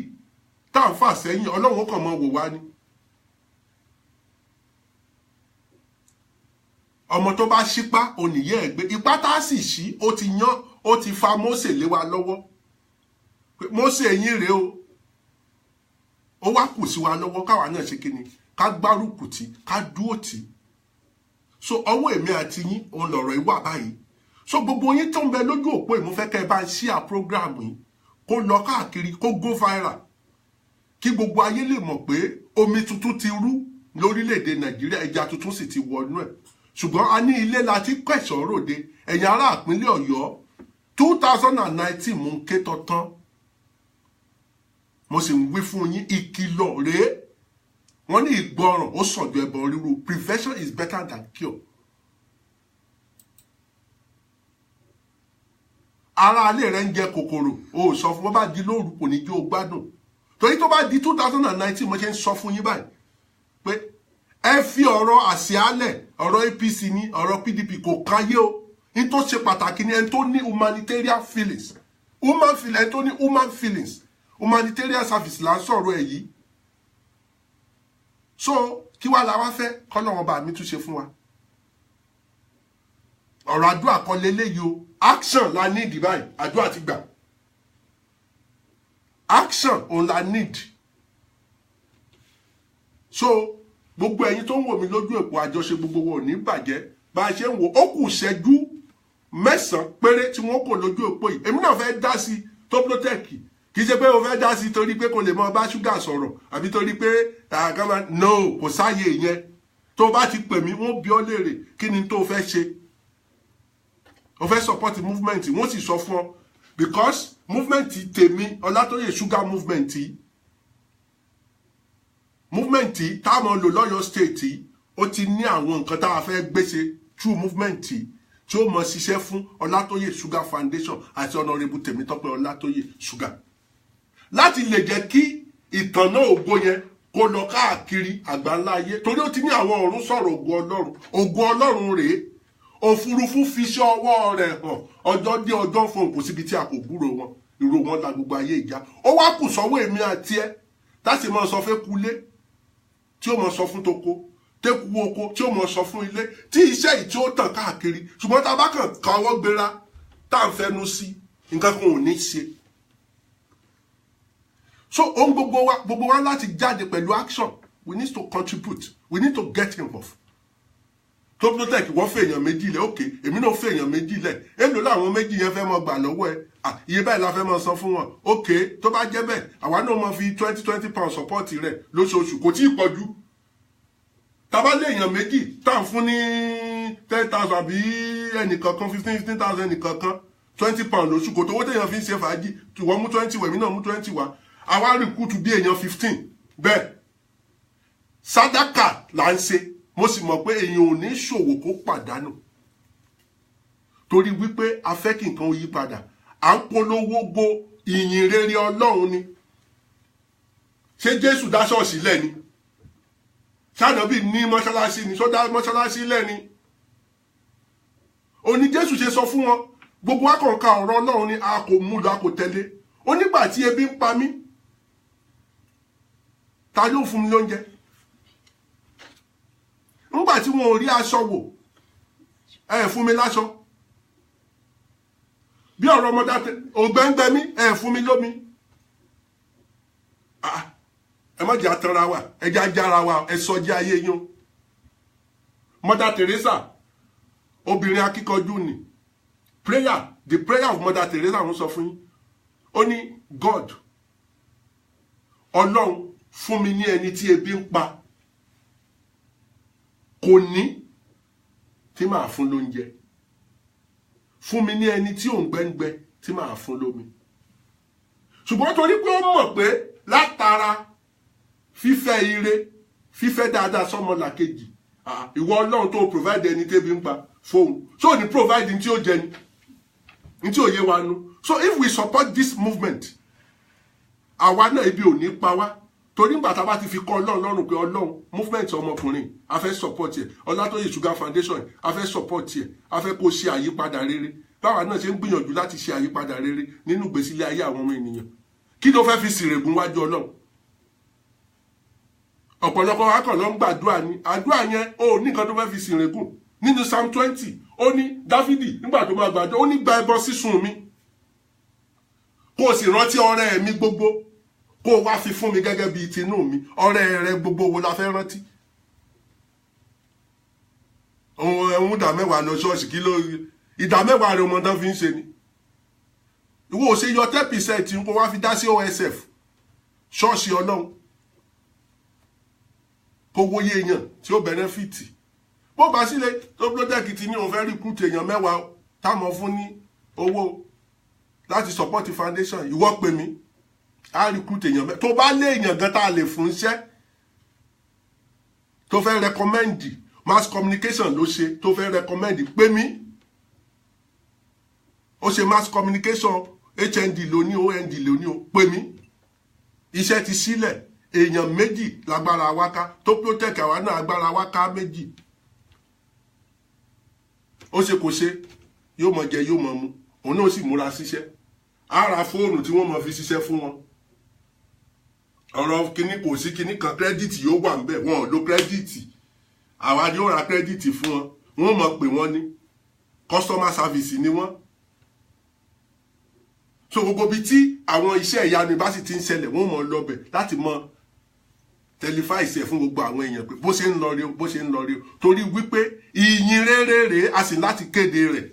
tá a fà sẹ́yìn ọlọ́run ó kàn mọ́ wò wá ní. ọmọ tó bá ṣípá oníyẹ́ ẹ̀gbẹ́ ipá tá a sì ṣí ó ti fa Mósè lé wa lọ́wọ́ Mósè ẹ̀yìn rèé o ó wá kù sí wa lọ́wọ́ káwa náà ṣe kí ni ká gbárùkù tì ká dúró tì so ọwọ́ èmi àti yín òun lọ̀rọ̀ ìwà báyìí so gbogbo yín tó ń bẹ lójú òpó yìí mo fẹ́ kẹ́ ẹ bá ń share program yìí kó lọ káàkiri kó go viral kí gbogbo ayé lè mọ̀ pé omi tuntun ti rú lórílẹ̀‐èdè Nàìjíríà ẹja tuntun sì ti wọnú ẹ̀ ṣùgbọ́n a ní ilé láti kẹ̀sọ́ ròde ẹ̀yin ará ìpínlẹ̀ Ọ̀yọ́ 2019 mú ń ké tọ́tán mo sì ń wí fún yín ìkìlọ̀ rèé wọ́n ní ìgbọràn ó sàn ju ẹbọ ríru prevention is better than cure. ara alẹ́ rẹ̀ ń jẹ kòkòrò o sọ fún wọn bá di lóru kò ní jẹ́ o gbádùn torí tó bá di 2019 mo ṣe ń sọ fún yín báyìí pé ẹ fi ọ̀rọ̀ àsíálẹ̀ ọ̀rọ̀ APC ní ọ̀rọ̀ PDP kò káyé o ní tó ṣe pàtàkì ní ẹni tó ní humanitarian feelings ẹni tó ní human feelings humanitarian service là ń sọ̀rọ̀ ẹ̀ yìí so kí wá la wá fẹ́ kọ́lọ́wọ́n bá mi tún ṣe fún wa ọ̀rọ̀ àdúrà kan lélẹ́yìí o action la need báyìí àdúrà ti gbà action òun la need so gbogbo ẹ̀yin tó ń wò mí lójú èpò àjọṣe gbogbo wọn ò ní bàjẹ́ bá a ṣe ń wò ó kù ṣẹ́jú 9 péré tí wọ́n kò lójú èpò yìí èmi náà fẹ́ dá sí Toplotech kì í ṣe pé o fẹ́ dá sí torí pé kò lè mọ bá Sugar sọ̀rọ̀ àbí torí pé àgàmà no kò sáàyè yẹn tó bá ti pè mí wọ́n bi ọ́ léèrè kí ni tó fẹ́ ṣe o fẹ́ support movement wọ́n sì sọ fún ọ because movement tèmi Ọlátóyè Sugar movement táwọn lò lọ́yọ̀ state ó ti ní àwọn nǹkan tá a fẹ́ gbéṣe through movement tí ó mọ ṣiṣẹ́ fún Ọlátóyè Sugar Foundation àti Honorable Tèmítọ́pẹ́ Ọlátóyè Sugar láti lè jẹ́ kí ìtànná ògo yẹn kó lọ káàkiri àgbáńlá ayé torí ó ti ní àwọn ọ̀run sọ̀rọ̀ ògo Ọlọ́run rèé òfurufú fi iṣẹ́ ọwọ́ rẹ̀ hàn ọjọ́ dé ọjọ́ fún kò síbi tí a kò gbúrò wọn ìró wọn la gbogbo ayé ìjà ó wá kù sọ́wọ́ èmi àti ẹ táṣì máa sọ fẹ́ kulé tí ó máa sọ fún toko tẹ́kù oko tí ó máa sọ fún ilé tí iṣẹ́ yìí tí ó tàn káàkiri ṣùgbọ́n tá a bá kàn káwọ́ gbéra tá à ń fẹnu sí nǹkan kan ò ní ṣe So ohun gbogbo wa láti jáde pẹ̀lú action. We need to contribute. We need to get involved. Tó protect wọ́n fẹ́ èèyàn méjì lẹ̀, okay, èmi náà fẹ́ èèyàn méjì lẹ̀. Èló làwọn méjì yẹn fẹ́ mọ gbà lọ́wọ́ ẹ̀. Iye báyìí la fẹ́ mọ san fún wọn. Okay, tó bá jẹ́ bẹ́ẹ̀, àwa náà mọ fi 20 pounds support rẹ̀ lóṣooṣù. Kò tí ì pọ̀jù. Tá bá lé èèyàn méjì, tá à ń fún ní 10,000 àbí ẹnìkankan 15,000 ẹnìkankan 20 pounds lóṣù. Kò tó owó téèyàn fi ń ṣe fàájì. Wọ́n mú 20 wá, èmi náà mú 20 wá. Àwa recruit bí èèyàn 15. Bẹ́ẹ̀ sàdákà là ń ṣe. Mo sì mọ̀ pé èèyàn ò ní ṣòwò kó pàdánù. Torí wípé a fẹ́ kí nǹkan ó yí padà. À ń polówó gbo ìyìn rere Ọlọ́run ni. Ṣé Jésù dá ṣọ́ọ̀ṣì lẹ̀ ni? Ṣànábì ní mọ́ṣáláṣí ni? Ṣó dá mọ́ṣáláṣí lẹ̀ ni? Ó ní Jésù ṣe sọ fún wọn. Gbogbo akọ̀ǹkà ọ̀rọ̀ Ọlọ́run ni a kò mú lọ, a kò tẹ̀lé. Ó nígbà tí ebi ń pa mí, ta ló fún mi lóúnjẹ? Nígbà tí wọn ò rí aṣọ wò, ẹ fún mi láṣọ. Bí ọ̀rọ̀ ọmọdé ògbẹ́ngbẹ́ mi, ẹ fún mi lómi. Ẹ má jẹ́ àtàrà wa, ẹ jẹ́ ajára wa, ẹ sọ jẹ́ ayé yín. Mother Teresa, obìnrin akíkanjú ni. The prayer of Mother Teresa ń sọ fún yín. Ó ní God, Ọlọ́run fún mi ní ẹni tí ebi ń pa. Kò ní tí màá fún lóúnjẹ. Fún mi ní ẹni tí ò ń gbẹ́ngbẹ́ tí màá fún lómi. Ṣùgbọ́n torí pé ó mọ̀ pé látara fífẹ́ ire, fífẹ́ dáadáa sọ́mọlàkejì, ìwọ Ọlọ́run tó provide ẹni tẹ́bi ń pa fóun. So ní provide ní tí ó jẹ ni, ní tí ó yé wa nu. So if we support this movement, àwa náà ebi ò ní pa wá. Torí nígbà tá a bá ti fi kọ́ Ọlọ́run lọ́rùn pé Ọlọ́run movement ọmọkùnrin a fẹ́ support ẹ̀, Ọlátóyè Sugar Foundation a fẹ́ support ẹ̀, a fẹ́ kó ṣe àyípadà rere. Báwa náà ṣe ń gbìyànjú láti ṣe àyípadà rere nínú ìgbésílẹ̀ ayé àwọn ọmọ ènìyàn. Kí ló fẹ́ fi sìrègùn wájú Ọlọ́run? Ọ̀pọ̀lọpọ̀ wa kàn lọ ń gbàdúrà ni. Àdúrà yẹn ó ní nǹkan tó fẹ́ fi sìrègùn. Nínú Psalm 20, ó ní Dáfídì nígbà tó máa gbàdúrà, ó ní gba ẹbọ sísun mi. Kó o sì rántí ọrẹ mi gbogbo. Kó o wá fi fún mi gẹ́gẹ́ bí tinú mi. Ọrẹ rẹ gbogbo wo la fẹ́ rántí? Ẹ̀hún ìdá mẹ́wàá lọ ṣọ́ọ̀ṣì kí ló ìdá mẹ́wàá rẹ ọmọ tán fi ń ṣe ni. Ìwọ ò ṣe yọ 10% kó wá fi dá sí OSF ṣọ́ọ̀ṣì Ọlọ́run. Kó wóye èèyàn tí ó bẹ́nẹ́fìtì. Bó bá sílẹ̀ tó project ti ní òun fẹ́ recruit èèyàn mẹ́wàá táwọn fún ní owó láti support foundation, ìwọ pè mí. A recruit èèyàn mẹ́wàá. Tó bá lé èèyàn gan tá a lè fún iṣẹ́ tó fẹ́ recommend, mass communication ló ṣe tó fẹ́ recommend, pè mí. Ó ṣe mass communication, HND ló ní, OND ló ní, pè mí. Iṣẹ́ ti sílẹ̀. Èèyàn méjì lágbára wáká tó protect àwa náà agbára wáká méjì. Ó ṣe kò ṣe yóò mọ jẹ yóò mọ mu, òun náà sì múra síṣẹ́. Ara fóònù tí wọ́n mọ fi ṣiṣẹ́ fún wọn. Ọ̀rọ̀ kíní kò sí kíní kan kírẹ́dìtì yóò wà ńbẹ̀, wọn ò lo kírẹ́dìtì. Àwa ni ó ra kírẹ́dìtì fún wọn. Wọ́n mọ̀ pé wọ́n ní customer service ni wọ́n. So gbogbo bí tí àwọn iṣẹ́ ìyanu bá sì ti ń ṣẹlẹ̀, wọ́n mọ̀ lọ́bẹ̀ láti mọ tẹlifáìsì ẹ̀ fún gbogbo àwọn èèyàn pé bó ṣe ń lọ rí o, bó ṣe ń lọ rí o. Torí wípé ìyìn rere rèé a sì láti kéde rẹ̀.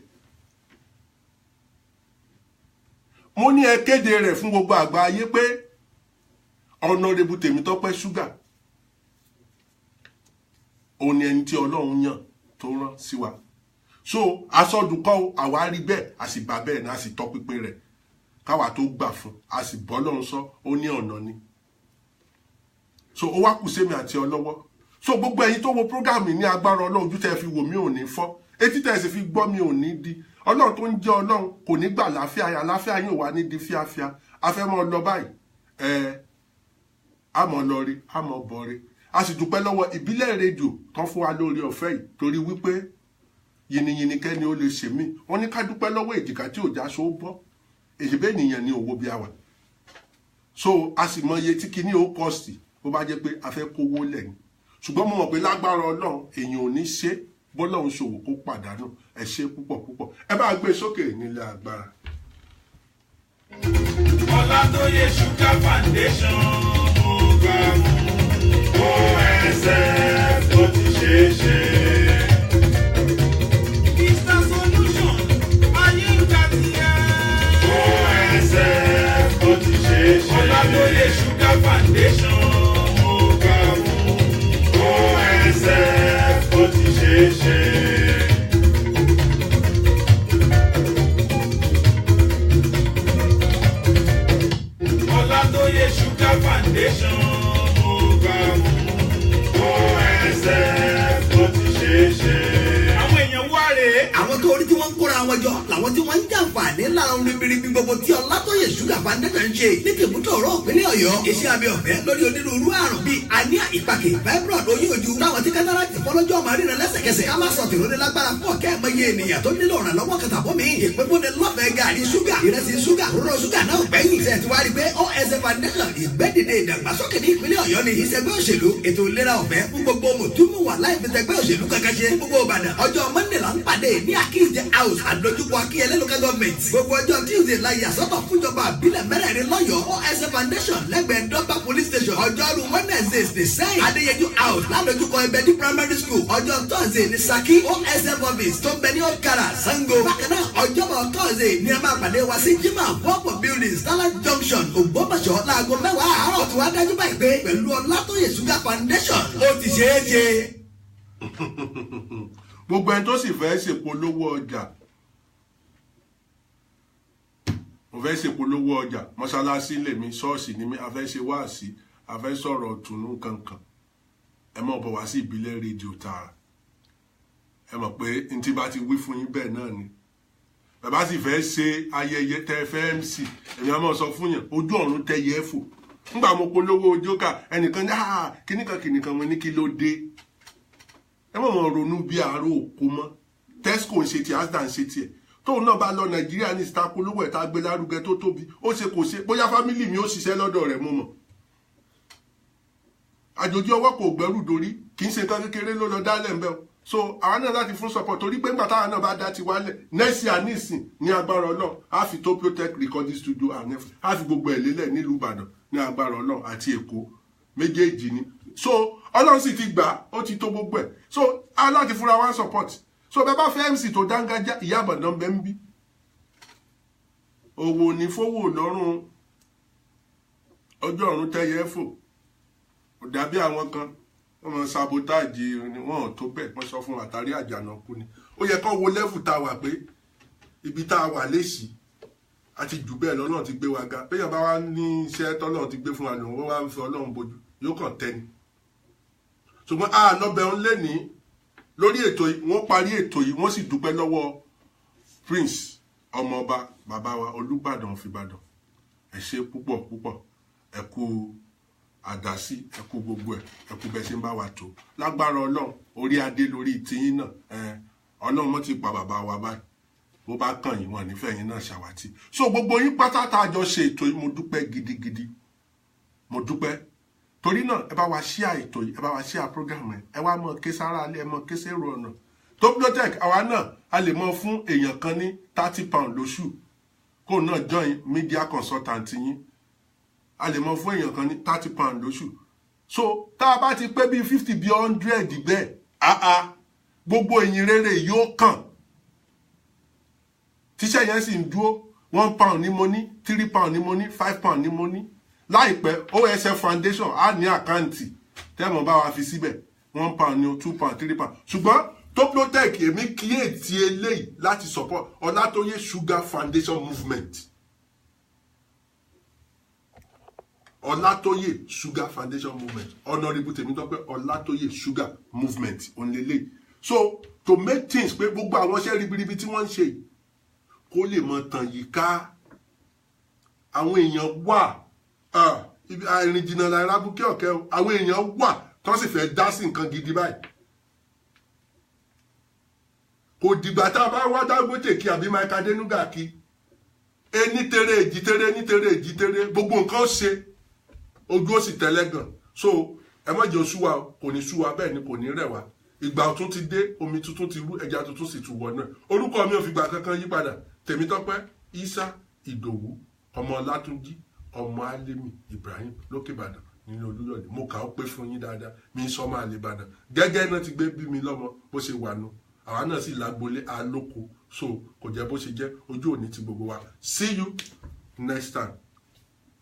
Mo ní ẹ kéde rẹ̀ fún gbogbo àgbà ayé pé Honorable Tèmítọ́pẹ́ Sugar òun ni ẹni tí Ọlọ́run yàn tó rán sí wa. So asọdùkọ́ àwa rí bẹ́ẹ̀, a sì bá bẹ́ẹ̀ náà, a sì tọpinpin rẹ̀ káwa tó gbà fún, a sì bọ́ lọ́run sọ, ó ní ọ̀nà ni. So ó wá kù sẹ́mi àti ọlọ́wọ́. So gbogbo ẹ̀yin tó wo program ní agbára Ọlọ́run, ojú tẹ́ fi wò mí ò ní fọ́, etí tẹ́ sì fi gbọ́ mi ò ní di. Ọlọ́run tó ń jẹ́ Ọlọ́run kò ní gbà láfíà yín ò wá ní di fíafíà. A fẹ́ mọ́ lọ báyìí. A mọ̀ lọ rí, a mọ̀ bọ̀ rí. A sì dúpẹ́ lọ́wọ́ ìbílẹ̀ rédíò tán fún wa lórí ọ̀fẹ́ yìí torí wípé yìnyínyìnyín kẹ́ni ó lè ṣe mí. Wọ́n ní ká dúpẹ́ lọ́wọ́ èjìká tí òjá so bọ́. Èyí bẹ́ẹ̀ nìyẹn ní owó bí a wà. So a sì mọ iye tí kinní ó kọ́ọ̀sì bó bá jẹ́ pé a fẹ́ kówó lẹ́yìn. Ṣùgbọ́n mo mọ̀ pé lágbára Ọlọ́run èèyàn ò ní ṣe bọ́lọ́run ṣòwò kó pàdánù. Ẹ ṣe púpọ̀ púpọ̀. Ẹ bá gbé sókè nílé agbára. Ọlátóyè Sugar Foundation mo gbà fún OSF tó ti ṣe é ṣe. Mr Solution ayé ń ga tiẹ̀. OSF tó ti ṣe é ṣe. Ọlátóyè Sugar Foundation mo gbà fún OSF tó ti ṣe é ṣe. Ọlátóyè Sugar Foundation mo gbà fún OSF tó ti ṣe é ṣe. Àwọn èèyàn wá rèé. Àwọn tó orí tí wọ́n ń kóra wọn jọ làwọn tí wọ́n ń jàǹfààní lára ribiribi gbogbo tí Ọlátóyè Sugar Foundation ń ṣe ní tèbútò ọ̀rọ̀ ìpínlẹ̀ Ọ̀yọ́. Iṣẹ́ abẹ ọ̀fẹ́ lórí onírúurú àrùn bíi anemia ìpàkè fibroid oyún ojú táwọn tí kátàràtì fọlọ́jọ́ máa ríran lẹ́sẹ̀kẹsẹ̀. Ká má sọ tìróní lágbára fún ọ̀kẹ́ ẹ̀mọye ènìyàn tó nílò ìrànlọ́wọ́ kàtàbọ̀ mi. Ìpínfúnni lọ́fẹ̀ẹ́ gàrí ṣúgà, ìrẹsì ṣúgà, òróró ṣúgà náà gbẹ̀yìn. Ṣé ti wá rí pé OSF Foundation ìgbẹ́dìde ìdàgbàsókè ní ìpínlẹ̀ Ọ̀yọ́ ni ìṣẹ́gbẹ́ òṣèlú ètò ìlera ọ̀fẹ́ fún gbogbo mùtúmùwà láì fi tẹgbẹ́ òṣèlú kankan ṣe gbogbo Ìbàdàn. Ọjọ́ Monday là ń pàdé ní Akíyèsí house àdójúkọ Akíyẹlé local government. Gbogbo ọjọ́ Tuesday la yà sọ́tọ̀ fúnjọba àbílẹ̀ mẹ́rẹ̀ẹ̀rin lọ́yọ̀ọ́ OSF Foundation lẹ́gbẹ̀ẹ́ Dọ́gba police station. Ọjọ́rú Wednesdays the same Adéyẹjú house ládójúkọ Ẹbẹdí primary school. Ọjọ́ Thursday ní Ṣakí OSF office tó ń bẹ ní Ọ̀kàrà Sango. Bákan náà ọjọ́bọ̀ Thursday ní a máa pàdé wa sí Jimá Wọ́pọ̀ building Starlight junction Ògbómọ̀ṣọ́ láago 10 àárọ̀ tí wàá dájú báyìí pé pẹ̀lú Ọlátóyè Sugar Foundation ó ti ṣeé ṣe. Gbogbo ẹni tó sì fẹ́ ṣèpolówó ọjà mo fẹ́ ṣèpolówó ọjà mọ́ṣáláṣí lèmi ṣọ́ọ̀ṣì ni mi a fẹ́ ṣe wáàsí a fẹ́ sọ̀rọ̀ ọ̀tùnú kankan ẹ mọ̀ bọ̀ wá sí ìbílẹ̀ rédíò tààrà ẹ mọ̀ pé n tí bá ti wí fún yín bẹ́ẹ̀ náà ni bàbá sì fẹ́ ṣe ayẹyẹ tẹ fẹ́ MC èmi á mọ̀ sọ fún yàn ojú ọ̀run tẹ yẹ fò ńgbà mo polówó jókà ẹnìkan ní kíníkan mo ní kí ló dé ẹ mọ̀ ronú bí àárò òkú mọ́ Tesco ń ṣe tiẹ̀ Asda ń ṣe tiẹ̀ tóun náà bá lọ Nàìjíríà ní ìsìta polówó ẹ̀ tá a gbé lárugẹ tó tóbi ó ṣe kò ṣe bóyá fámìlì mi ó ṣiṣẹ́ lọ́dọ̀ rẹ̀ mo mọ̀ àjòjì ọwọ́ kò gbẹ́rù dórí kì í ṣe nǹkan kékeré ló lọ dálẹ̀ ń bẹ́ o so àwọn náà láti fún support torí pé ńgbà táwọn náà bá dá ti wálẹ̀ next year nísìn ní agbára Ọlọ́run á fi Topio Tech recording studio á fi gbogbo ẹ̀ lélẹ̀ nílùú Ìbàdàn ní agbára Ọlọ́run àti Èkó méjèèjì ni so Ọlọ́run sì ti gbà ó ti tó gbogbo ẹ̀ so á láti fúnra wá support so bẹ́ẹ̀ bá fẹ́ MC tó dángájá ìyá àbàdàn bẹ́ẹ̀ ń bí òwò ní fowó lọ́rùn ọjọ́ ọ̀run tẹ́yẹ fò kò dàbí àwọn kan wọ́n mọ sabotage ni wọ́n ò tó bẹ́ẹ̀ wọ́n sọ fún àtàrí àjànàkú ni ó yẹ kó wo level tá a wà pé ibi tá a wà léṣì àti jù bẹ́ẹ̀ lọ́nà ti gbé wa ga péyàn bá wá ní iṣẹ́ tọ́lọ́run ti gbé fún wa lòun wọ́n wá ń fi Ọlọ́run bojú yóò kàn tẹ́ni ṣùgbọ́n lọ́bẹ̀ ń lé ní lórí ètò yìí wọ́n parí ètò yìí wọ́n sì dúpẹ́ lọ́wọ́ Prince ọmọọba bàbá wa Olúbàdàn of Ìbàdàn ẹ ṣé púpọ̀ púpọ̀ ẹ kú àdásí ẹ kú gbogbo ẹ kú bẹ́ẹ̀ ṣe ń bá wa tó lágbára Ọlọ́run orí adé lórí tiyín náà Ọlọ́run mọ́ ti pa bàbá wa báyìí bó bá kàn yín wọn nífẹ̀ẹ́ yín náà ṣàwátì so gbogbo yín pátá tá a jọ ṣe ètò yìí mo dúpẹ́ gidigidi mo dúpẹ́ torí náà ẹ bá wa share ètò yìí ẹ bá wa share program ẹ wá mọ ké sára alẹ́ ẹ mọ ké sẹ́rù ọ̀nà Topio Tech àwa náà a lè mọ fún èèyàn kan ní £30 lóṣù kó náà join media consultant yín a lè mọ fún èèyàn kan ní £30 lóṣù so tá a bá ti pé bí 50 bí 100 bẹ́ẹ̀ gbogbo ìyìn rere yóò kàn tíṣẹ́ yẹn sì ń dúró £1 ní mo ní £3 ní mo ní £5 ní mo ní láìpẹ́ OSF Foundation á ní àkáǹtì tẹ́mọ̀ bá wa fi síbẹ̀ £1 ní £2 £3 ṣùgbọ́n Topio Tech èmi kíyèsí eléyìí láti support Ọlátóyè Sugar Foundation movement Ọlátóyè Sugar Foundation movement Honorable Tèmítọ́pẹ́ Ọlátóyè Sugar movement òǹlẹ̀lẹ̀ so to make things pé gbogbo àwọn iṣẹ́ ribiribi tí wọ́n ń ṣe kó lè mọ tàn yìí ká àwọn èèyàn wà àìrìn jìnnà lára búkẹ́ ọ̀kẹ́ o àwọn èèyàn wà tó sì fẹ́ dá sí nǹkan gidi báyìí kò dìgbà tá a bá wá Dangote kí àbí Mike Adenuga kí ní tere èjì tere ní tere èjì tere gbogbo nǹkan ó ṣe ojú ó sì tẹ́lẹ̀ gan so ẹ má jẹ́ oṣù wa kò ní sú wa bẹ́ẹ̀ ni kò ní rẹ̀ wá ìgbà ọ̀tun ti dé omi tuntun ti rú ẹja tuntun sì tún wọ náà orúkọ mi ò fi gbà kankan yí padà Tèmítọ́pẹ́ Isa Ìdòwú ọmọ Látúnjí ọmọ Alimi Ibrahim lókè Ìbàdàn nínú Olúyọ̀lé mo kà ó pé fún yín dáadáa mi sọ máa lè Ìbàdàn gẹ́gẹ́ náà ti gbé bí mi lọ́mọ bó ṣe wà nù àwa náà sì lágbolé alóko so kò jẹ́ bó ṣe jẹ́ ojú òní ti gbogbo wa see you next time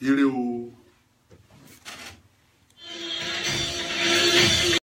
ire o.